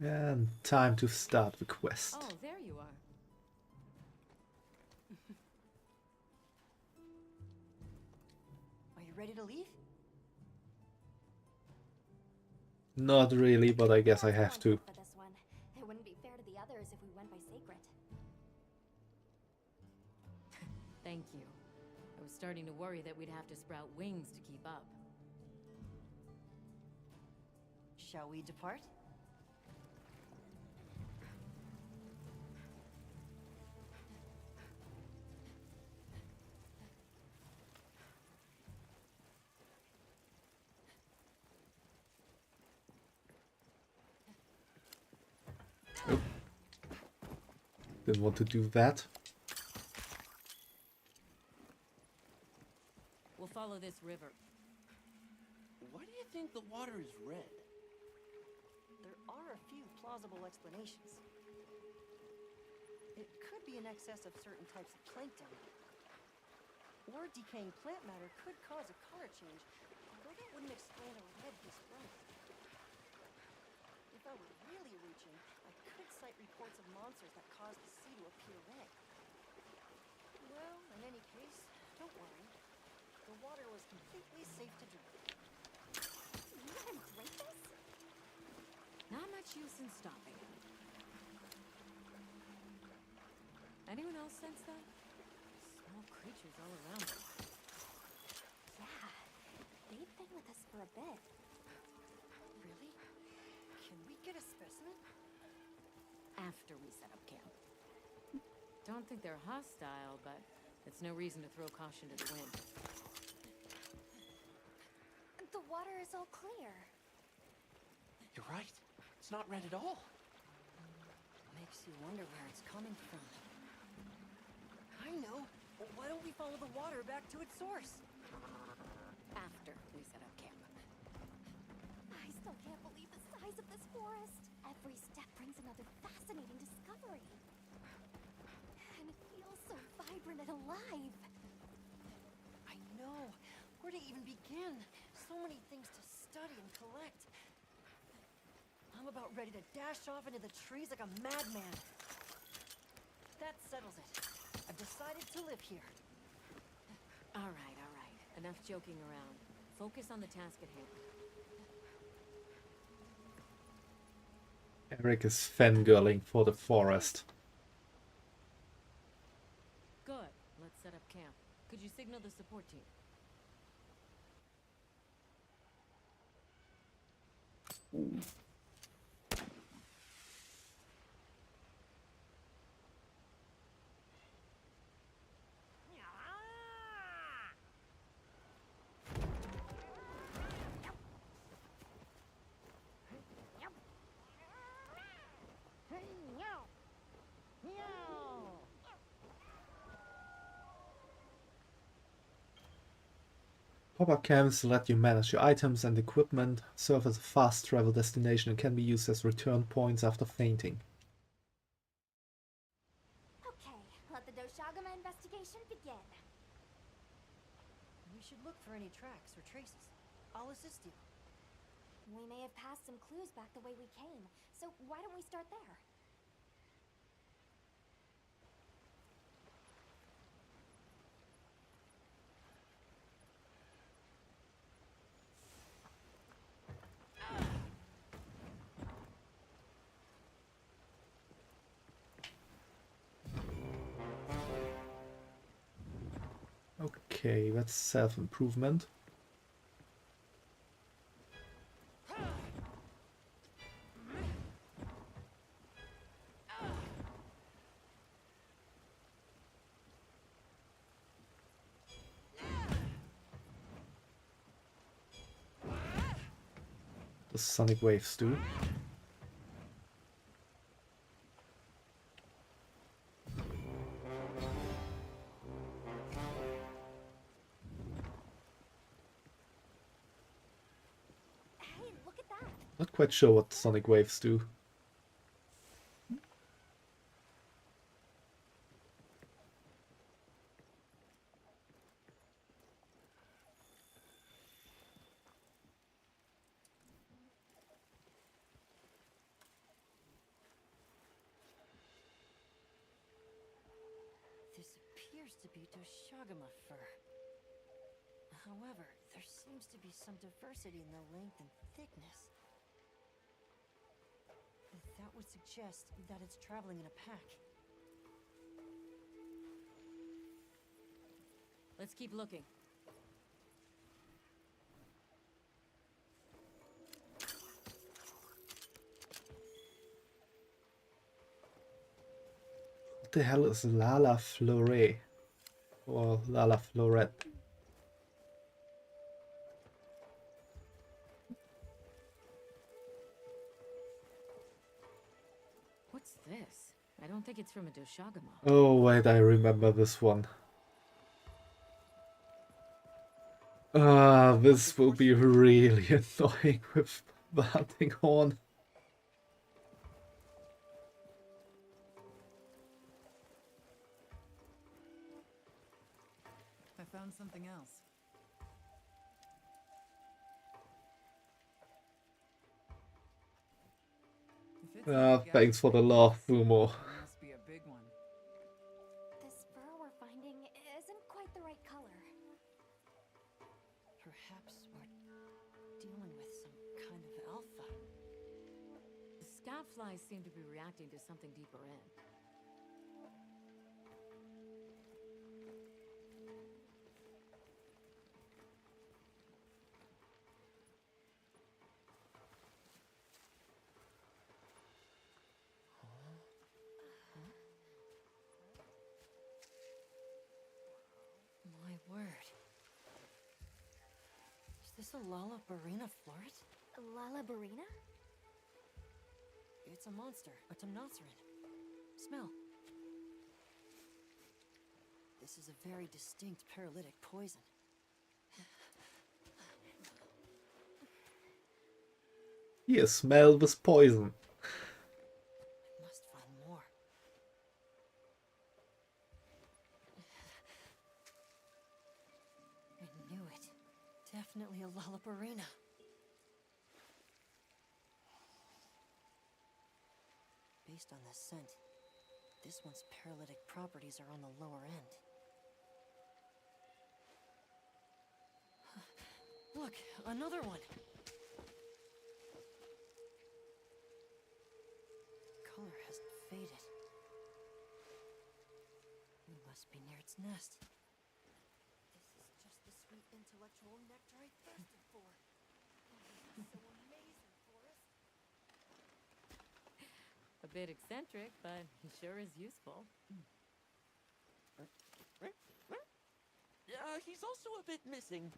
Speaker 1: And time to start the quest.
Speaker 9: Oh, there you are.
Speaker 11: Are you ready to leave?
Speaker 1: Not really, but I guess I have to.
Speaker 2: For this one, it wouldn't be fair to the others if we went by Sacred.
Speaker 9: Thank you. I was starting to worry that we'd have to sprout wings to keep up.
Speaker 11: Shall we depart?
Speaker 1: Didn't want to do that.
Speaker 9: We'll follow this river.
Speaker 18: Why do you think the water is red?
Speaker 11: There are a few plausible explanations. It could be in excess of certain types of plankton. Or decaying plant matter could cause a color change, although that wouldn't explain a red this bright. If I were really reaching, I could cite reports of monsters that cause the sea to appear red. Well, in any case, don't worry. The water was completely safe to drink.
Speaker 2: You let him drink this?
Speaker 9: Not much use in stopping him. Anyone else sense that? Small creatures all around us.
Speaker 2: Yeah, they've been with us for a bit.
Speaker 11: Really? Can we get a specimen?
Speaker 9: After we set up camp. Don't think they're hostile, but it's no reason to throw caution to the wind.
Speaker 2: The water is all clear.
Speaker 18: You're right. It's not red at all.
Speaker 11: Makes you wonder where it's coming from. I know. Well, why don't we follow the water back to its source?
Speaker 9: After we set up camp.
Speaker 2: I still can't believe the size of this forest. Every step brings another fascinating discovery. And it feels so vibrant and alive.
Speaker 11: I know. Where to even begin? So many things to study and collect. I'm about ready to dash off into the trees like a madman. That settles it. I've decided to live here.
Speaker 9: All right, all right. Enough joking around. Focus on the task at hand.
Speaker 1: Eric is fangirling for the forest.
Speaker 9: Good. Let's set up camp. Could you signal the support team?
Speaker 1: Pop-up camps let you manage your items and equipment, serve as a fast travel destination, and can be used as return points after fainting.
Speaker 2: Okay, let the Doshagama investigation begin.
Speaker 11: We should look for any tracks or traces. I'll assist you.
Speaker 2: We may have passed some clues back the way we came, so why don't we start there?
Speaker 1: Okay, that's self-improvement. The sonic waves do.
Speaker 2: Hey, look at that.
Speaker 1: Not quite sure what sonic waves do.
Speaker 9: This appears to be Doshagama fur. However, there seems to be some diversity in the length and thickness. That would suggest that it's traveling in a pack. Let's keep looking.
Speaker 1: What the hell is Lala Flore? Or Lala Floret?
Speaker 9: What's this? I don't think it's from a Doshagama.
Speaker 1: Oh wait, I remember this one. Ah, this will be really annoying with the hunting horn.
Speaker 10: I found something else. If it's not a
Speaker 1: Thanks for the laugh, Fumo.
Speaker 10: it must be a big one.
Speaker 2: This fur we're finding isn't quite the right color.
Speaker 9: Perhaps we're dealing with some kind of alpha. The scout flies seem to be reacting to something deeper in. My word. Is this a Lalabarina floret?
Speaker 2: Lalabarina?
Speaker 9: It's a monster, a Temnoceran. Smell. This is a very distinct paralytic poison.
Speaker 1: Here, smell this poison.
Speaker 9: I must find more. I knew it. Definitely a Lalabarina. Based on the scent, this one's paralytic properties are on the lower end. Look, another one! Color has faded. We must be near its nest. This is just the sweet intellectual nectar I thirsted for. Oh, this is so amazing, Forrest. A bit eccentric, but he sure is useful.
Speaker 18: He's also a bit missing.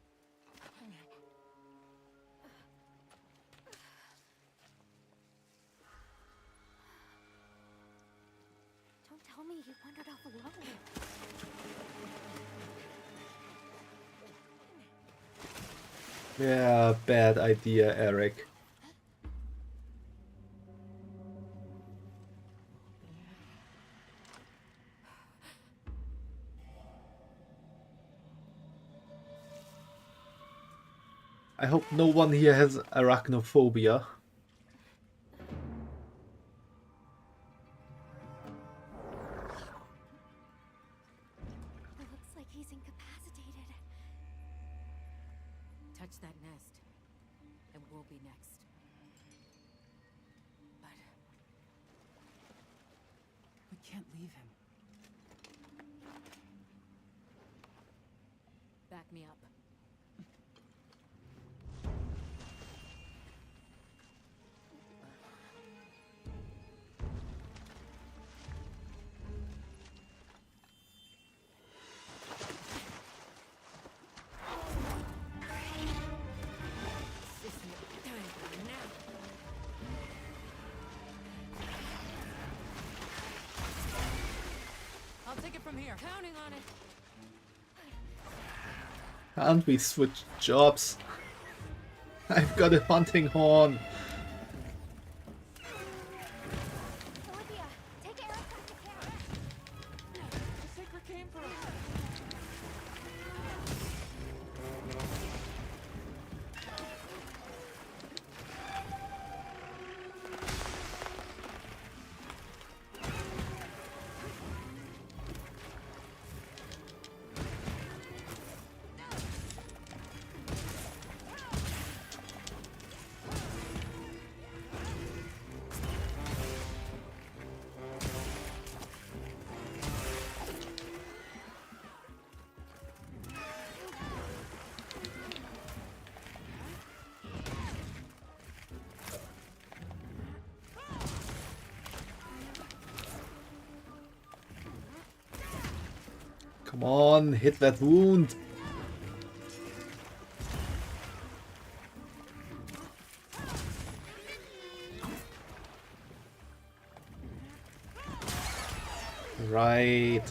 Speaker 2: Don't tell me you wandered off alone.
Speaker 1: Yeah, bad idea, Eric. I hope no one here has arachnophobia.
Speaker 2: It looks like he's incapacitated.
Speaker 9: Touch that nest, and we'll be next. But
Speaker 10: We can't leave him.
Speaker 9: back me up.
Speaker 10: I'll take it from here.
Speaker 9: Counting on it.
Speaker 1: Can't we switch jobs? I've got a hunting horn.
Speaker 2: Olivia, take Eric back to camp.
Speaker 18: The sacred came for us.
Speaker 1: Come on, hit that wound. Right.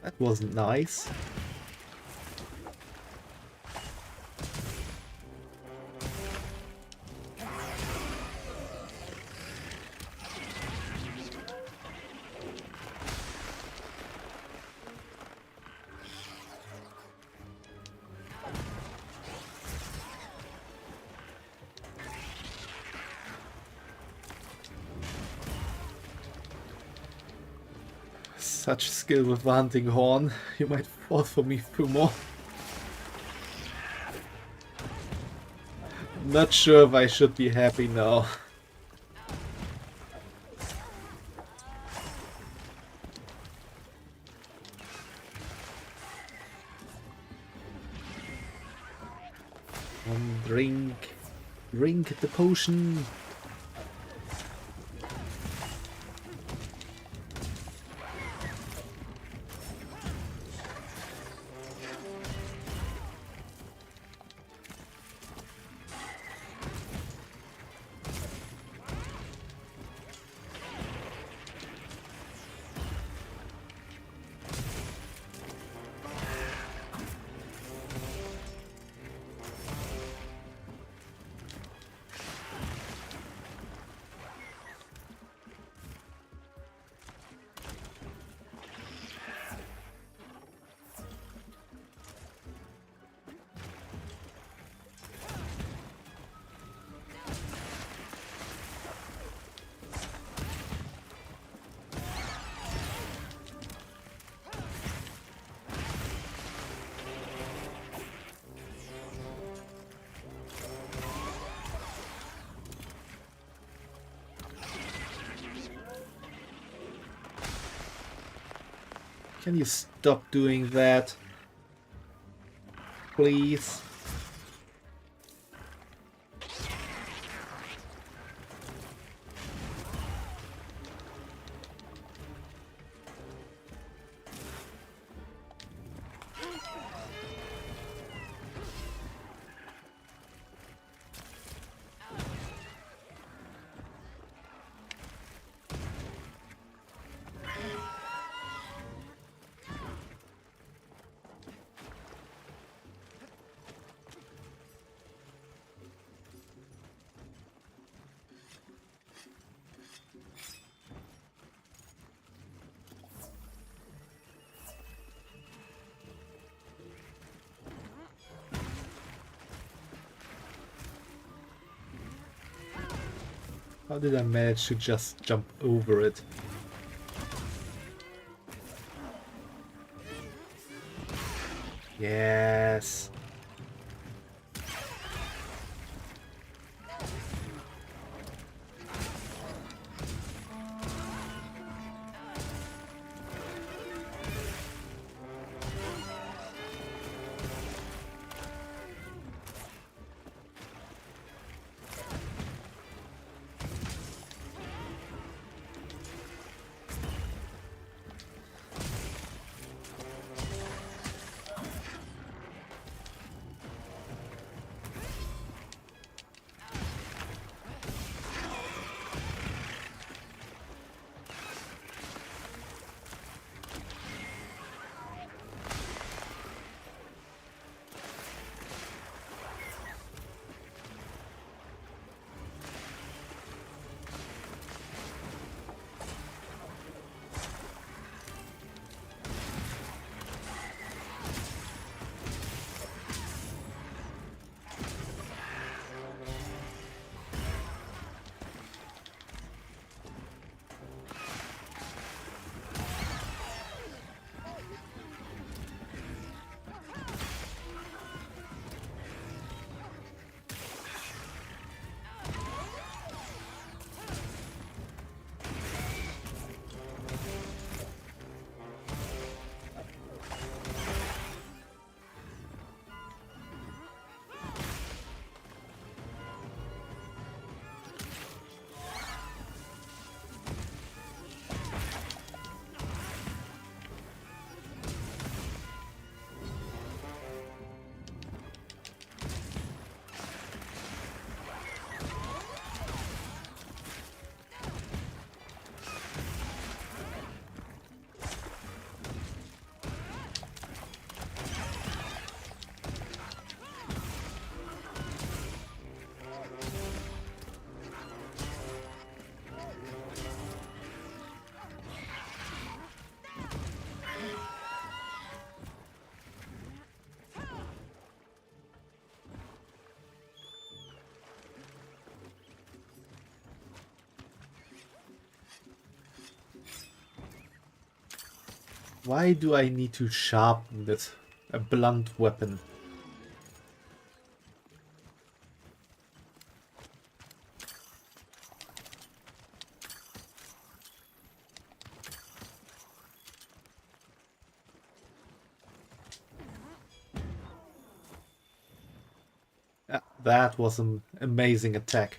Speaker 1: That wasn't nice. Such skill with the hunting horn. You might fall for me through more. Not sure if I should be happy now. Drink. Drink the potion. Can you stop doing that? Please. How did I manage to just jump over it? Yes. Why do I need to sharpen this? A blunt weapon. That was an amazing attack.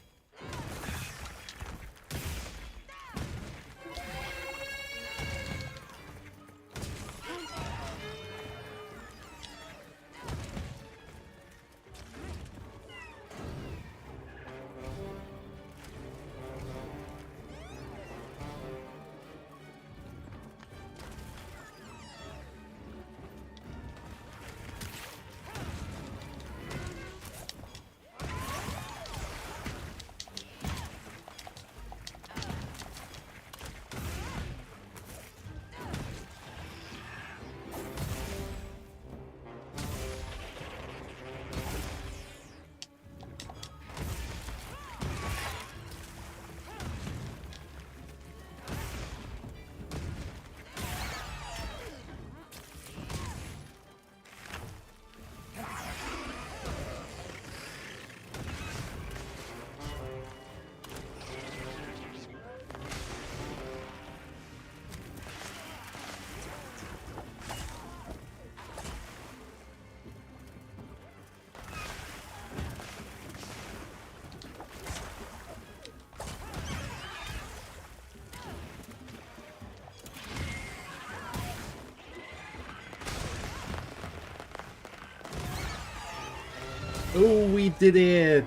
Speaker 1: Oh, we did it!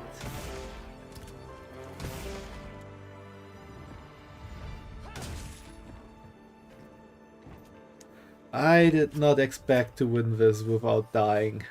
Speaker 1: I did not expect to win this without dying.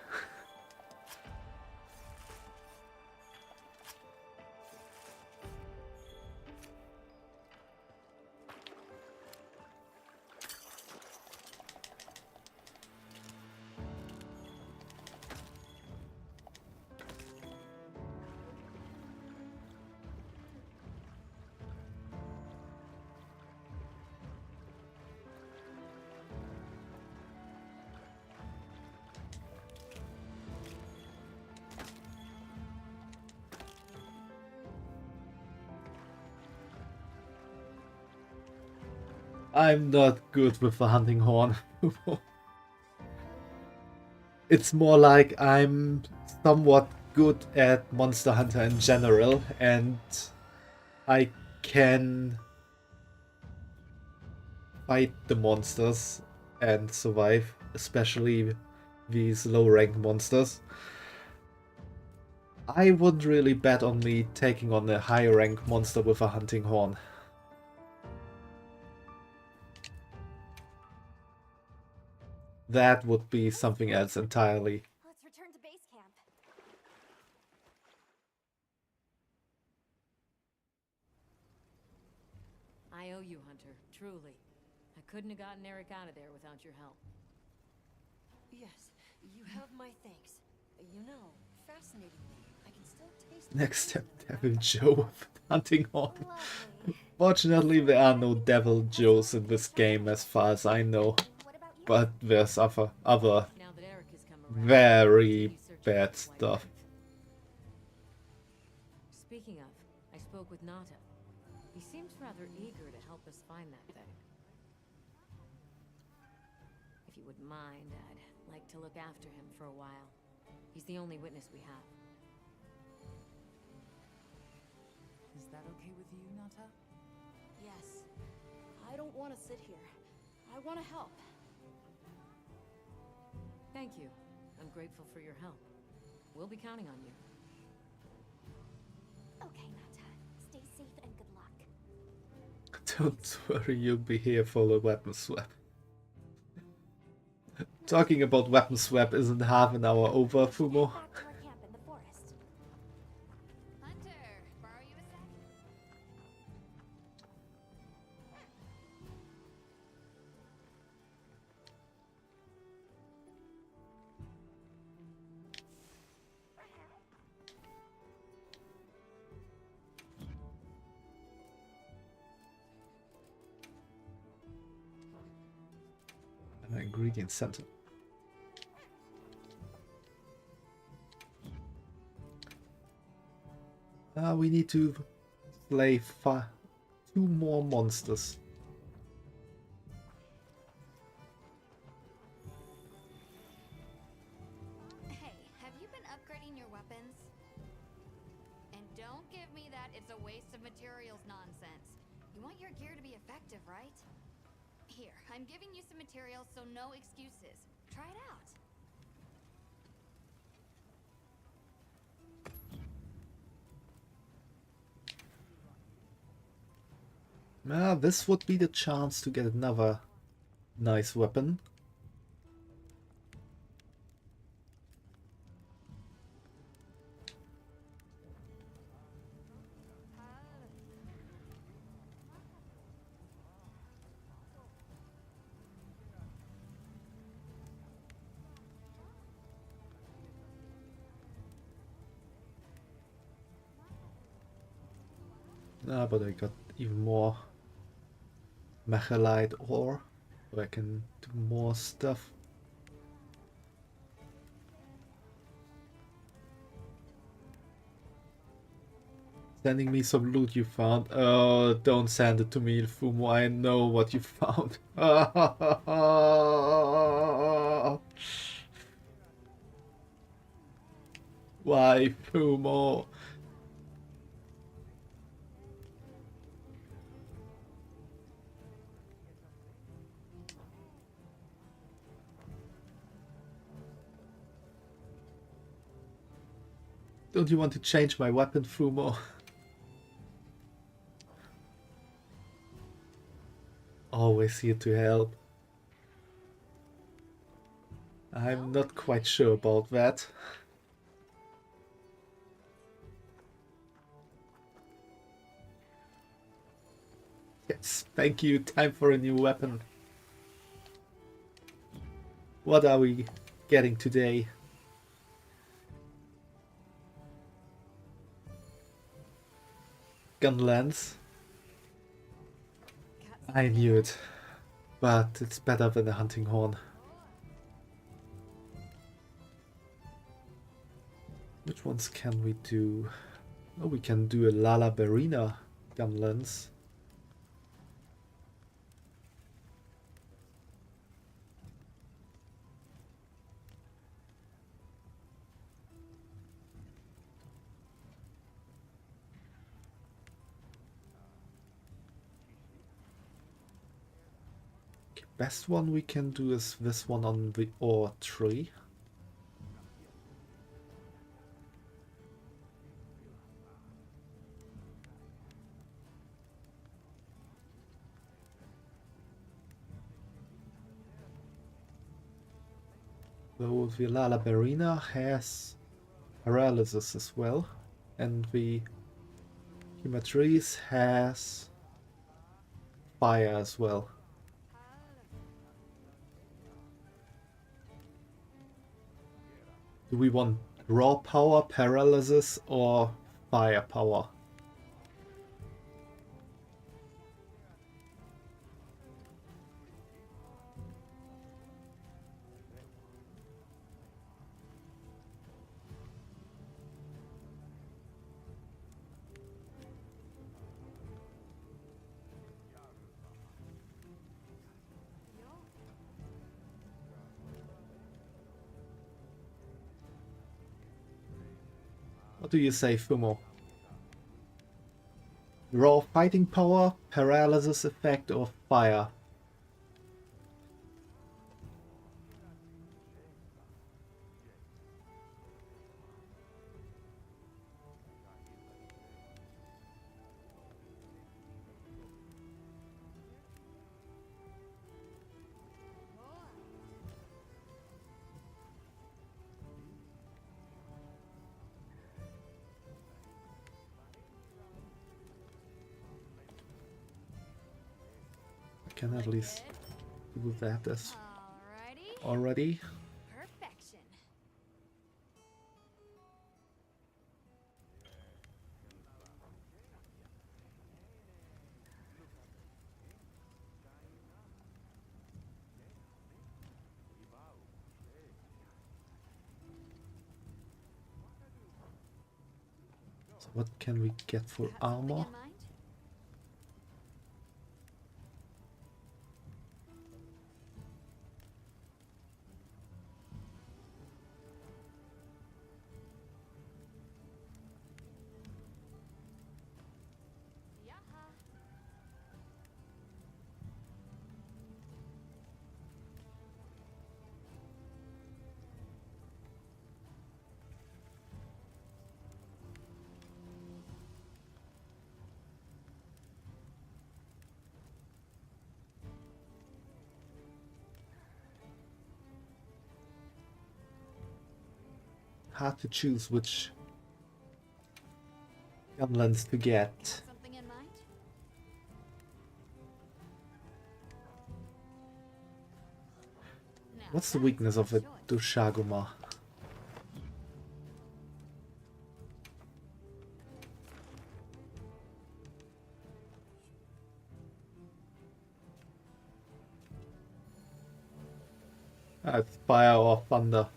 Speaker 1: I'm not good with the hunting horn. It's more like I'm somewhat good at Monster Hunter in general, and I can fight the monsters and survive, especially these low rank monsters. I wouldn't really bet on me taking on a high rank monster with a hunting horn. That would be something else entirely.
Speaker 2: Let's return to base camp.
Speaker 9: I owe you, Hunter, truly. I couldn't have gotten Eric out of there without your help.
Speaker 8: Yes, you have my thanks. You know, fascinatingly, I can still taste
Speaker 1: Next step, Devil Joe with hunting horn. Fortunately, there are no Devil Joes in this game as far as I know. But there's other very bad stuff.
Speaker 9: Speaking of, I spoke with Nata. He seems rather eager to help us find that thing. If you wouldn't mind, I'd like to look after him for a while. He's the only witness we have.
Speaker 10: Is that okay with you, Nata?
Speaker 8: Yes. I don't want to sit here. I want to help.
Speaker 9: Thank you. I'm grateful for your help. We'll be counting on you.
Speaker 2: Okay, Nata. Stay safe and good luck.
Speaker 1: Don't worry, you'll be here for the weapon swap. Talking about weapon swap isn't half an hour over, Fumo. An ingredient center. We need to slay 2 more monsters.
Speaker 7: Hey, have you been upgrading your weapons? And don't give me that it's a waste of materials nonsense. You want your gear to be effective, right? Here, I'm giving you some materials, so no excuses. Try it out.
Speaker 1: This would be the chance to get another nice weapon. But I got even more Machalite ore, so I can do more stuff. Sending me some loot you found. Oh, don't send it to me, Fumo. I know what you found. Why, Fumo? Don't you want to change my weapon, Fumo? Always here to help. I'm not quite sure about that. Yes, thank you. Time for a new weapon. What are we getting today? Gun lens. I knew it, but it's better than a hunting horn. Which ones can we do? Oh, we can do a Lala Berina gun lens. best one we can do is this one on the ore tree. Though the Lalaberina has paralysis as well, and the Himatrice has fire as well. Do we want raw power, paralysis, or firepower? What do you say, Fumo? Raw fighting power, paralysis effect, or fire? I can at least do that as already.
Speaker 7: Perfection.
Speaker 1: So what can we get for armor? Hard to choose which gunlens to get.
Speaker 7: Something in mind?
Speaker 1: What's the weakness of a Dushaguma? It's fire or thunder.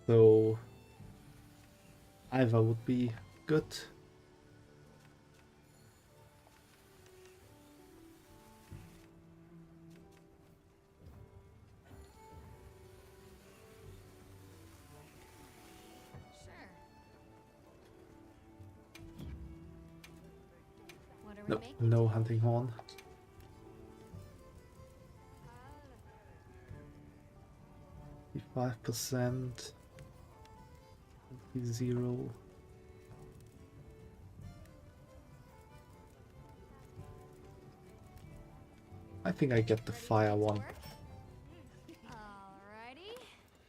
Speaker 1: So either would be good. No, no hunting horn. 5%. 0. I think I get the fire one.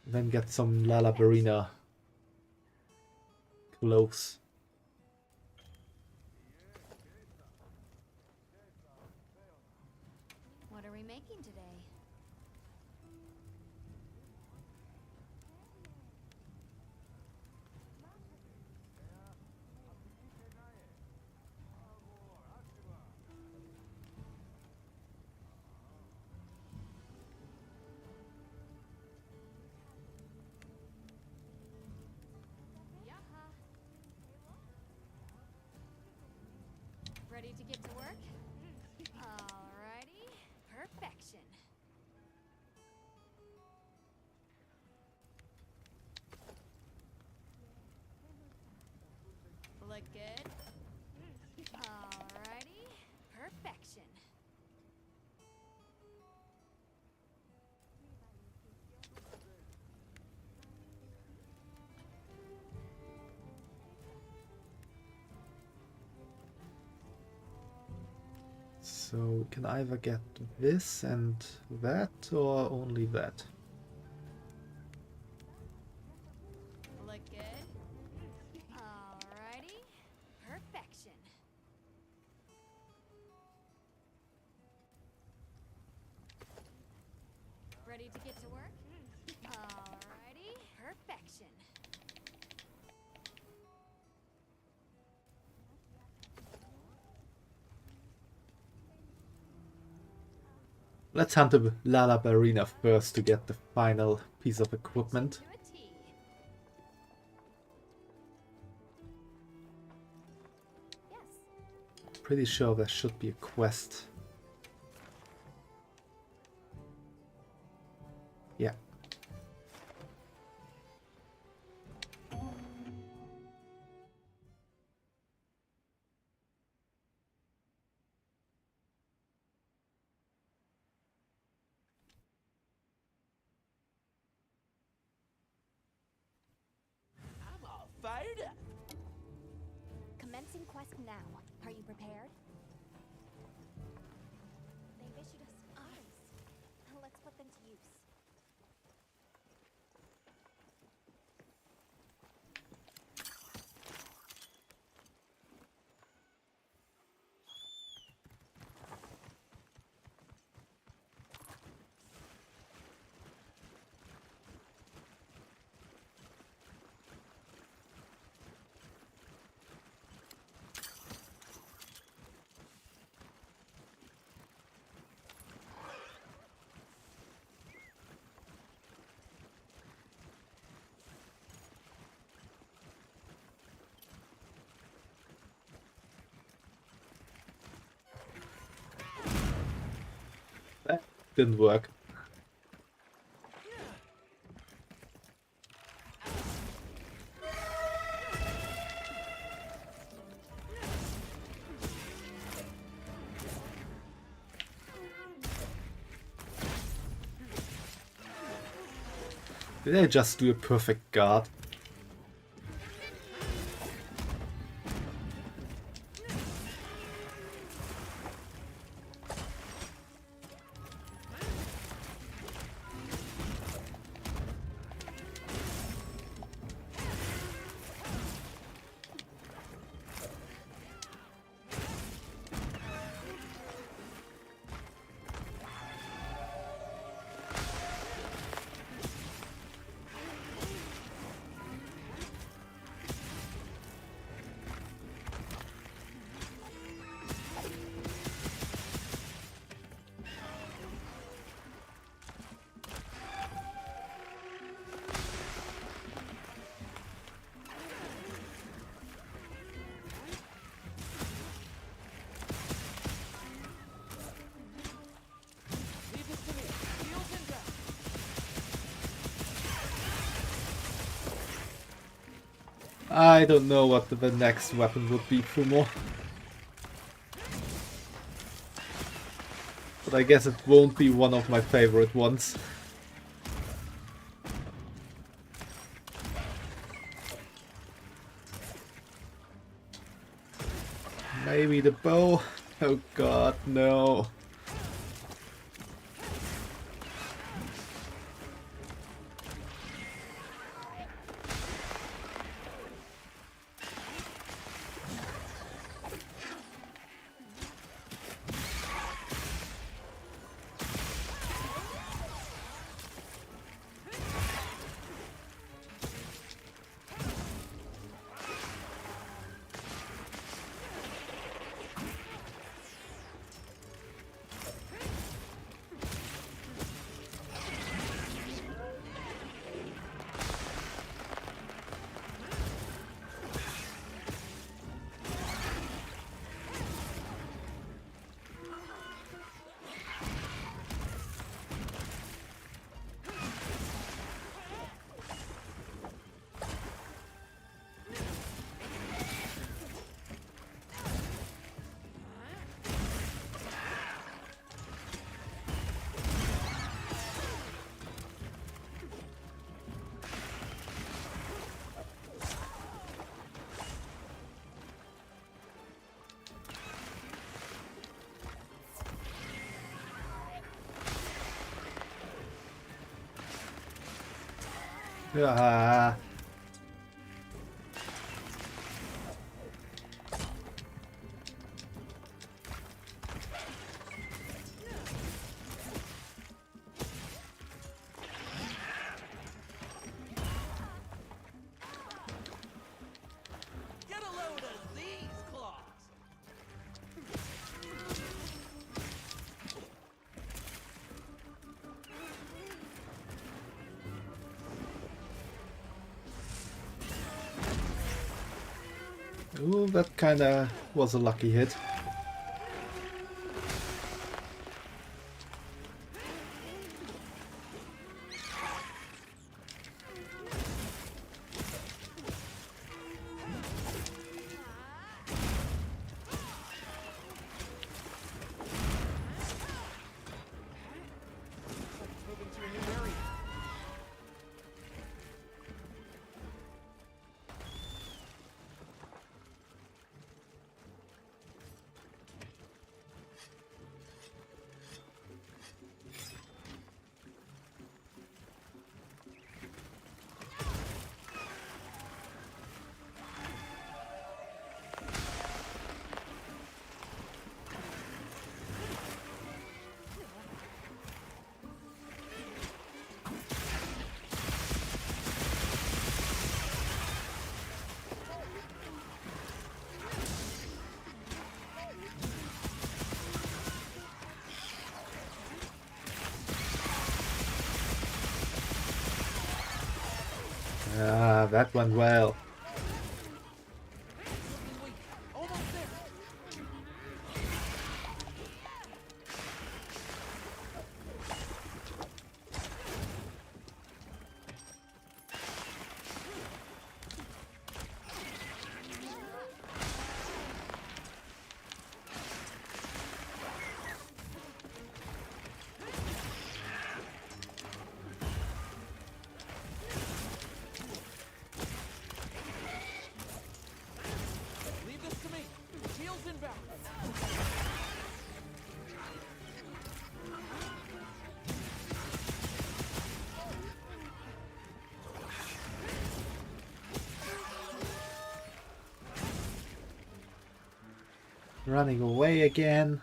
Speaker 1: Then get some Lalaberina close.
Speaker 7: What are we making today? Ready to get to work? Alrighty. Perfection. Look good? Alrighty. Perfection.
Speaker 1: So we can either get this and that, or only that.
Speaker 7: Look good? Alrighty. Perfection. Ready to get to work? Alrighty. Perfection.
Speaker 1: Let's hunt the Lala Ballerina first to get the final piece of equipment. Pretty sure there should be a quest. Yeah.
Speaker 18: I'm all fired up.
Speaker 2: Commencing quest now. Are you prepared? They've issued us eyes. Let's put them to use.
Speaker 1: That didn't work. Did I just do a perfect guard? I don't know what the next weapon would be, Fumo. But I guess it won't be one of my favorite ones. Maybe the bow? Oh god, no. Ah.
Speaker 18: Get a load of these claws!
Speaker 1: Ooh, that kinda was a lucky hit.
Speaker 18: Moving to a new area.
Speaker 1: Ah, that went well.
Speaker 18: Leave this to me. Shields inbound.
Speaker 1: Running away again.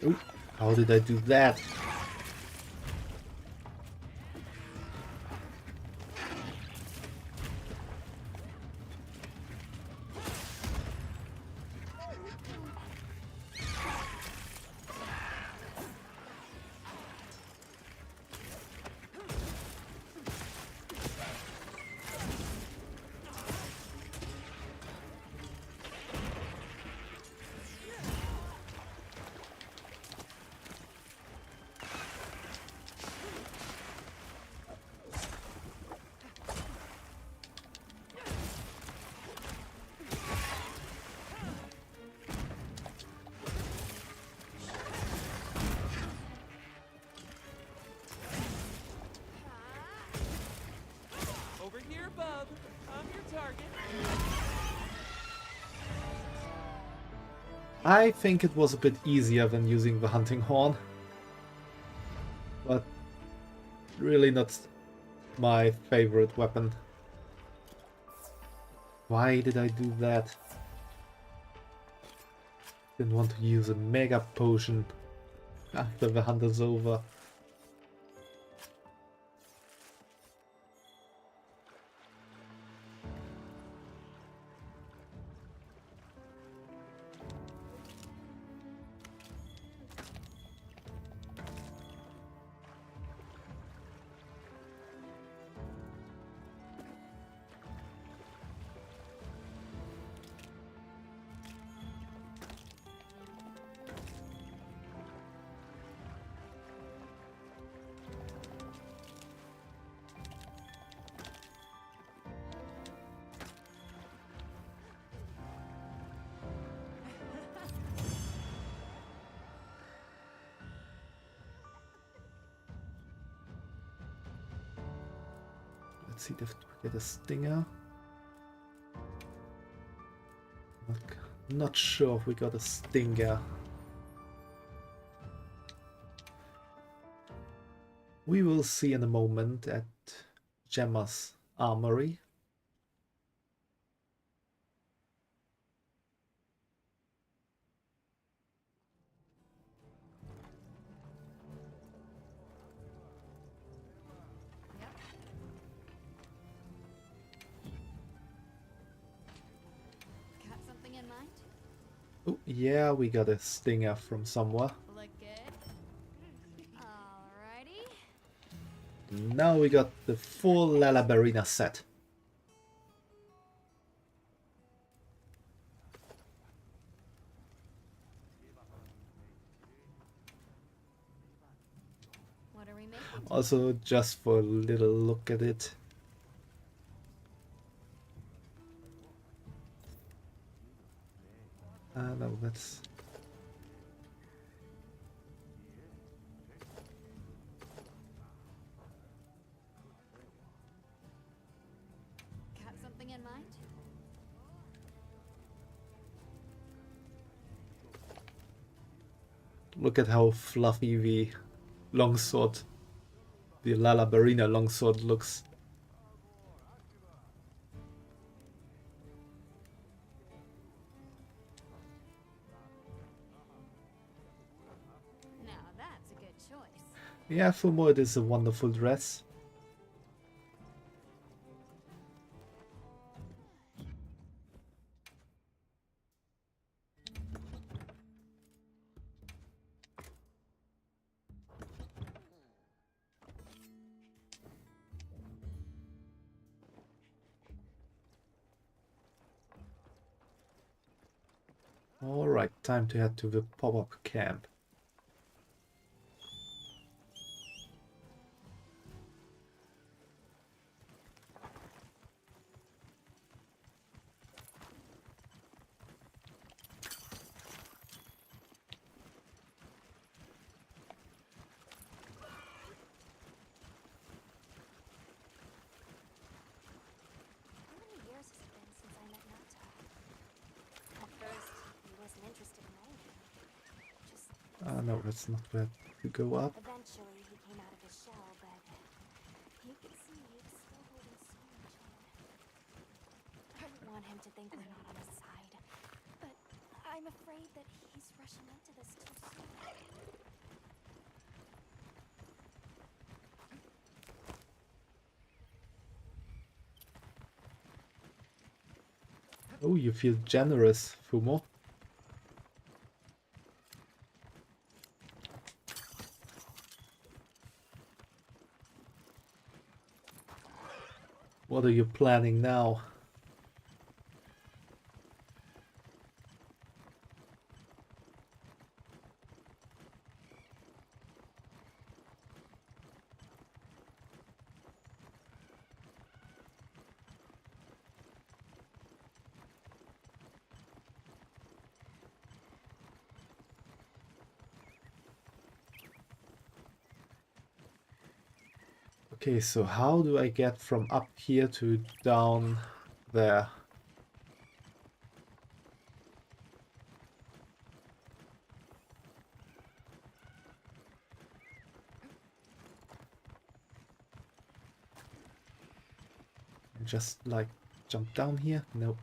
Speaker 1: Ooh, how did I do that?
Speaker 18: Over here, bub. I'm your target.
Speaker 1: I think it was a bit easier than using the hunting horn. But really not my favorite weapon. Why did I do that? Didn't want to use a mega potion after the hunt is over. Let's see if we get a stinger. Not sure if we got a stinger. We will see in a moment at Gemma's armory.
Speaker 7: Got something in mind?
Speaker 1: Oh, yeah, we got a stinger from somewhere.
Speaker 7: Look good. Alrighty.
Speaker 1: Now we got the full Lalabarina set.
Speaker 7: What are we making?
Speaker 1: Also, just for a little look at it. No, that's...
Speaker 7: Got something in mind?
Speaker 1: Look at how fluffy the longsword, the Lalabarina longsword looks.
Speaker 7: Now that's a good choice.
Speaker 1: Yeah, Fumo, it is a wonderful dress. Alright, time to head to the pop-up camp.
Speaker 2: How many years has it been since I met Nata? At first, he wasn't interested in anything. Just
Speaker 1: No, that's not where to go up.
Speaker 2: eventually he came out of his shell, but you can see he's still holding so much in. I don't want him to think we're not on his side, but I'm afraid that he's rushing into this too soon.
Speaker 1: Oh, you feel generous, Fumo. What are you planning now? Okay, so how do I get from up here to down there? Just like jump down here? Nope.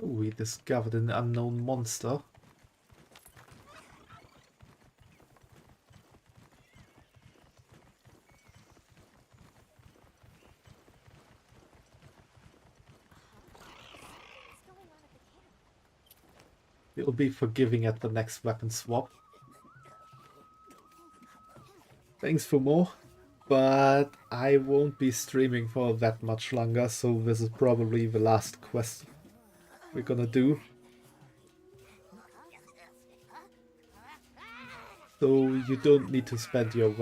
Speaker 1: Oh, we discovered an unknown monster. It'll be forgiving at the next weapon swap. Thanks for more, but I won't be streaming for that much longer, so this is probably the last quest we're gonna do. So you don't need to spend your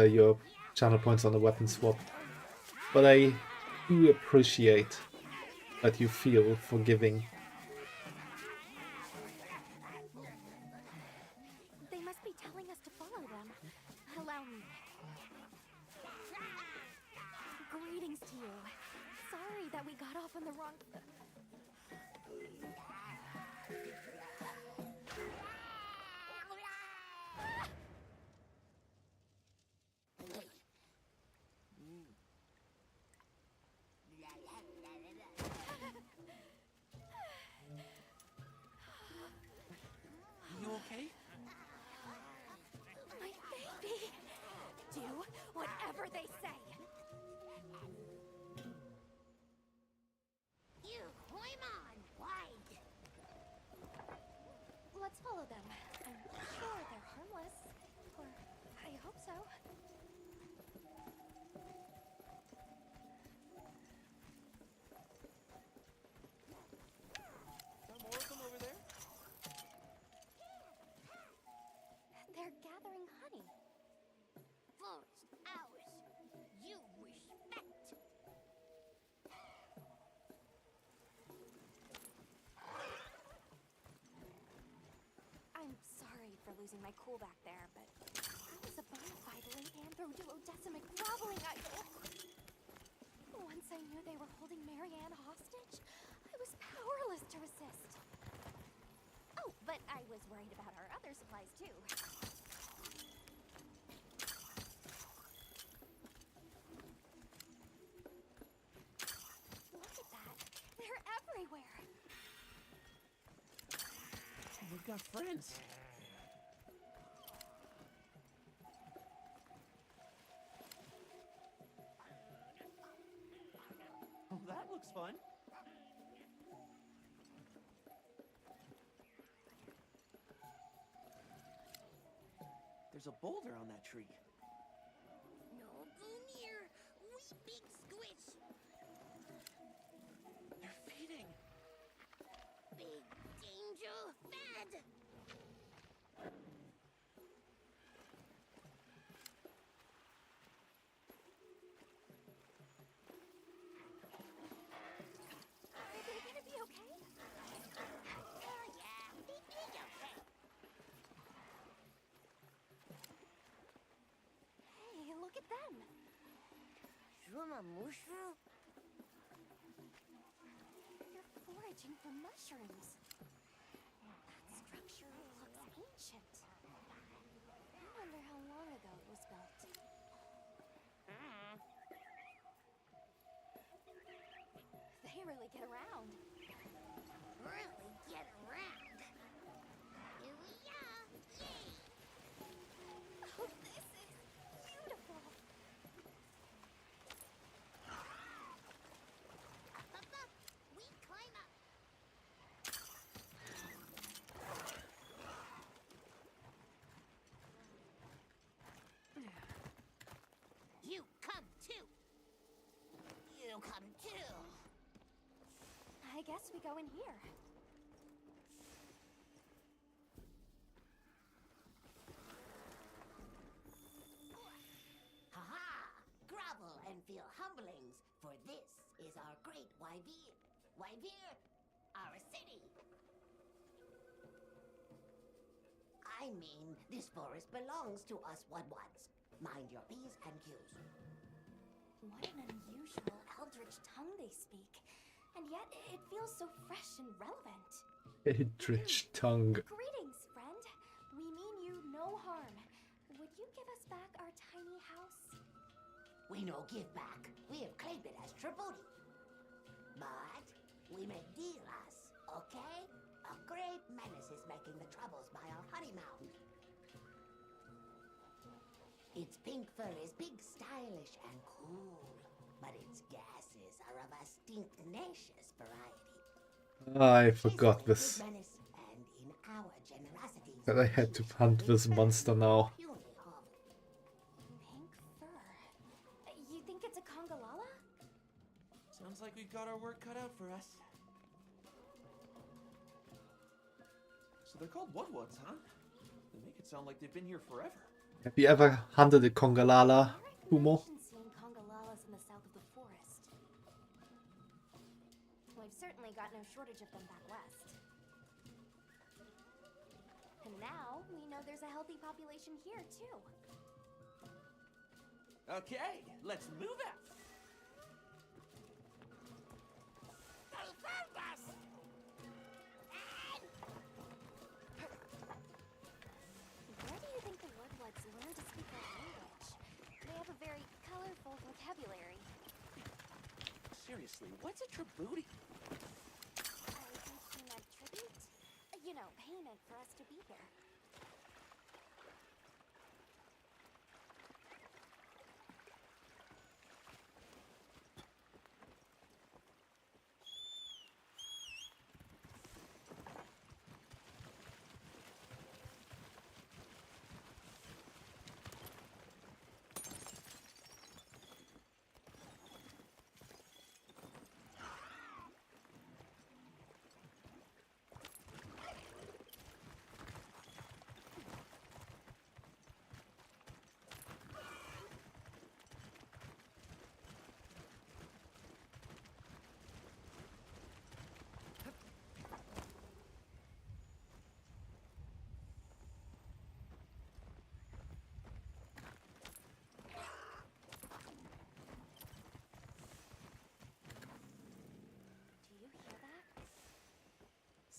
Speaker 1: your channel points on a weapon swap. But I do appreciate that you feel forgiving.
Speaker 2: They must be telling us to follow them. Allow me. Greetings to you. Sorry that we got off on the wrong...
Speaker 18: You okay?
Speaker 2: My baby! Do whatever they say!
Speaker 19: You climb on, wide.
Speaker 2: Let's follow them. I'm sure they're harmless. Or I hope so.
Speaker 18: Some more of them over there?
Speaker 2: They're gathering honey.
Speaker 19: Forest, ours. You respect.
Speaker 2: I'm sorry for losing my cool back there, but I was a bona fide late anthro-duodecimic groveling idol. Once I knew they were holding Marianne hostage, I was powerless to resist. Oh, but I was worried about our other supplies too. Look at that. They're everywhere.
Speaker 18: We've got friends. Oh, that looks fun. There's a boulder on that tree.
Speaker 19: No go near. We big squish.
Speaker 18: They're feeding.
Speaker 19: Big danger. Bad.
Speaker 2: Are they gonna be okay?
Speaker 19: Oh yeah, big okay.
Speaker 2: Hey, look at them.
Speaker 19: Shuma mushroom?
Speaker 2: They're foraging for mushrooms. That structure looks ancient. I wonder how long ago it was built. They really get around.
Speaker 19: Really get around. Here we are. Yay!
Speaker 2: Oh, this is beautiful.
Speaker 19: Up, up. We climb up. You come too. You come too.
Speaker 2: I guess we go in here.
Speaker 19: Ha-ha! Grovel and feel humblings, for this is our great Wyvere. Wyvere, our city. I mean, this forest belongs to us one-ones. Mind your P's and Q's.
Speaker 2: What an unusual eldritch tongue they speak. And yet, it feels so fresh and relevant.
Speaker 1: Eldritch tongue.
Speaker 2: Greetings, friend. We mean you no harm. Would you give us back our tiny house?
Speaker 19: We no give back. We have claimed it as tribute. But we make dealers, okay? A great menace is making the troubles by our honey mound. Its pink fur is big, stylish, and cool. But its gases are of a stinknacious variety.
Speaker 1: I forgot this.
Speaker 19: Menace, and in our generosity,
Speaker 1: That I had to hunt this monster now.
Speaker 18: So they're called Woodwoods, huh? They make it sound like they've been here forever.
Speaker 1: Have you ever hunted a Congalala, Humo?
Speaker 2: Seeing Congolalas in the south of the forest. We've certainly got no shortage of them back west. And now we know there's a healthy population here too.
Speaker 18: Okay, let's move out.
Speaker 4: They found us!
Speaker 2: Where do you think the Woodwoods learned to speak their language? They have a very colorful vocabulary.
Speaker 18: Seriously, what's a tribute?
Speaker 2: I think he meant tribute? You know, payment for us to be here.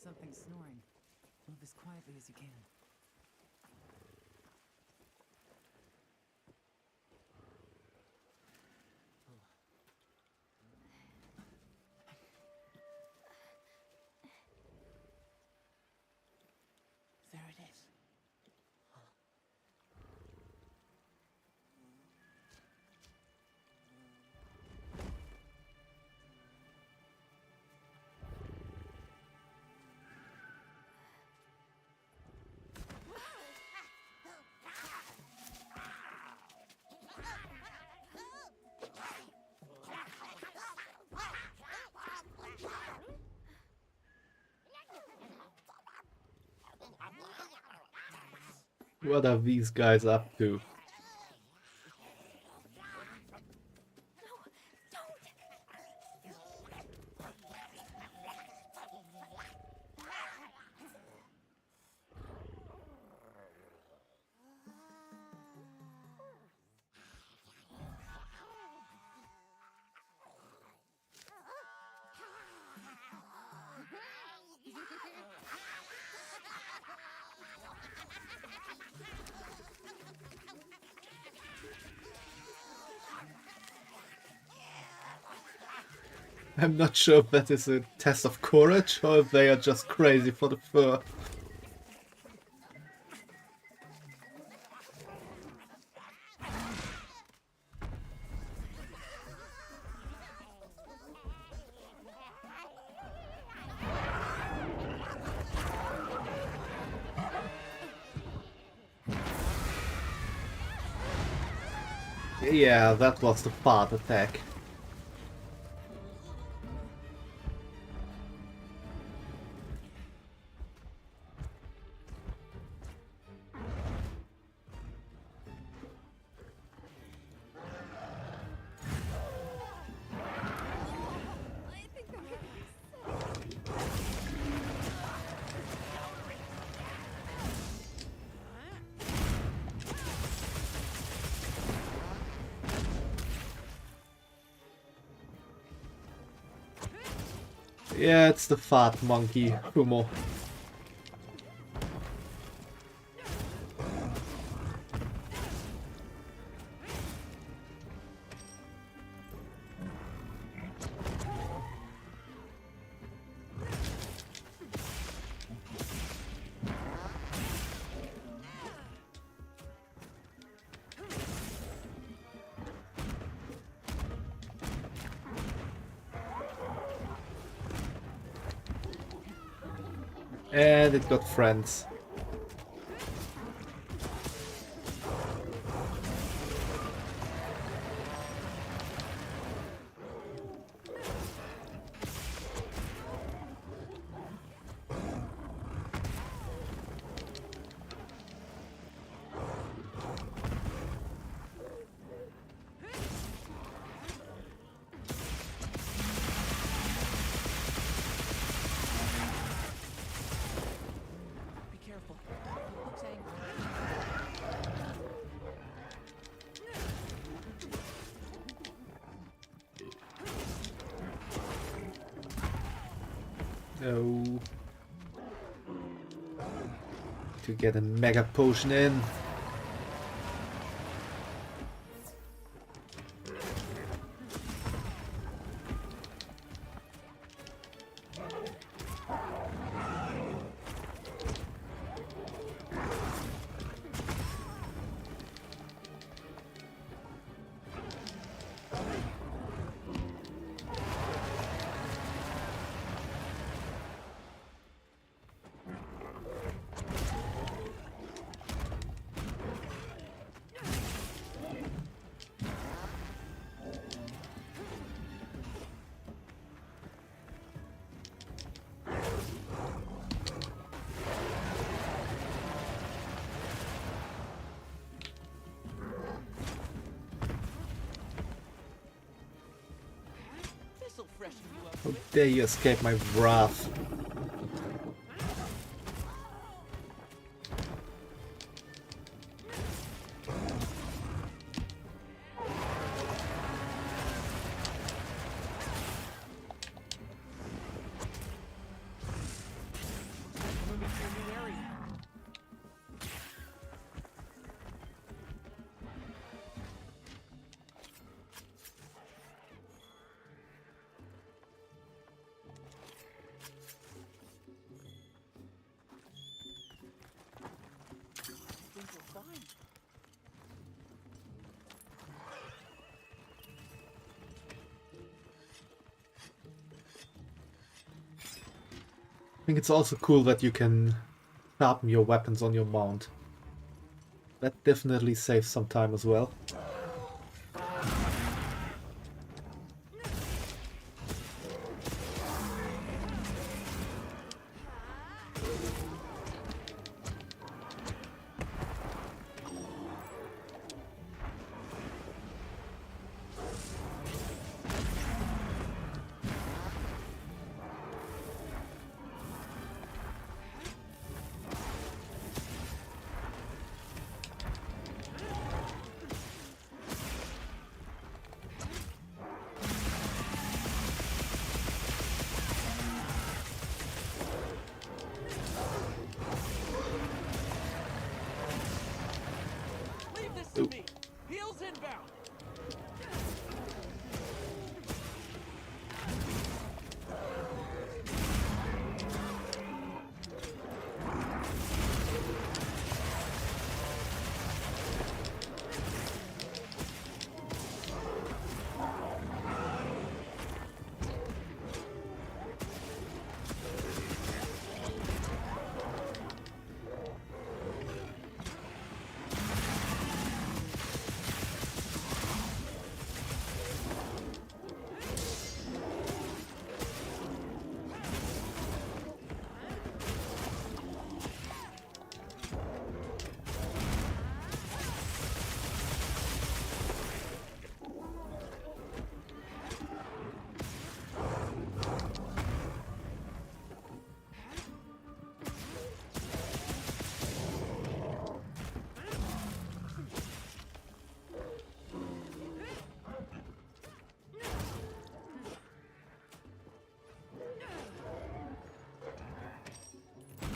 Speaker 10: Something snoring. Move as quietly as you can.
Speaker 14: There it is.
Speaker 1: What are these guys up to? I'm not sure if that is a test of courage or if they are just crazy for the fur. Yeah, that was the fart attack. Yeah, it's the fat monkey, Humo. And it got friends. No. To get a mega potion in.
Speaker 18: This'll freshen you up.
Speaker 1: How dare you escape my wrath?
Speaker 18: Moving to a new area. Things are fine.
Speaker 1: I think it's also cool that you can sharpen your weapons on your mount. That definitely saves some time as well.
Speaker 18: Leave this to me. Heels inbound.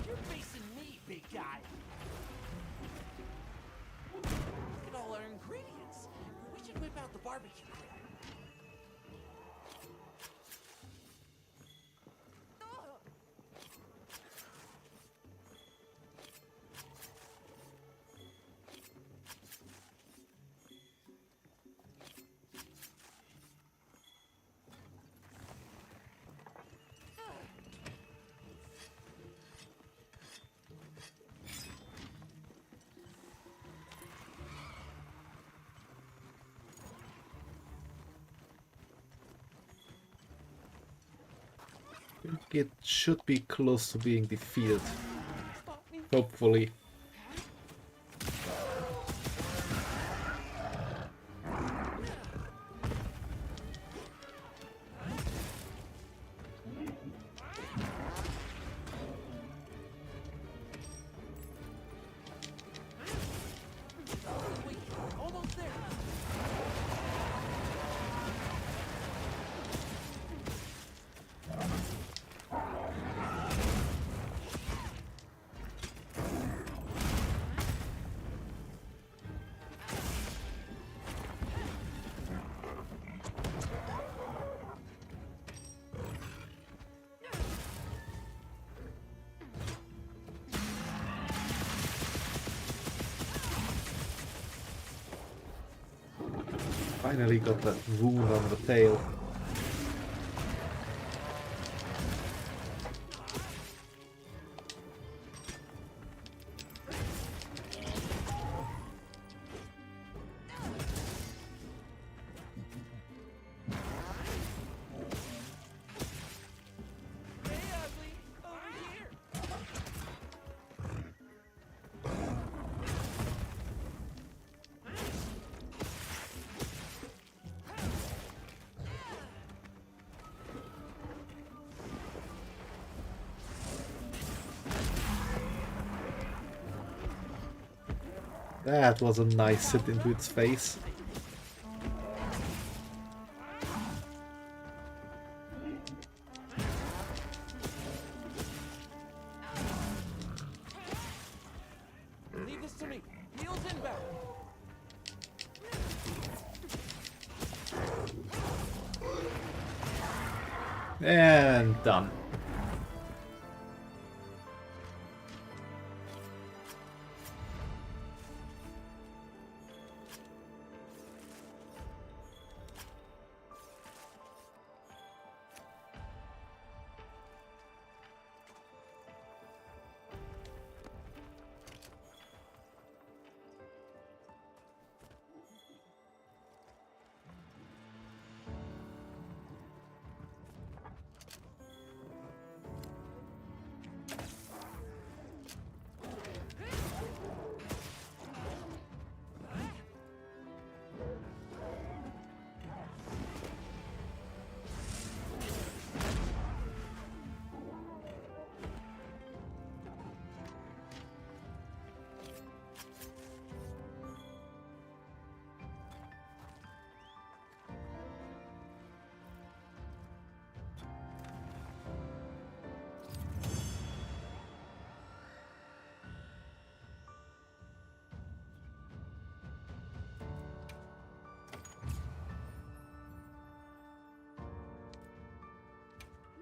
Speaker 18: You're facing me, big guy. Look at all our ingredients. We should whip out the barbecue grill.
Speaker 1: It should be close to being defeated. Hopefully.
Speaker 18: Almost there.
Speaker 1: Finally got that wound on the tail. That was a nice hit into its face.
Speaker 18: Leave this to me. Heels inbound.
Speaker 1: And done.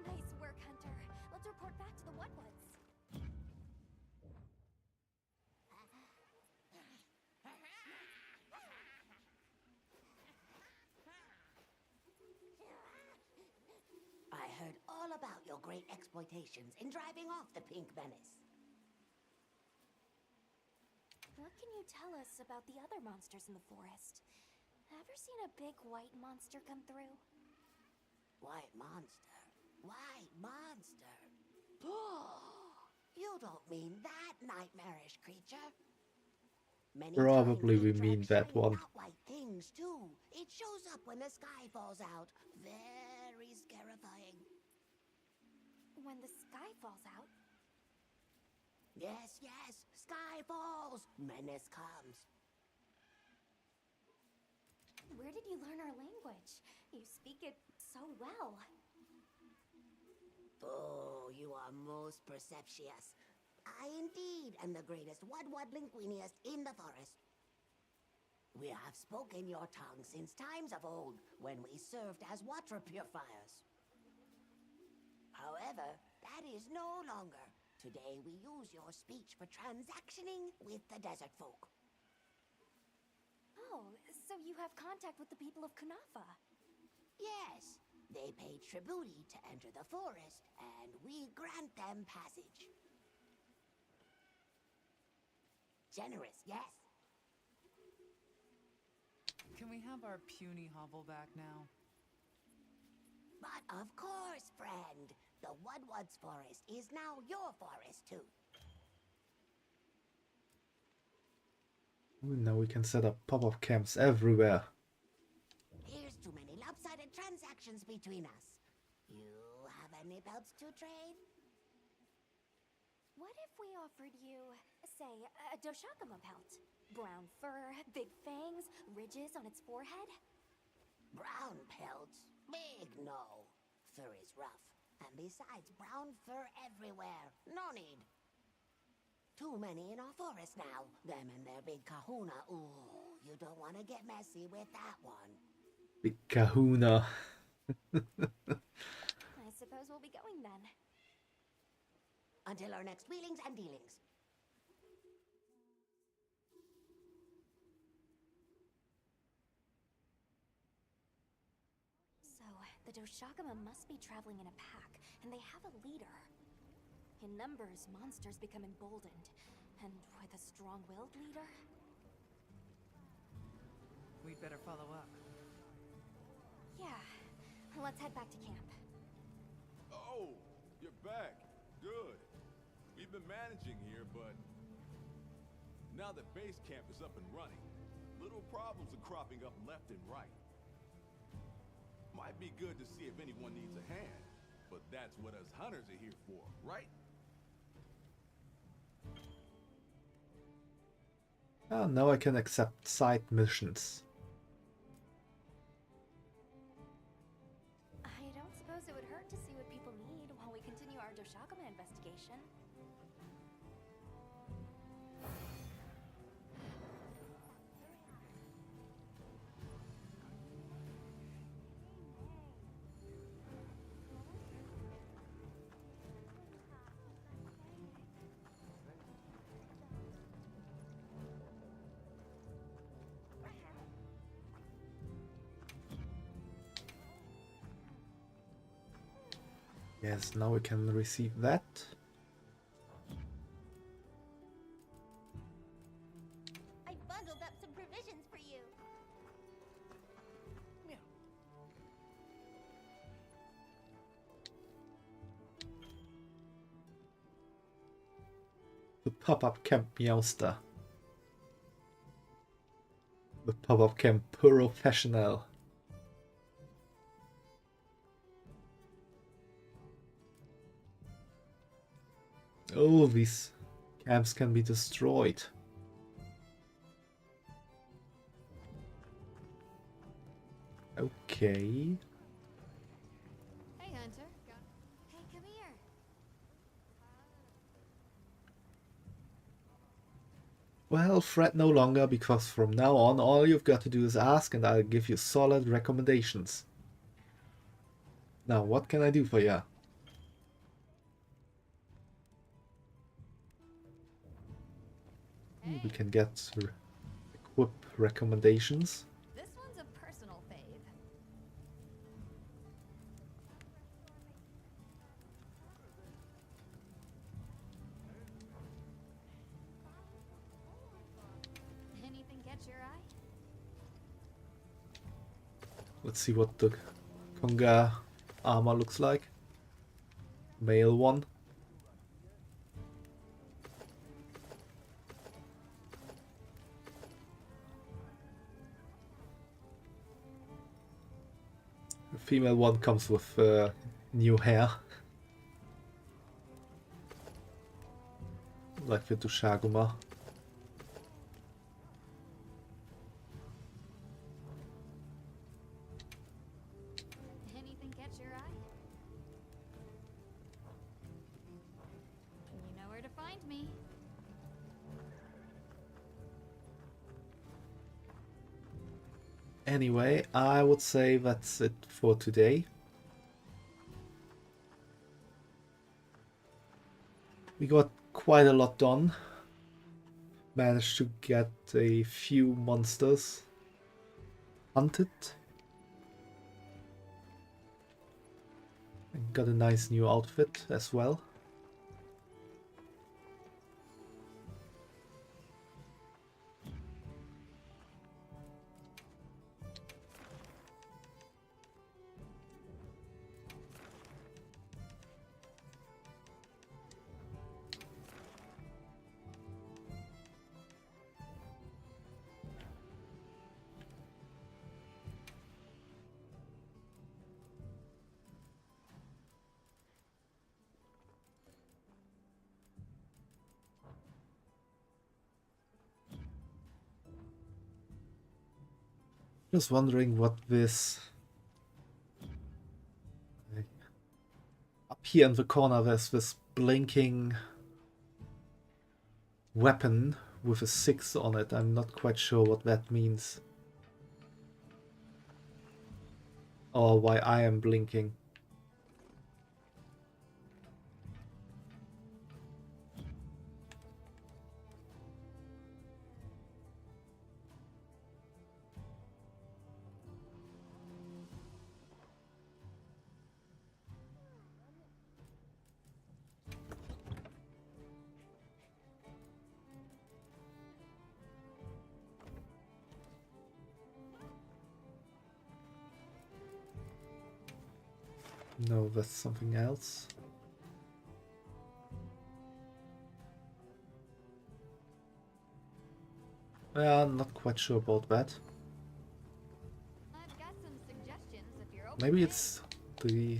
Speaker 2: Nice work, Hunter. Let's report back to the Wudwoods.
Speaker 19: I heard all about your great exploitations in driving off the Pink Menace.
Speaker 2: What can you tell us about the other monsters in the forest? Ever seen a big white monster come through?
Speaker 19: White monster? White monster? You don't mean that nightmarish creature? Many
Speaker 1: Probably
Speaker 19: times
Speaker 1: we
Speaker 19: it
Speaker 1: mean
Speaker 19: drags
Speaker 1: that
Speaker 19: shiny
Speaker 1: one.
Speaker 19: dot white things too. It shows up when the sky falls out. Very scarifying.
Speaker 2: When the sky falls out?
Speaker 19: Yes, yes. Sky falls. Menace comes.
Speaker 2: Where did you learn our language? You speak it so well.
Speaker 19: Oh, you are most perceptious. I indeed am the greatest Wudwud linguiniest in the forest. We have spoken your tongue since times of old, when we served as water purifiers. However, that is no longer. Today we use your speech for transactioning with the desert folk.
Speaker 2: Oh, so you have contact with the people of Kunafa?
Speaker 19: Yes, they pay tribute to enter the forest, and we grant them passage. Generous, yes?
Speaker 10: Can we have our puny hovel back now?
Speaker 19: But of course, friend. The Wudwud's forest is now your forest, too.
Speaker 1: Ooh, now we can set up pop-up camps everywhere.
Speaker 19: Here's too many lopsided transactions between us. You have any pelts to trade?
Speaker 2: What if we offered you, say, a Doshakama pelt? Brown fur, big fangs, ridges on its forehead?
Speaker 19: Brown pelts? Big no. Fur is rough. And besides, brown fur everywhere. No need. Too many in our forest now. Them and their big kahuna. Ooh, you don't want to get messy with that one.
Speaker 1: Big kahuna.
Speaker 2: I suppose we'll be going then.
Speaker 19: Until our next wheelings and dealings.
Speaker 2: The Doshagama must be traveling in a pack, and they have a leader. In numbers, monsters become emboldened, and with a strong-willed leader...
Speaker 10: We'd better follow up.
Speaker 2: Yeah, let's head back to camp.
Speaker 3: Oh, you're back. Good. We've been managing here, but now that base camp is up and running, little problems are cropping up left and right. Might be good to see if anyone needs a hand, but that's what us hunters are here for, right?
Speaker 1: Ah, now I can accept side missions.
Speaker 2: I don't suppose it would hurt to see what people need while we continue our Doshagama investigation.
Speaker 1: Yes, now we can receive that.
Speaker 2: I bundled up some provisions for you.
Speaker 1: The pop-up camp Meowster. The pop-up camp Professional. Oh, these camps can be destroyed. Okay.
Speaker 7: Hey, Hunter. Hey, come here.
Speaker 1: Well, fret no longer, because from now on all you've got to do is ask and I'll give you solid recommendations. Now, what can I do for you? We can get equip recommendations.
Speaker 7: This one's a personal fave. Anything catch your eye?
Speaker 1: Let's see what the Konga armor looks like. Male one. The female one comes with new hair. Like the Doshaguma.
Speaker 7: Anything catch your eye? You know where to find me.
Speaker 1: Anyway, I would say that's it for today. We got quite a lot done. Managed to get a few monsters hunted. And got a nice new outfit as well. Just wondering what this... Up here in the corner there's this blinking weapon with a 6 on it. I'm not quite sure what that means. Or why I am blinking. No, that's something else. I'm not quite sure about that.
Speaker 7: I've got some suggestions if you're open.
Speaker 1: Maybe it's the...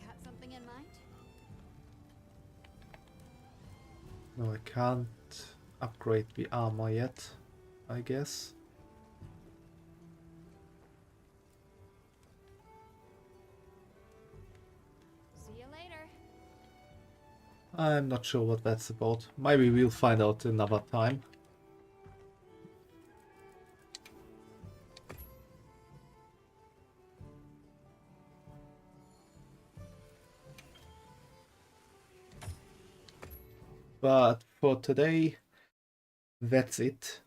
Speaker 7: Got something in mind?
Speaker 1: No, I can't upgrade the armor yet, I guess.
Speaker 7: See you later.
Speaker 1: I'm not sure what that's about. Maybe we'll find out another time. But for today, that's it.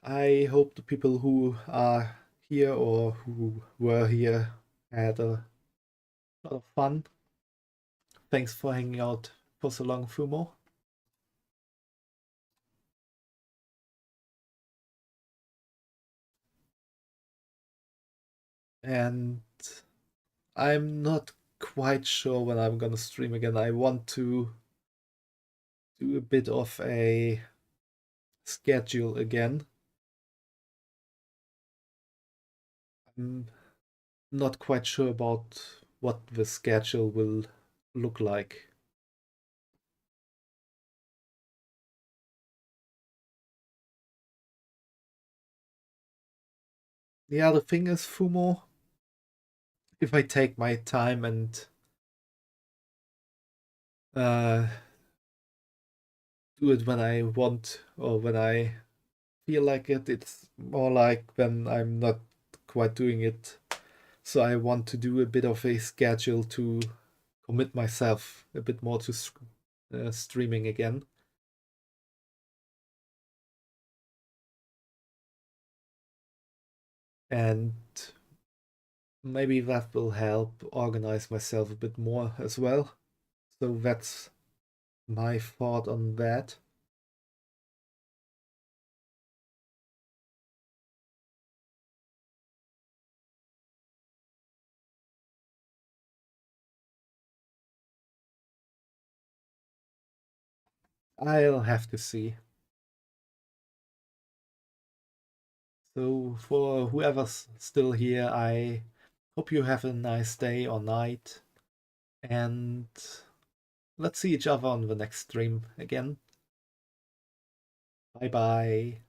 Speaker 1: I hope the people who are here or who were here had a lot of fun. Thanks for hanging out for so long, Fumo. And I'm not quite sure when I'm gonna stream again. I want to do a bit of a schedule again. I'm not quite sure about what the schedule will look like. The other thing is, Fumo, if I take my time and do it when I want or when I feel like it, it's more like when I'm not quite doing it. So I want to do a bit of a schedule to commit myself a bit more to streaming again. And maybe that will help organize myself a bit more as well. So that's my thought on that. I'll have to see. So for whoever's still here, I hope you have a nice day or night. And let's see each other on the next stream again. Bye bye.